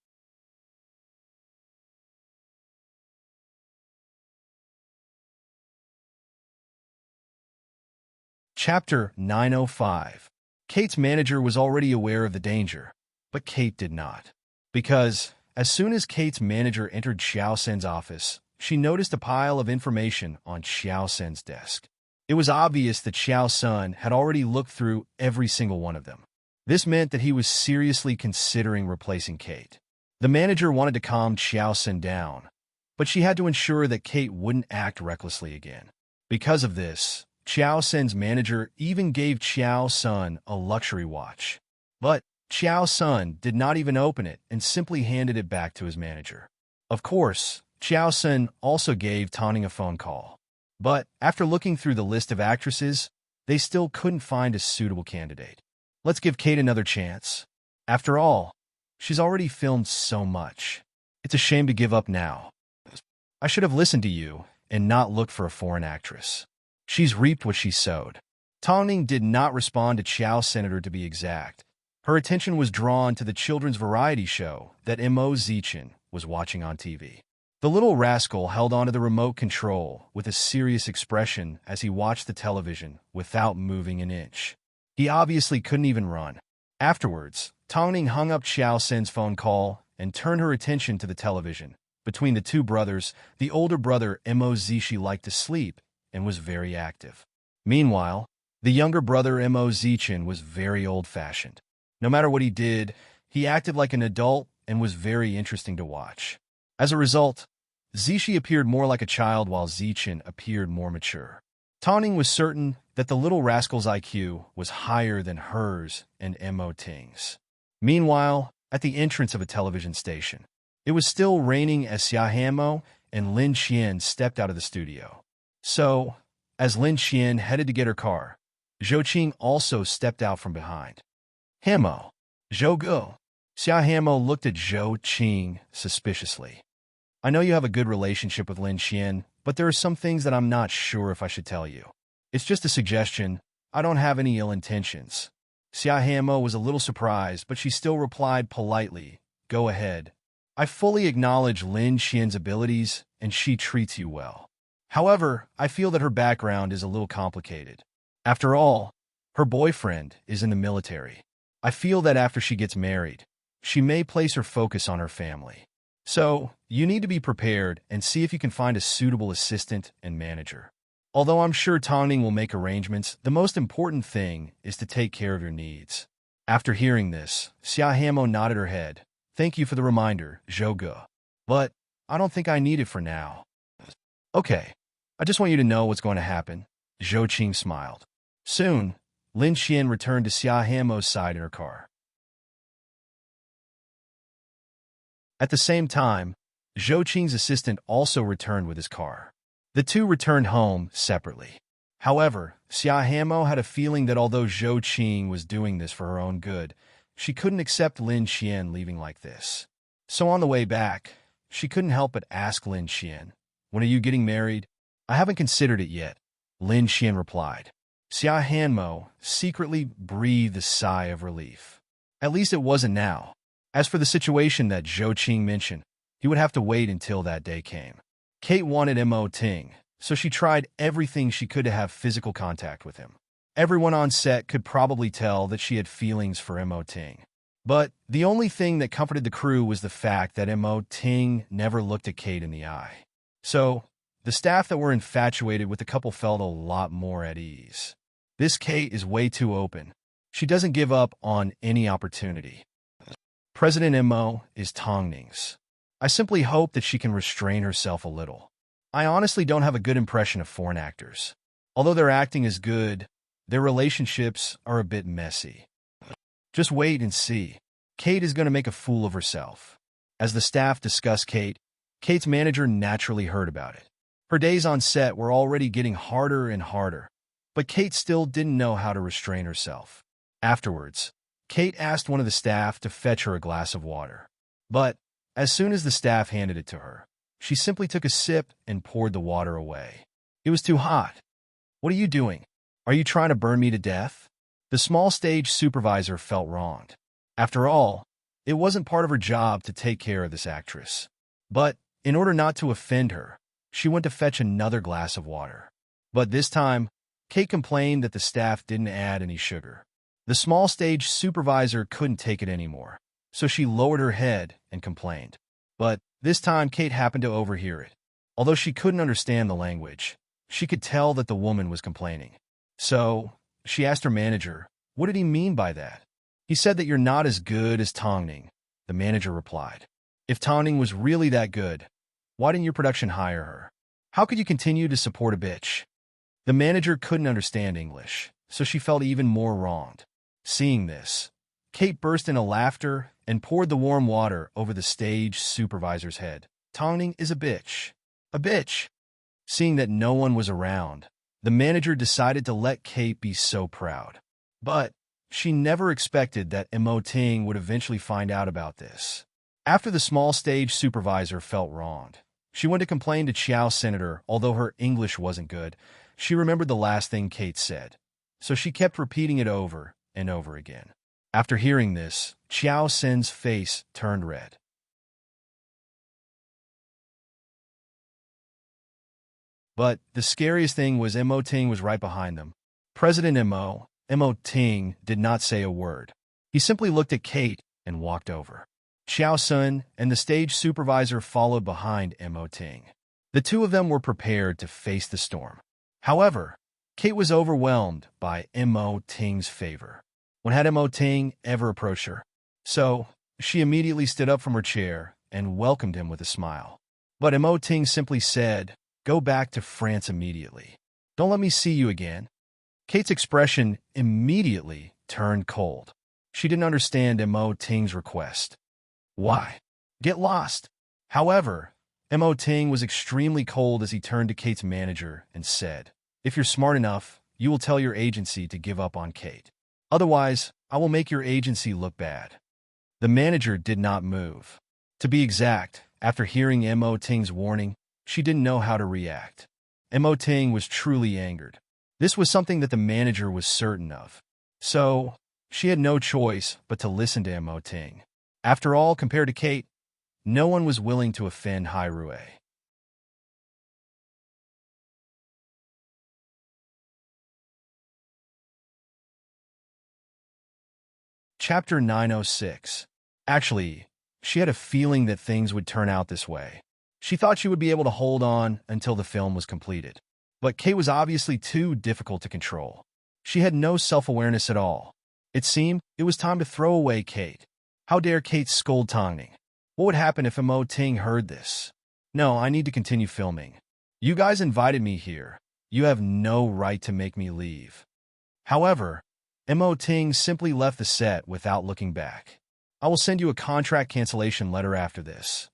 Speaker 1: Chapter 905. Kate's manager was already aware of the danger, but Kate did not. Because, as soon as Kate's manager entered Xiao Sen's office, she noticed a pile of information on Xiao Sen's desk. It was obvious that Xiao Sun had already looked through every single one of them. This meant that he was seriously considering replacing Kate. The manager wanted to calm Xiao Sun down, but she had to ensure that Kate wouldn't act recklessly again. Because of this, Xiao Sun's manager even gave Xiao Sun a luxury watch. But Xiao Sun did not even open it and simply handed it back to his manager. Of course, Xiao Sun also gave Tongning a phone call. But after looking through the list of actresses, they still couldn't find a suitable candidate. Let's give Kate another chance. After all, she's already filmed so much. It's a shame to give up now. I should have listened to you and not looked for a foreign actress. She's reaped what she sowed. Tongning did not respond to Xiao Senator to be exact. Her attention was drawn to the children's variety show that Mo Zichin was watching on TV. The little rascal held onto the remote control with a serious expression as he watched the television without moving an inch. He obviously couldn't even run. Afterwards, Tongning hung up Xiao Sen's phone call and turned her attention to the television. Between the two brothers, the older brother Mo Zishi liked to sleep and was very active. Meanwhile, the younger brother Mo Zichin was very old-fashioned. No matter what he did, he acted like an adult and was very interesting to watch. As a result, Zishi appeared more like a child while Zichin appeared more mature. Tongning was certain that the little rascal's IQ was higher than hers and Mo Ting's. Meanwhile, at the entrance of a television station, it was still raining as Xia Hamo and Lin Qian stepped out of the studio. So, as Lin Qian headed to get her car, Zhou Qing also stepped out from behind. "Hamo, Zhou Go." Xia Hamo looked at Zhou Qing suspiciously. "I know you have a good relationship with Lin Qian, but there are some things that I'm not sure if I should tell you. It's just a suggestion. I don't have any ill intentions." Xia Hamo was a little surprised, but she still replied politely, "Go ahead." I fully acknowledge Lin Xian's abilities, and she treats you well. However, I feel that her background is a little complicated. After all, her boyfriend is in the military. I feel that after she gets married, she may place her focus on her family. So, you need to be prepared and see if you can find a suitable assistant and manager. Although I'm sure Tongning will make arrangements, the most important thing is to take care of your needs. After hearing this, Xia Hamo nodded her head. Thank you for the reminder, Zhouge. But I don't think I need it for now. Okay, I just want you to know what's going to happen. Zhou Qing smiled. Soon, Lin Xian returned to Xia Hamo's side in her car. At the same time, Zhou Qing's assistant also returned with his car. The two returned home separately. However, Xia Hamo had a feeling that although Zhou Qing was doing this for her own good, she couldn't accept Lin Xian leaving like this. So on the way back, she couldn't help but ask Lin Xian, "When are you getting married?" "I haven't considered it yet," Lin Xian replied. Xia Hanmo secretly breathed a sigh of relief. At least it wasn't now. As for the situation that Zhou Qing mentioned, he would have to wait until that day came. Kate wanted Mo Ting, so she tried everything she could to have physical contact with him. Everyone on set could probably tell that she had feelings for Mo Ting. But the only thing that comforted the crew was the fact that Mo Ting never looked at Kate in the eye. So, the staff that were infatuated with the couple felt a lot more at ease. This Kate is way too open. She doesn't give up on any opportunity. President Mo is Tongning's. I simply hope that she can restrain herself a little. I honestly don't have a good impression of foreign actors. Although their acting is good, their relationships are a bit messy. Just wait and see. Kate is going to make a fool of herself. As the staff discussed Kate, Kate's manager naturally heard about it. Her days on set were already getting harder and harder, but Kate still didn't know how to restrain herself. Afterwards, Kate asked one of the staff to fetch her a glass of water. But as soon as the staff handed it to her, she simply took a sip and poured the water away. It was too hot. "What are you doing? Are you trying to burn me to death?" The small stage supervisor felt wronged. After all, it wasn't part of her job to take care of this actress. But in order not to offend her, she went to fetch another glass of water. But this time, Kate complained that the staff didn't add any sugar. The small stage supervisor couldn't take it anymore, so she lowered her head and complained. But this time, Kate happened to overhear it. Although she couldn't understand the language, she could tell that the woman was complaining. So, she asked her manager, "What did he mean by that?" "He said that you're not as good as Tongning," the manager replied. "If Tongning was really that good, why didn't your production hire her? How could you continue to support a bitch?" The manager couldn't understand English, so she felt even more wronged. Seeing this, Kate burst into laughter and poured the warm water over the stage supervisor's head. "Tongning is a bitch. A bitch." Seeing that no one was around, the manager decided to let Kate be so proud. But she never expected that Mo Ting would eventually find out about this. After the small stage supervisor felt wronged, she went to complain to Chiao's senator. Although her English wasn't good, she remembered the last thing Kate said, so she kept repeating it over and over again. After hearing this, Chiao Sen's face turned red. But the scariest thing was Mo Ting was right behind them. President Mo Ting did not say a word. He simply looked at Kate and walked over. Chiao Sun and the stage supervisor followed behind Mo Ting. The two of them were prepared to face the storm. However, Kate was overwhelmed by Mo Ting's favor. When had Mo Ting ever approached her? So, she immediately stood up from her chair and welcomed him with a smile. But Mo Ting simply said, "Go back to France immediately. Don't let me see you again." Kate's expression immediately turned cold. She didn't understand Mo Ting's request. Why? Get lost. However, Mo Ting was extremely cold as he turned to Kate's manager and said, "If you're smart enough, you will tell your agency to give up on Kate. Otherwise, I will make your agency look bad." The manager did not move. To be exact, after hearing Mo Ting's warning, she didn't know how to react. Mo Ting was truly angered. This was something that the manager was certain of. So, she had no choice but to listen to Mo Ting. After all, compared to Kate, no one was willing to offend Hairue. Chapter 906. Actually, she had a feeling that things would turn out this way. She thought she would be able to hold on until the film was completed. But Kate was obviously too difficult to control. She had no self-awareness at all. It seemed it was time to throw away Kate. How dare Kate scold Tongning? What would happen if Mo Ting heard this? No, I need to continue filming. You guys invited me here. You have no right to make me leave. However, Mo Ting simply left the set without looking back. I will send you a contract cancellation letter after this.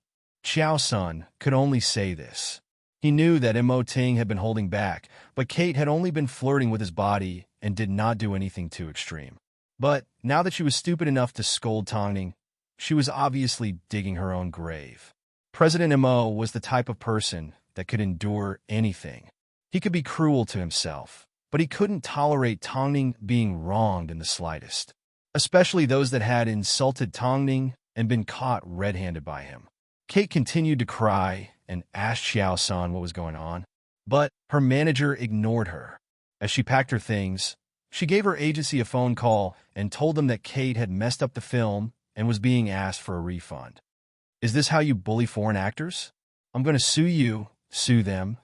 Speaker 1: Xiao Sun could only say this. He knew that Mo Ting had been holding back, but Kate had only been flirting with his body and did not do anything too extreme. But now that she was stupid enough to scold Tongning, she was obviously digging her own grave. President Mo was the type of person that could endure anything. He could be cruel to himself, but he couldn't tolerate Tongning being wronged in the slightest, especially those that had insulted Tongning and been caught red-handed by him. Kate continued to cry and asked Xiao San what was going on, but her manager ignored her. As she packed her things, she gave her agency a phone call and told them that Kate had messed up the film and was being asked for a refund. Is this how you bully foreign actors? I'm going to sue you, sue them,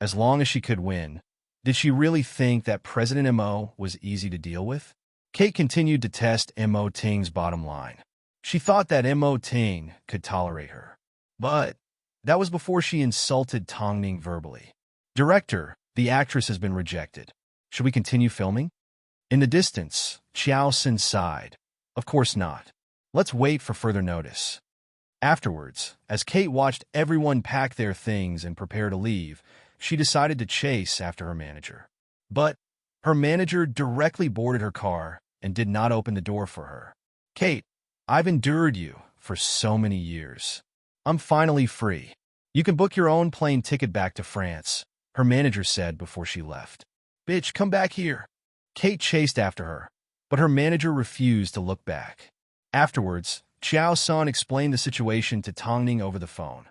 Speaker 1: as long as she could win. Did she really think that President Mo was easy to deal with? Kate continued to test Mo Ting's bottom line. She thought that Mo Ting could tolerate her. But that was before she insulted Tongning verbally. Director, the actress has been rejected. Should we continue filming? In the distance, Xiao Sin sighed. Of course not. Let's wait for further notice. Afterwards, as Kate watched everyone pack their things and prepare to leave, she decided to chase after her manager. But her manager directly boarded her car and did not open the door for her. Kate, I've endured you for so many years. I'm finally free. You can book your own plane ticket back to France, her manager said before she left. Bitch, come back here. Kate chased after her, but her manager refused to look back. Afterwards, Xiao San explained the situation to Tongning over the phone.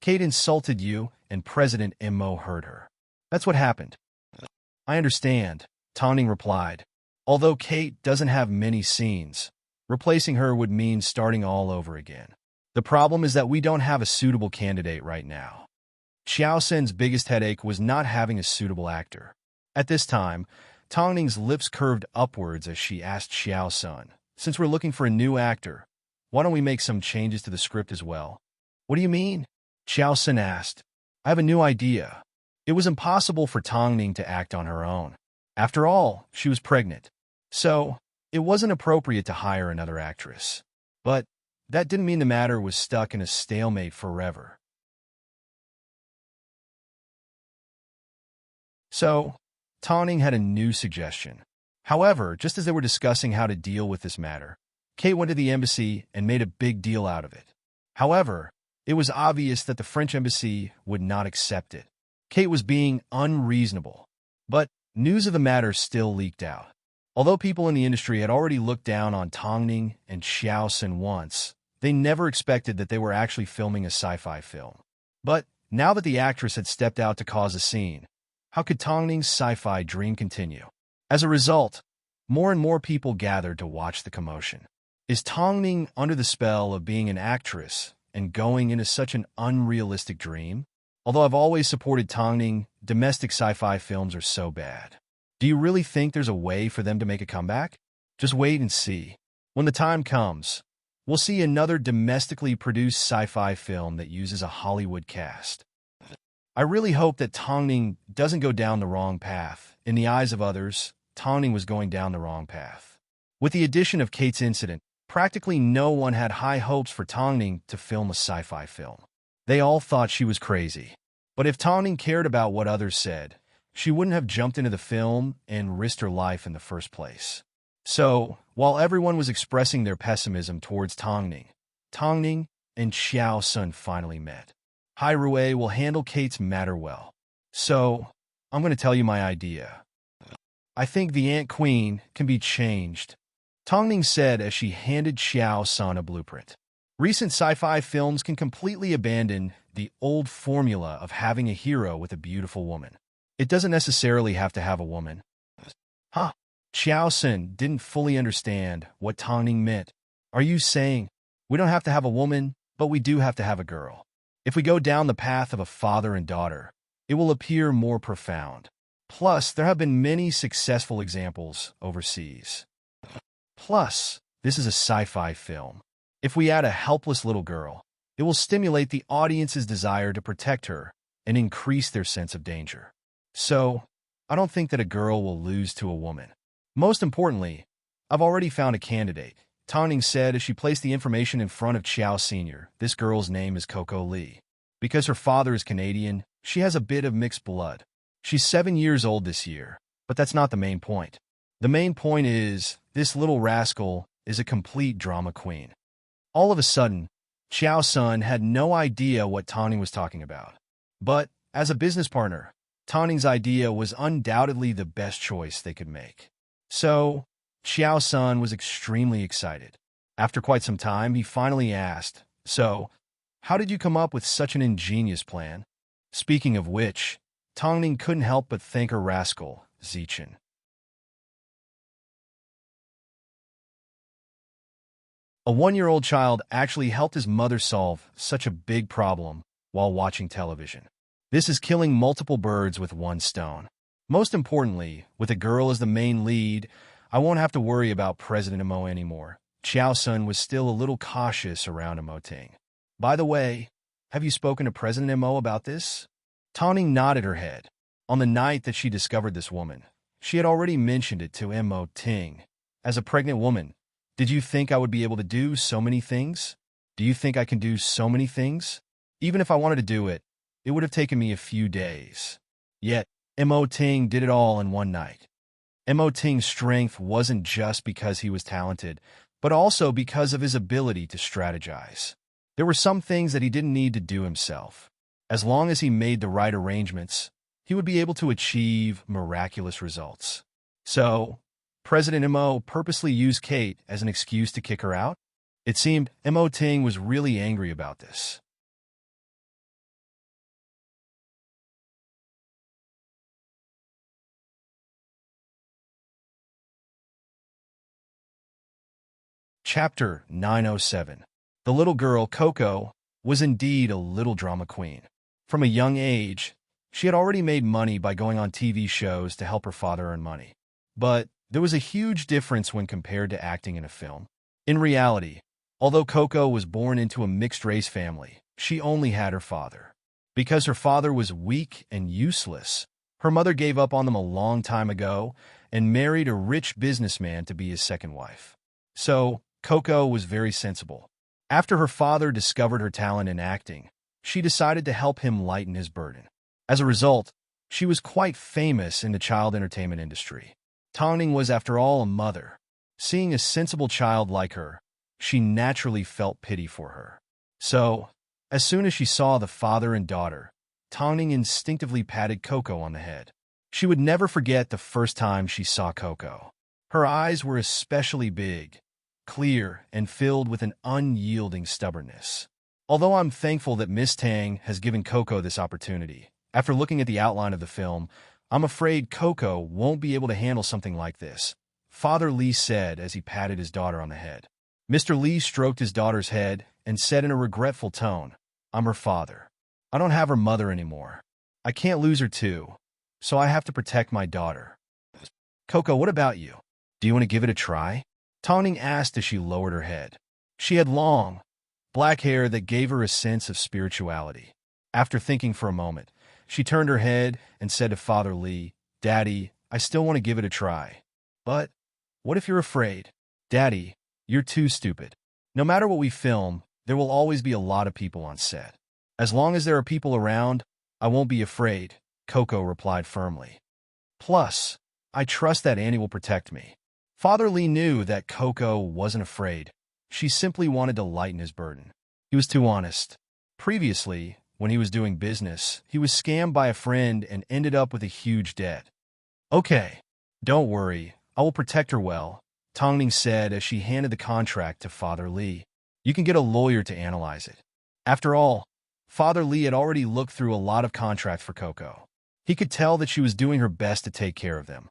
Speaker 1: Kate insulted you, and President Mo heard her. That's what happened. I understand, Tongning replied. Although Kate doesn't have many scenes, replacing her would mean starting all over again. The problem is that we don't have a suitable candidate right now. Xiao San's biggest headache was not having a suitable actor. At this time, Tongning's lips curved upwards as she asked Xiao San, since we're looking for a new actor, why don't we make some changes to the script as well? What do you mean? Xiao San asked. I have a new idea. It was impossible for Tongning to act on her own. After all, she was pregnant. So, it wasn't appropriate to hire another actress. But that didn't mean the matter was stuck in a stalemate forever. So, Tongning had a new suggestion. However, just as they were discussing how to deal with this matter, Kate went to the embassy and made a big deal out of it. However, it was obvious that the French embassy would not accept it. Kate was being unreasonable. But news of the matter still leaked out. Although people in the industry had already looked down on Tongning and Xiao Sin once, they never expected that they were actually filming a sci-fi film. But now that the actress had stepped out to cause a scene, how could Tongning's sci-fi dream continue? As a result, more and more people gathered to watch the commotion. Is Tongning under the spell of being an actress and going into such an unrealistic dream? Although I've always supported Tongning, domestic sci-fi films are so bad. Do you really think there's a way for them to make a comeback? Just wait and see. When the time comes, we'll see another domestically produced sci-fi film that uses a Hollywood cast. I really hope that Tongning doesn't go down the wrong path. In the eyes of others, Tongning was going down the wrong path. With the addition of Kate's incident, practically no one had high hopes for Tongning to film a sci-fi film. They all thought she was crazy. But if Tongning cared about what others said, she wouldn't have jumped into the film and risked her life in the first place. So, while everyone was expressing their pessimism towards Tongning and Xiao Sun finally met. Hairue will handle Kate's matter well. So, I'm going to tell you my idea. I think the Ant Queen can be changed, Tongning said as she handed Xiao San a blueprint. Recent sci-fi films can completely abandon the old formula of having a hero with a beautiful woman. It doesn't necessarily have to have a woman. Huh? Xiao Sun didn't fully understand what Tang Ning meant. Are you saying we don't have to have a woman, but we do have to have a girl? If we go down the path of a father and daughter, it will appear more profound. Plus, there have been many successful examples overseas. Plus, this is a sci-fi film. If we add a helpless little girl, it will stimulate the audience's desire to protect her and increase their sense of danger. So, I don't think that a girl will lose to a woman. Most importantly, I've already found a candidate, Tang Ning said as she placed the information in front of Qiao Sr. This girl's name is Coco Lee. Because her father is Canadian, she has a bit of mixed blood. She's 7 years old this year, but that's not the main point. The main point is, this little rascal is a complete drama queen. All of a sudden, Qiao Sun had no idea what Tang Ning was talking about. But, as a business partner, Tang Ning's idea was undoubtedly the best choice they could make. So, Qiao Sun was extremely excited. After quite some time, he finally asked, "So, how did you come up with such an ingenious plan?" Speaking of which, Tang Ning couldn't help but thank her rascal, Zichen. A 1-year-old child actually helped his mother solve such a big problem while watching television. This is killing multiple birds with one stone. Most importantly, with a girl as the main lead, I won't have to worry about President Mo anymore. Qiao Sun was still a little cautious around Mo Ting. By the way, have you spoken to President Mo about this? Tang Ning nodded her head. On the night that she discovered this woman, she had already mentioned it to Mo Ting. As a pregnant woman, did you think I would be able to do so many things? Do you think I can do so many things? Even if I wanted to do it, it would have taken me a few days. Yet, Mo Ting did it all in one night. Mo Ting's strength wasn't just because he was talented, but also because of his ability to strategize. There were some things that he didn't need to do himself. As long as he made the right arrangements, he would be able to achieve miraculous results. So, President Mo purposely used Kate as an excuse to kick her out? It seemed Mo Ting was really angry about this. Chapter 907. The little girl, Coco, was indeed a little drama queen. From a young age, she had already made money by going on TV shows to help her father earn money. But there was a huge difference when compared to acting in a film. In reality, although Coco was born into a mixed-race family, she only had her father. Because her father was weak and useless, her mother gave up on them a long time ago and married a rich businessman to be his second wife. So, Coco was very sensible. After her father discovered her talent in acting, she decided to help him lighten his burden. As a result, she was quite famous in the child entertainment industry. Tang Ning was, after all, a mother. Seeing a sensible child like her, she naturally felt pity for her. So, as soon as she saw the father and daughter, Tang Ning instinctively patted Coco on the head. She would never forget the first time she saw Coco. Her eyes were especially big, clear, and filled with an unyielding stubbornness. Although I'm thankful that Miss Tang has given Coco this opportunity, after looking at the outline of the film, I'm afraid Coco won't be able to handle something like this, Father Lee said as he patted his daughter on the head. Mr. Lee stroked his daughter's head and said in a regretful tone, "I'm her father. I don't have her mother anymore. I can't lose her too, so I have to protect my daughter." "Coco, what about you? Do you want to give it a try?" Tang Ning asked as she lowered her head. She had long, black hair that gave her a sense of spirituality. After thinking for a moment, she turned her head and said to Father Lee, "Daddy, I still want to give it a try. But what if you're afraid?" "Daddy, you're too stupid. No matter what we film, there will always be a lot of people on set. As long as there are people around, I won't be afraid," Coco replied firmly. "Plus, I trust that Annie will protect me." Father Lee knew that Coco wasn't afraid. She simply wanted to lighten his burden. He was too honest. Previously, when he was doing business, he was scammed by a friend and ended up with a huge debt. "Okay, don't worry, I will protect her well," Tang Ning said as she handed the contract to Father Lee. You can get a lawyer to analyze it. After all, Father Lee had already looked through a lot of contracts for Coco. He could tell that she was doing her best to take care of them.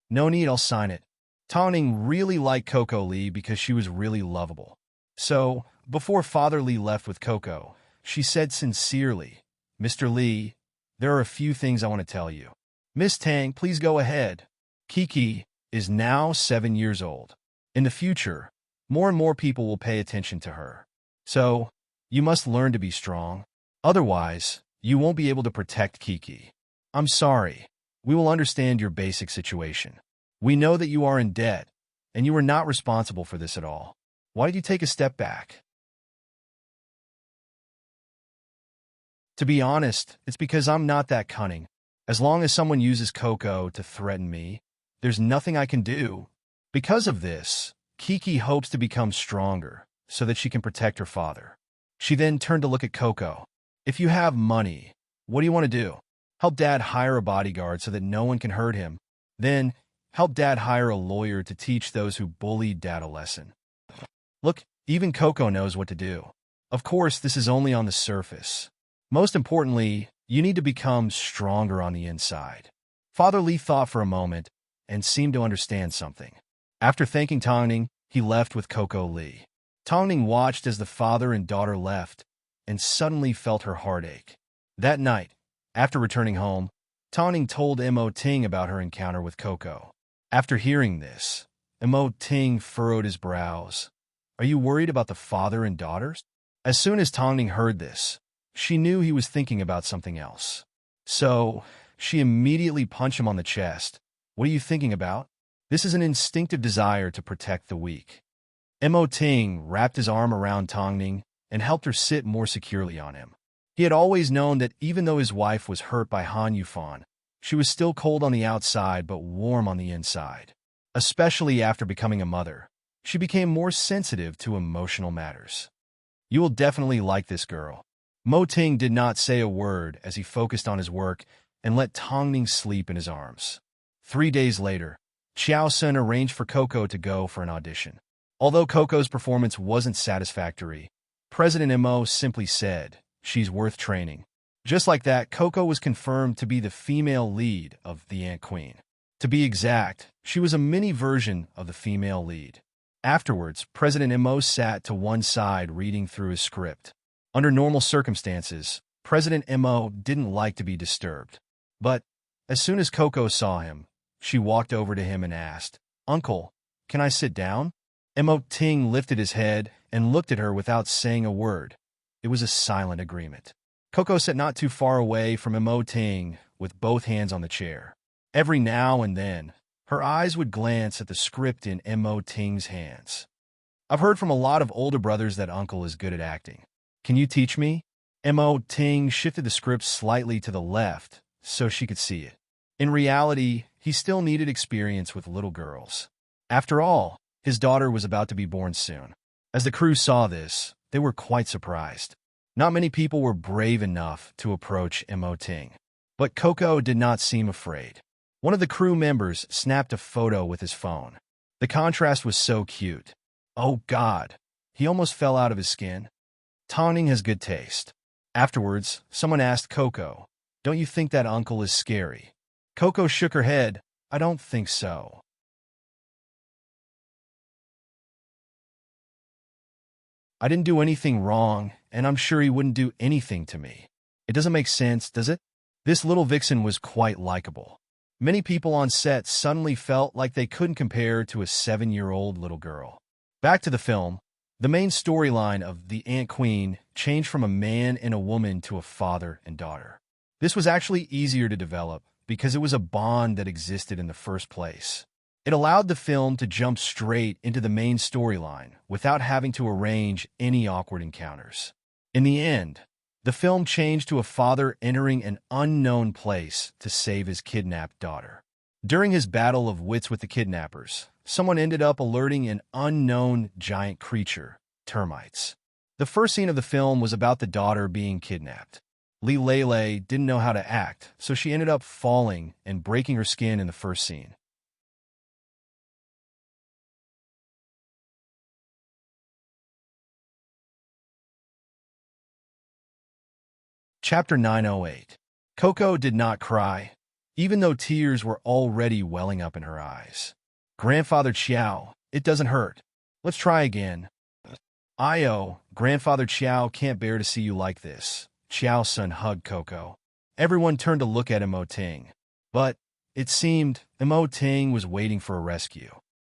Speaker 1: No need, I'll sign it. Tongning really liked Coco Lee because she was really lovable. So, before Father Lee left with Coco, she said sincerely, "Mr. Lee, there are a few things I want to tell you." "Miss Tang, please go ahead." Kiki is now 7 years old. In the future, more and more people will pay attention to her. So, you must learn to be strong. Otherwise, you won't be able to protect Kiki. I'm sorry. We will understand your basic situation. We know that you are in debt, and you are not responsible for this at all. Why did you take a step back? To be honest, it's because I'm not that cunning. As long as someone uses Coco to threaten me, there's nothing I can do. Because of this, Kiki hopes to become stronger so that she can protect her father. She then turned to look at Coco. "If you have money, what do you want to do? Help Dad hire a bodyguard so that no one can hurt him. Then, help Dad hire a lawyer to teach those who bullied Dad a lesson." Look, even Coco knows what to do. Of course, this is only on the surface. Most importantly, you need to become stronger on the inside. Father Lee thought for a moment and seemed to understand something. After thanking Tongning, he left with Coco Lee. Tongning watched as the father and daughter left and suddenly felt her heart ache. That night, after returning home, Tongning told Mo Ting about her encounter with Coco. After hearing this, Mo Ting furrowed his brows. "Are you worried about the father and daughters?" As soon as Tongning heard this, she knew he was thinking about something else. So, she immediately punched him on the chest. "What are you thinking about?" This is an instinctive desire to protect the weak. Mo Ting wrapped his arm around Tongning and helped her sit more securely on him. He had always known that even though his wife was hurt by Han Yufan, she was still cold on the outside but warm on the inside. Especially after becoming a mother, she became more sensitive to emotional matters. "You will definitely like this girl." Mo Ting did not say a word as he focused on his work and let Tongning sleep in his arms. 3 days later, Xiao Sun arranged for Coco to go for an audition. Although Coco's performance wasn't satisfactory, President Mo simply said, "She's worth training." Just like that, Coco was confirmed to be the female lead of The Ant Queen. To be exact, she was a mini version of the female lead. Afterwards, President Mo sat to one side reading through his script. Under normal circumstances, President Mo didn't like to be disturbed. But as soon as Coco saw him, she walked over to him and asked, "Uncle, can I sit down?" Mo Ting lifted his head and looked at her without saying a word. It was a silent agreement. Coco sat not too far away from Mo Ting with both hands on the chair. Every now and then, her eyes would glance at the script in Mo Ting's hands. "I've heard from a lot of older brothers that Uncle is good at acting. Can you teach me?" Mo Ting shifted the script slightly to the left so she could see it. In reality, he still needed experience with little girls. After all, his daughter was about to be born soon. As the crew saw this, they were quite surprised. Not many people were brave enough to approach Mo Ting. But Coco did not seem afraid. One of the crew members snapped a photo with his phone. The contrast was so cute. Oh God, he almost fell out of his skin. Tongning has good taste. Afterwards, someone asked Coco, "Don't you think that uncle is scary?" Coco shook her head. "I don't think so. I didn't do anything wrong, and I'm sure he wouldn't do anything to me." It doesn't make sense, does it? This little vixen was quite likable. Many people on set suddenly felt like they couldn't compare to a 7-year-old little girl. Back to the film, the main storyline of The Ant Queen changed from a man and a woman to a father and daughter. This was actually easier to develop because it was a bond that existed in the first place. It allowed the film to jump straight into the main storyline without having to arrange any awkward encounters. In the end, the film changed to a father entering an unknown place to save his kidnapped daughter. During his battle of wits with the kidnappers, someone ended up alerting an unknown giant creature, termites. The first scene of the film was about the daughter being kidnapped. Li Lele didn't know how to act, so she ended up falling and breaking her skin in the first scene. Chapter 908. Coco did not cry, even though tears were already welling up in her eyes. Grandfather Chiao, it doesn't hurt. Let's try again. Io, Grandfather Chiao can't bear to see you like this. Chiao's son hugged Coco. Everyone turned to look at Imo Ting. But it seemed Imo Ting was waiting for a rescue.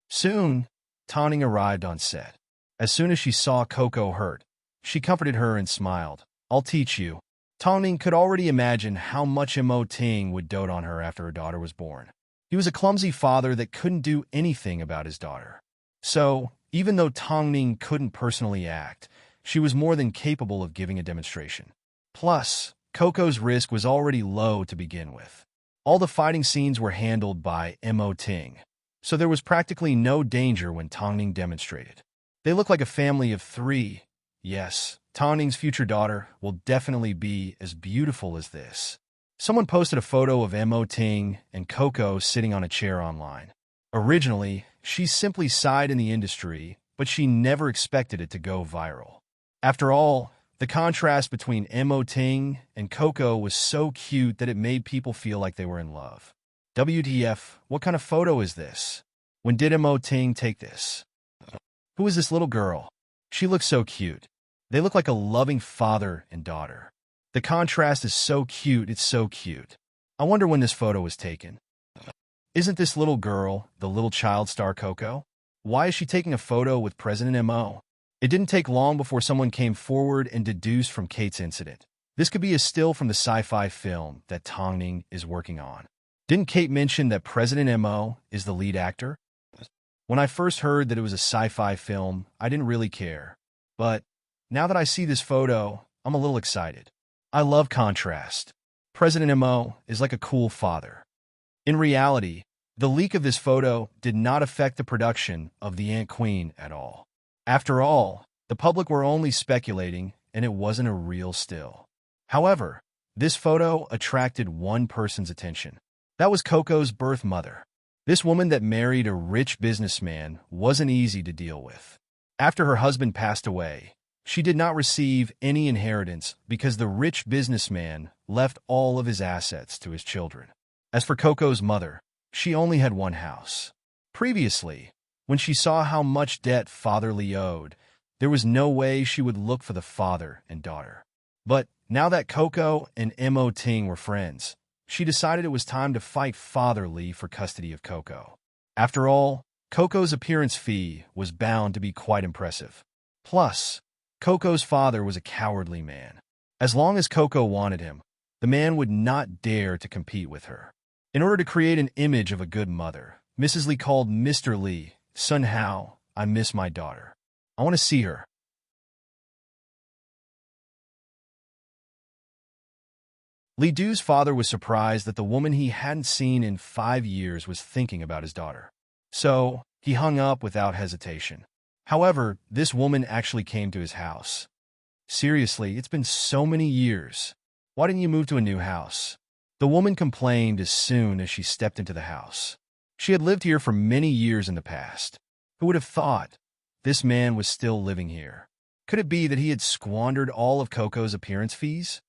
Speaker 1: Soon, Tonning arrived on set. As soon as she saw Coco hurt, she comforted her and smiled. I'll teach you. Tonning could already imagine how much Imo Ting would dote on her after her daughter was born. He was a clumsy father that couldn't do anything about his daughter. So, even though Tongning couldn't personally act, she was more than capable of giving a demonstration. Plus, Coco's risk was already low to begin with. All the fighting scenes were handled by Imo Ting, so there was practically no danger when Tongning demonstrated. They looked like a family of three. Yes, Tongning's future daughter will definitely be as beautiful as this. Someone posted a photo of Imo Ting and Coco sitting on a chair online. Originally, she simply sighed in the industry, but she never expected it to go viral. After all, the contrast between Imo Ting and Coco was so cute that it made people feel like they were in love. WTF, what kind of photo is this? When did Imo Ting take this? Who is this little girl? She looks so cute. They look like a loving father and daughter. The contrast is so cute, it's so cute. I wonder when this photo was taken. Isn't this little girl the little child star Coco? Why is she taking a photo with President Mo? It didn't take long before someone came forward and deduced from Kate's incident. This could be a still from the sci-fi film that Tongning is working on. Didn't Kate mention that President Mo is the lead actor? When I first heard that it was a sci-fi film, I didn't really care. But now that I see this photo, I'm a little excited. I love contrast. President Mo is like a cool father. In reality, the leak of this photo did not affect the production of The Ant Queen at all. After all, the public were only speculating, and it wasn't a real still. However, this photo attracted one person's attention. That was Coco's birth mother. This woman that married a rich businessman wasn't easy to deal with. After her husband passed away, she did not receive any inheritance because the rich businessman left all of his assets to his children. As for Coco's mother, she only had one house. Previously, when she saw how much debt Father Lee owed, there was no way she would look for the father and daughter. But now that Coco and Imo Ting were friends, she decided it was time to fight Father Lee for custody of Coco. After all, Coco's appearance fee was bound to be quite impressive. Plus, Coco's father was a cowardly man. As long as Coco wanted him, the man would not dare to compete with her. In order to create an image of a good mother, Mrs. Lee called Mr. Lee, "Son Hao, I miss my daughter. I want to see her." Li Du's father was surprised that the woman he hadn't seen in 5 years was thinking about his daughter. So, he hung up without hesitation. However, this woman actually came to his house. Seriously, it's been so many years. Why didn't you move to a new house? The woman complained as soon as she stepped into the house. She had lived here for many years in the past. Who would have thought this man was still living here? Could it be that he had squandered all of Coco's appearance fees?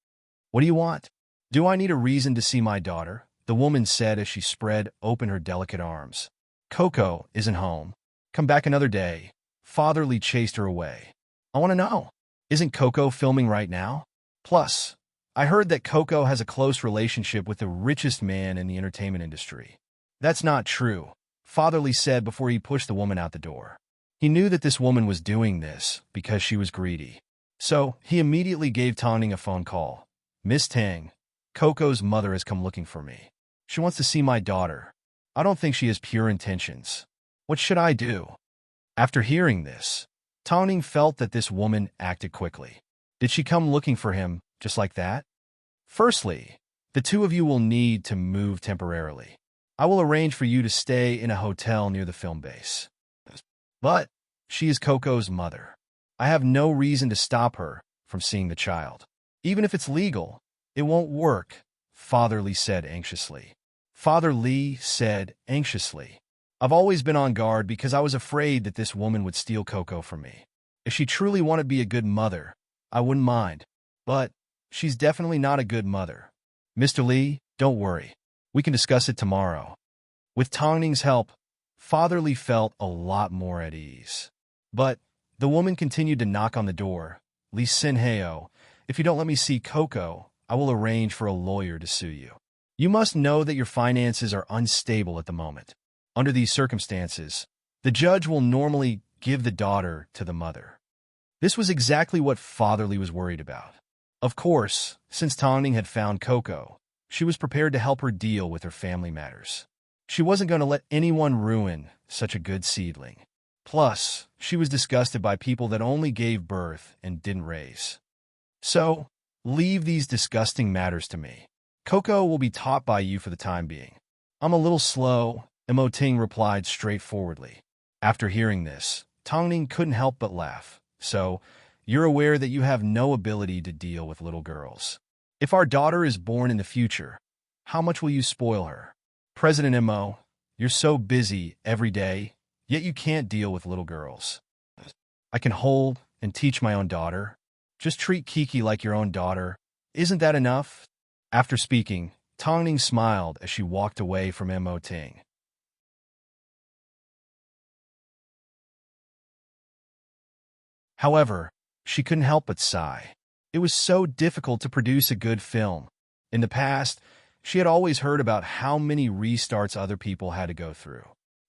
Speaker 1: What do you want? Do I need a reason to see my daughter? The woman said as she spread open her delicate arms. Coco isn't home. Come back another day. Father Lee chased her away. I want to know, isn't Coco filming right now? Plus, I heard that Coco has a close relationship with the richest man in the entertainment industry. That's not true, Father Lee said before he pushed the woman out the door. He knew that this woman was doing this because she was greedy. So, he immediately gave Tongning a phone call. Miss Tang, Coco's mother has come looking for me. She wants to see my daughter. I don't think she has pure intentions. What should I do? After hearing this, Tongning felt that this woman acted quickly. Did she come looking for him just like that? Firstly, the two of you will need to move temporarily. I will arrange for you to stay in a hotel near the film base. But she is Coco's mother. I have no reason to stop her from seeing the child. Even if it's legal, it won't work, Father Lee said anxiously. Father Lee said anxiously. I've always been on guard because I was afraid that this woman would steal Coco from me. If she truly wanted to be a good mother, I wouldn't mind. But She's definitely not a good mother. Mr. Lee, don't worry. We can discuss it tomorrow. With Tongning's help, Father Lee felt a lot more at ease. But the woman continued to knock on the door. Lee Sin-heo, if you don't let me see Coco, I will arrange for a lawyer to sue you. You must know that your finances are unstable at the moment. Under these circumstances, the judge will normally give the daughter to the mother. This was exactly what Father Lee was worried about. Of course, since Tongning had found Coco, she was prepared to help her deal with her family matters. She wasn't going to let anyone ruin such a good seedling. Plus, she was disgusted by people that only gave birth and didn't raise. So, leave these disgusting matters to me. Coco will be taught by you for the time being. I'm a little slow, Emoting replied straightforwardly. After hearing this, Tongning couldn't help but laugh. So, you're aware that you have no ability to deal with little girls. If our daughter is born in the future, how much will you spoil her? President Mo, you're so busy every day, yet you can't deal with little girls. I can hold and teach my own daughter. Just treat Kiki like your own daughter. Isn't that enough? After speaking, Tongning smiled as she walked away from Mo Ting. However, she couldn't help but sigh. It was so difficult to produce a good film. In the past, she had always heard about how many restarts other people had to go through.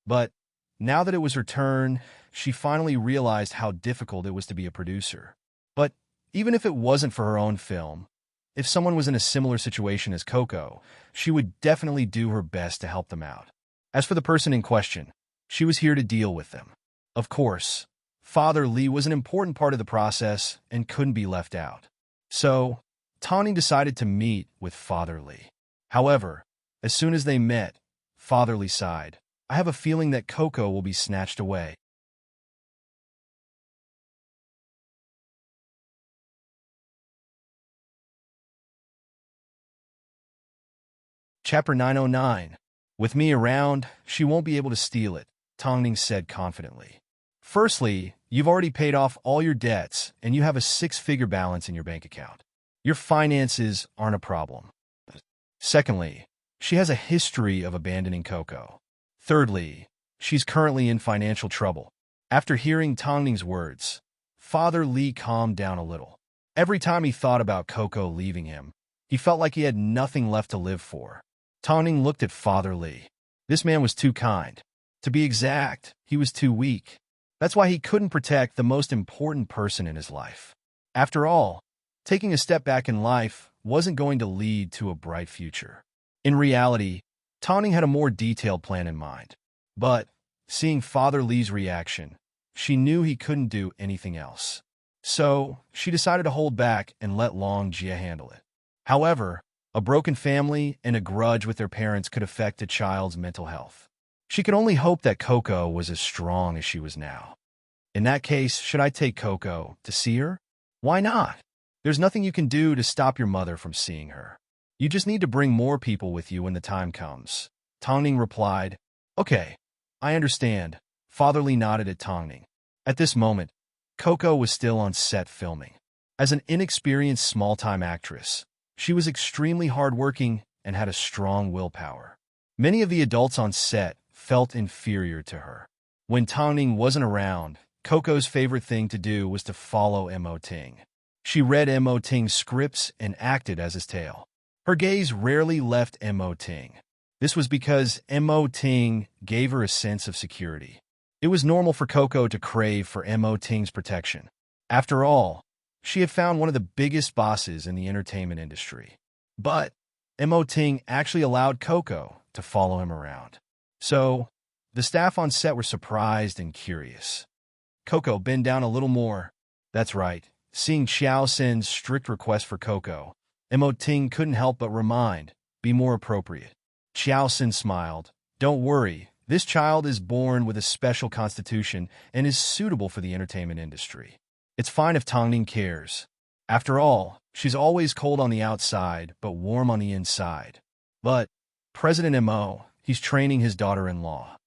Speaker 1: But now that it was her turn, she finally realized how difficult it was to be a producer. But even if it wasn't for her own film, if someone was in a similar situation as Coco, she would definitely do her best to help them out. As for the person in question, she was here to deal with them. Of course, Father Lee was an important part of the process and couldn't be left out. So, Tongning decided to meet with Father Lee. However, as soon as they met, Father Lee sighed. I have a feeling that Coco will be snatched away. Chapter 909. With me around, she won't be able to steal it, Tongning said confidently. Firstly, you've already paid off all your debts, and you have a six-figure balance in your bank account. Your finances aren't a problem. Secondly, she has a history of abandoning Coco. Thirdly, she's currently in financial trouble. After hearing Tongning's words, Father Lee calmed down a little. Every time he thought about Coco leaving him, he felt like he had nothing left to live for. Tongning looked at Father Lee. This man was too kind. To be exact, he was too weak. That's why he couldn't protect the most important person in his life. After all, taking a step back in life wasn't going to lead to a bright future. In reality, Tongning had a more detailed plan in mind. But, seeing Father Lee's reaction, she knew he couldn't do anything else. So, she decided to hold back and let Long Jia handle it. However, a broken family and a grudge with their parents could affect a child's mental health. She could only hope that Coco was as strong as she was now. In that case, should I take Coco to see her? Why not? There's nothing you can do to stop your mother from seeing her. You just need to bring more people with you when the time comes. Tongning replied, Okay, I understand. Father Lee nodded at Tongning. At this moment, Coco was still on set filming. As an inexperienced small-time actress, she was extremely hardworking and had a strong willpower. Many of the adults on set felt inferior to her. When Tongning wasn't around, Coco's favorite thing to do was to follow Mo Ting. She read Mo Ting's scripts and acted as his tail. Her gaze rarely left Mo Ting. This was because Mo Ting gave her a sense of security. It was normal for Coco to crave for Mo Ting's protection. After all, she had found one of the biggest bosses in the entertainment industry. But Mo Ting actually allowed Coco to follow him around. So, the staff on set were surprised and curious. Coco, bend down a little more. That's right. Seeing Xiao Sin's strict request for Coco, Mo Ting couldn't help but remind, be more appropriate. Xiao Sin smiled. Don't worry, this child is born with a special constitution and is suitable for the entertainment industry. It's fine if Tongning cares. After all, she's always cold on the outside, but warm on the inside. But President Mo, he's training his daughter-in-law.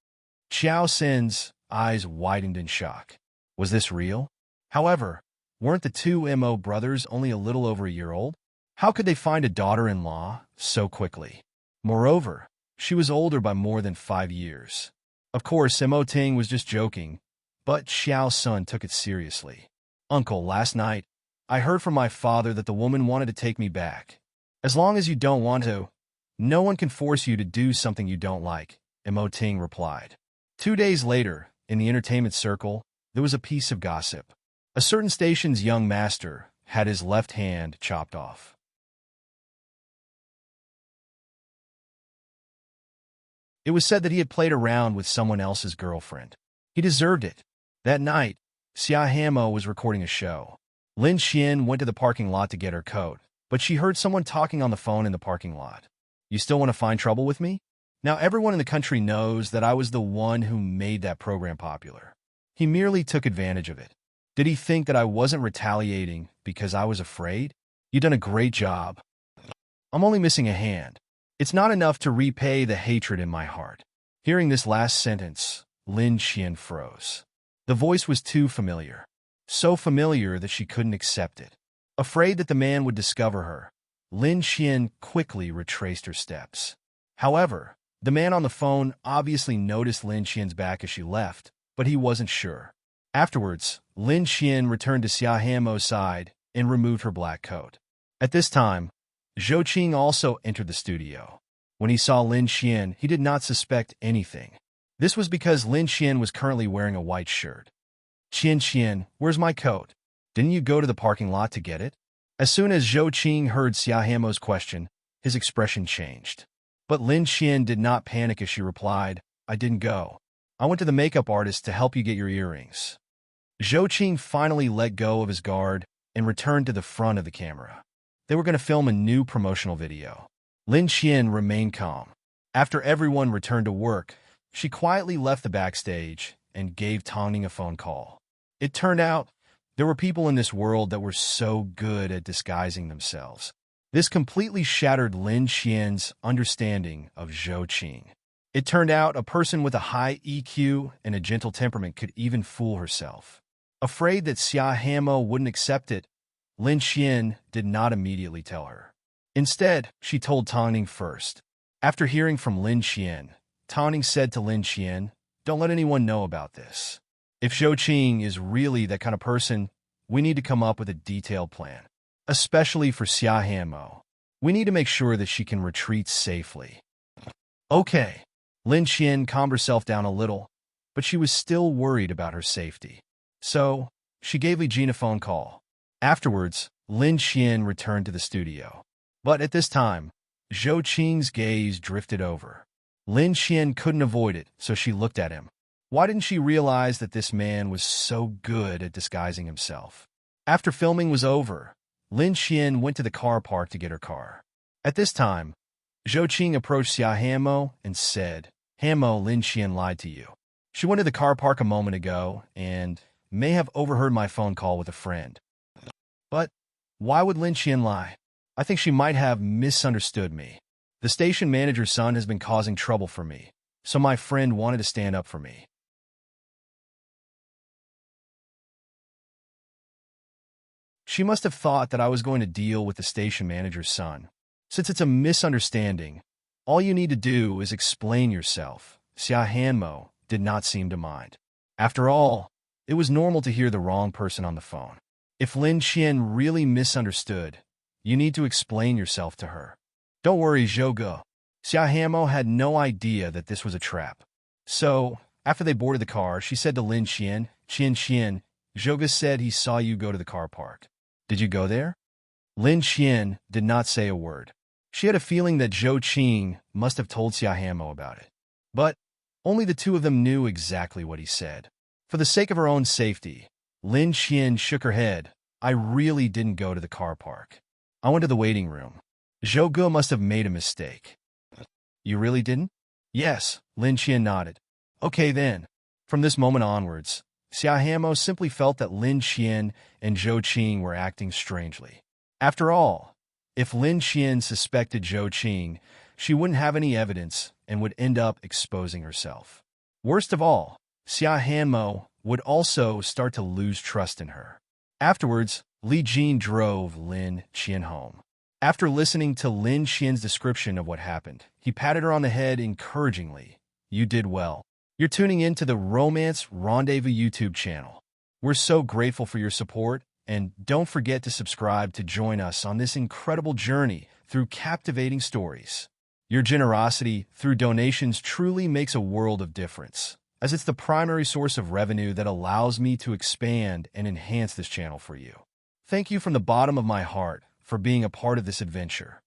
Speaker 1: Xiao Sin's eyes widened in shock. Was this real? However, weren't the two Mo brothers only a little over a year old? How could they find a daughter-in-law so quickly? Moreover, she was older by more than 5 years. Of course, Mo Ting was just joking, but Xiao Sun took it seriously. Uncle, last night, I heard from my father that the woman wanted to take me back. As long as you don't want to, no one can force you to do something you don't like, Mo Ting replied. 2 days later, in the entertainment circle, there was a piece of gossip. A certain station's young master had his left hand chopped off. It was said that he had played around with someone else's girlfriend. He deserved it. That night, Xia Hamo was recording a show. Lin Xian went to the parking lot to get her coat, but she heard someone talking on the phone in the parking lot. You still want to find trouble with me? Now everyone in the country knows that I was the one who made that program popular. He merely took advantage of it. Did he think that I wasn't retaliating because I was afraid? You've done a great job. I'm only missing a hand. It's not enough to repay the hatred in my heart. Hearing this last sentence, Lin Xian froze. The voice was too familiar. So familiar that she couldn't accept it. Afraid that the man would discover her, Lin Xian quickly retraced her steps. However, the man on the phone obviously noticed Lin Xian's back as she left, but he wasn't sure. Afterwards, Lin Xian returned to Xia Hamo's side and removed her black coat. At this time, Zhou Qing also entered the studio. When he saw Lin Xian, he did not suspect anything. This was because Lin Xian was currently wearing a white shirt. Xian, where's my coat? Didn't you go to the parking lot to get it? As soon as Zhou Qing heard Xia Hamo's question, his expression changed. But Lin Xian did not panic as she replied, I didn't go. I went to the makeup artist to help you get your earrings. Zhou Qing finally let go of his guard and returned to the front of the camera. They were going to film a new promotional video. Lin Xian remained calm. After everyone returned to work, she quietly left the backstage and gave Tongning a phone call. It turned out there were people in this world that were so good at disguising themselves. This completely shattered Lin Xian's understanding of Zhou Qing. It turned out a person with a high EQ and a gentle temperament could even fool herself. Afraid that Xia Hamo wouldn't accept it, Lin Xian did not immediately tell her. Instead, she told Tongning first. After hearing from Lin Xian, Tongning said to Lin Xian, don't let anyone know about this. If Zhou Qing is really that kind of person, we need to come up with a detailed plan. Especially for Xia Hamo. We need to make sure that she can retreat safely. Okay. Lin Xian calmed herself down a little, but she was still worried about her safety. So, she gave Li Jin a phone call. Afterwards, Lin Xian returned to the studio. But at this time, Zhou Qing's gaze drifted over. Lin Xian couldn't avoid it, so she looked at him. Why didn't she realize that this man was so good at disguising himself? After filming was over, Lin Xian went to the car park to get her car. At this time, Zhou Qing approached Xia Hamo and said, Hamo, Lin Xian lied to you. She went to the car park a moment ago and may have overheard my phone call with a friend. But why would Lin Xian lie? I think she might have misunderstood me. The station manager's son has been causing trouble for me, so my friend wanted to stand up for me. She must have thought that I was going to deal with the station manager's son. Since it's a misunderstanding, all you need to do is explain yourself. Xia Hanmo did not seem to mind. After all, it was normal to hear the wrong person on the phone. If Lin Xian really misunderstood, you need to explain yourself to her. Don't worry, Zhouge. Xia Hamo had no idea that this was a trap. So, after they boarded the car, she said to Lin Xian, Xian, Zhouge said he saw you go to the car park. Did you go there? Lin Xian did not say a word. She had a feeling that Zhou Qing must have told Xia Hamo about it. But only the two of them knew exactly what he said. For the sake of her own safety, Lin Xian shook her head. I really didn't go to the car park. I went to the waiting room. Zhouge must have made a mistake. You really didn't? Yes, Lin Xian nodded. Okay then. From this moment onwards, Xia Hamo simply felt that Lin Xian and Zhou Qing were acting strangely. After all, if Lin Xian suspected Zhou Qing, she wouldn't have any evidence and would end up exposing herself. Worst of all, Xia Hanmo would also start to lose trust in her. Afterwards, Li Jin drove Lin Xian home. After listening to Lin Xian's description of what happened, he patted her on the head encouragingly. You did well. You're tuning in to the Romance Rendezvous YouTube channel. We're so grateful for your support, and don't forget to subscribe to join us on this incredible journey through captivating stories. Your generosity through donations truly makes a world of difference, as it's the primary source of revenue that allows me to expand and enhance this channel for you. Thank you from the bottom of my heart for being a part of this adventure.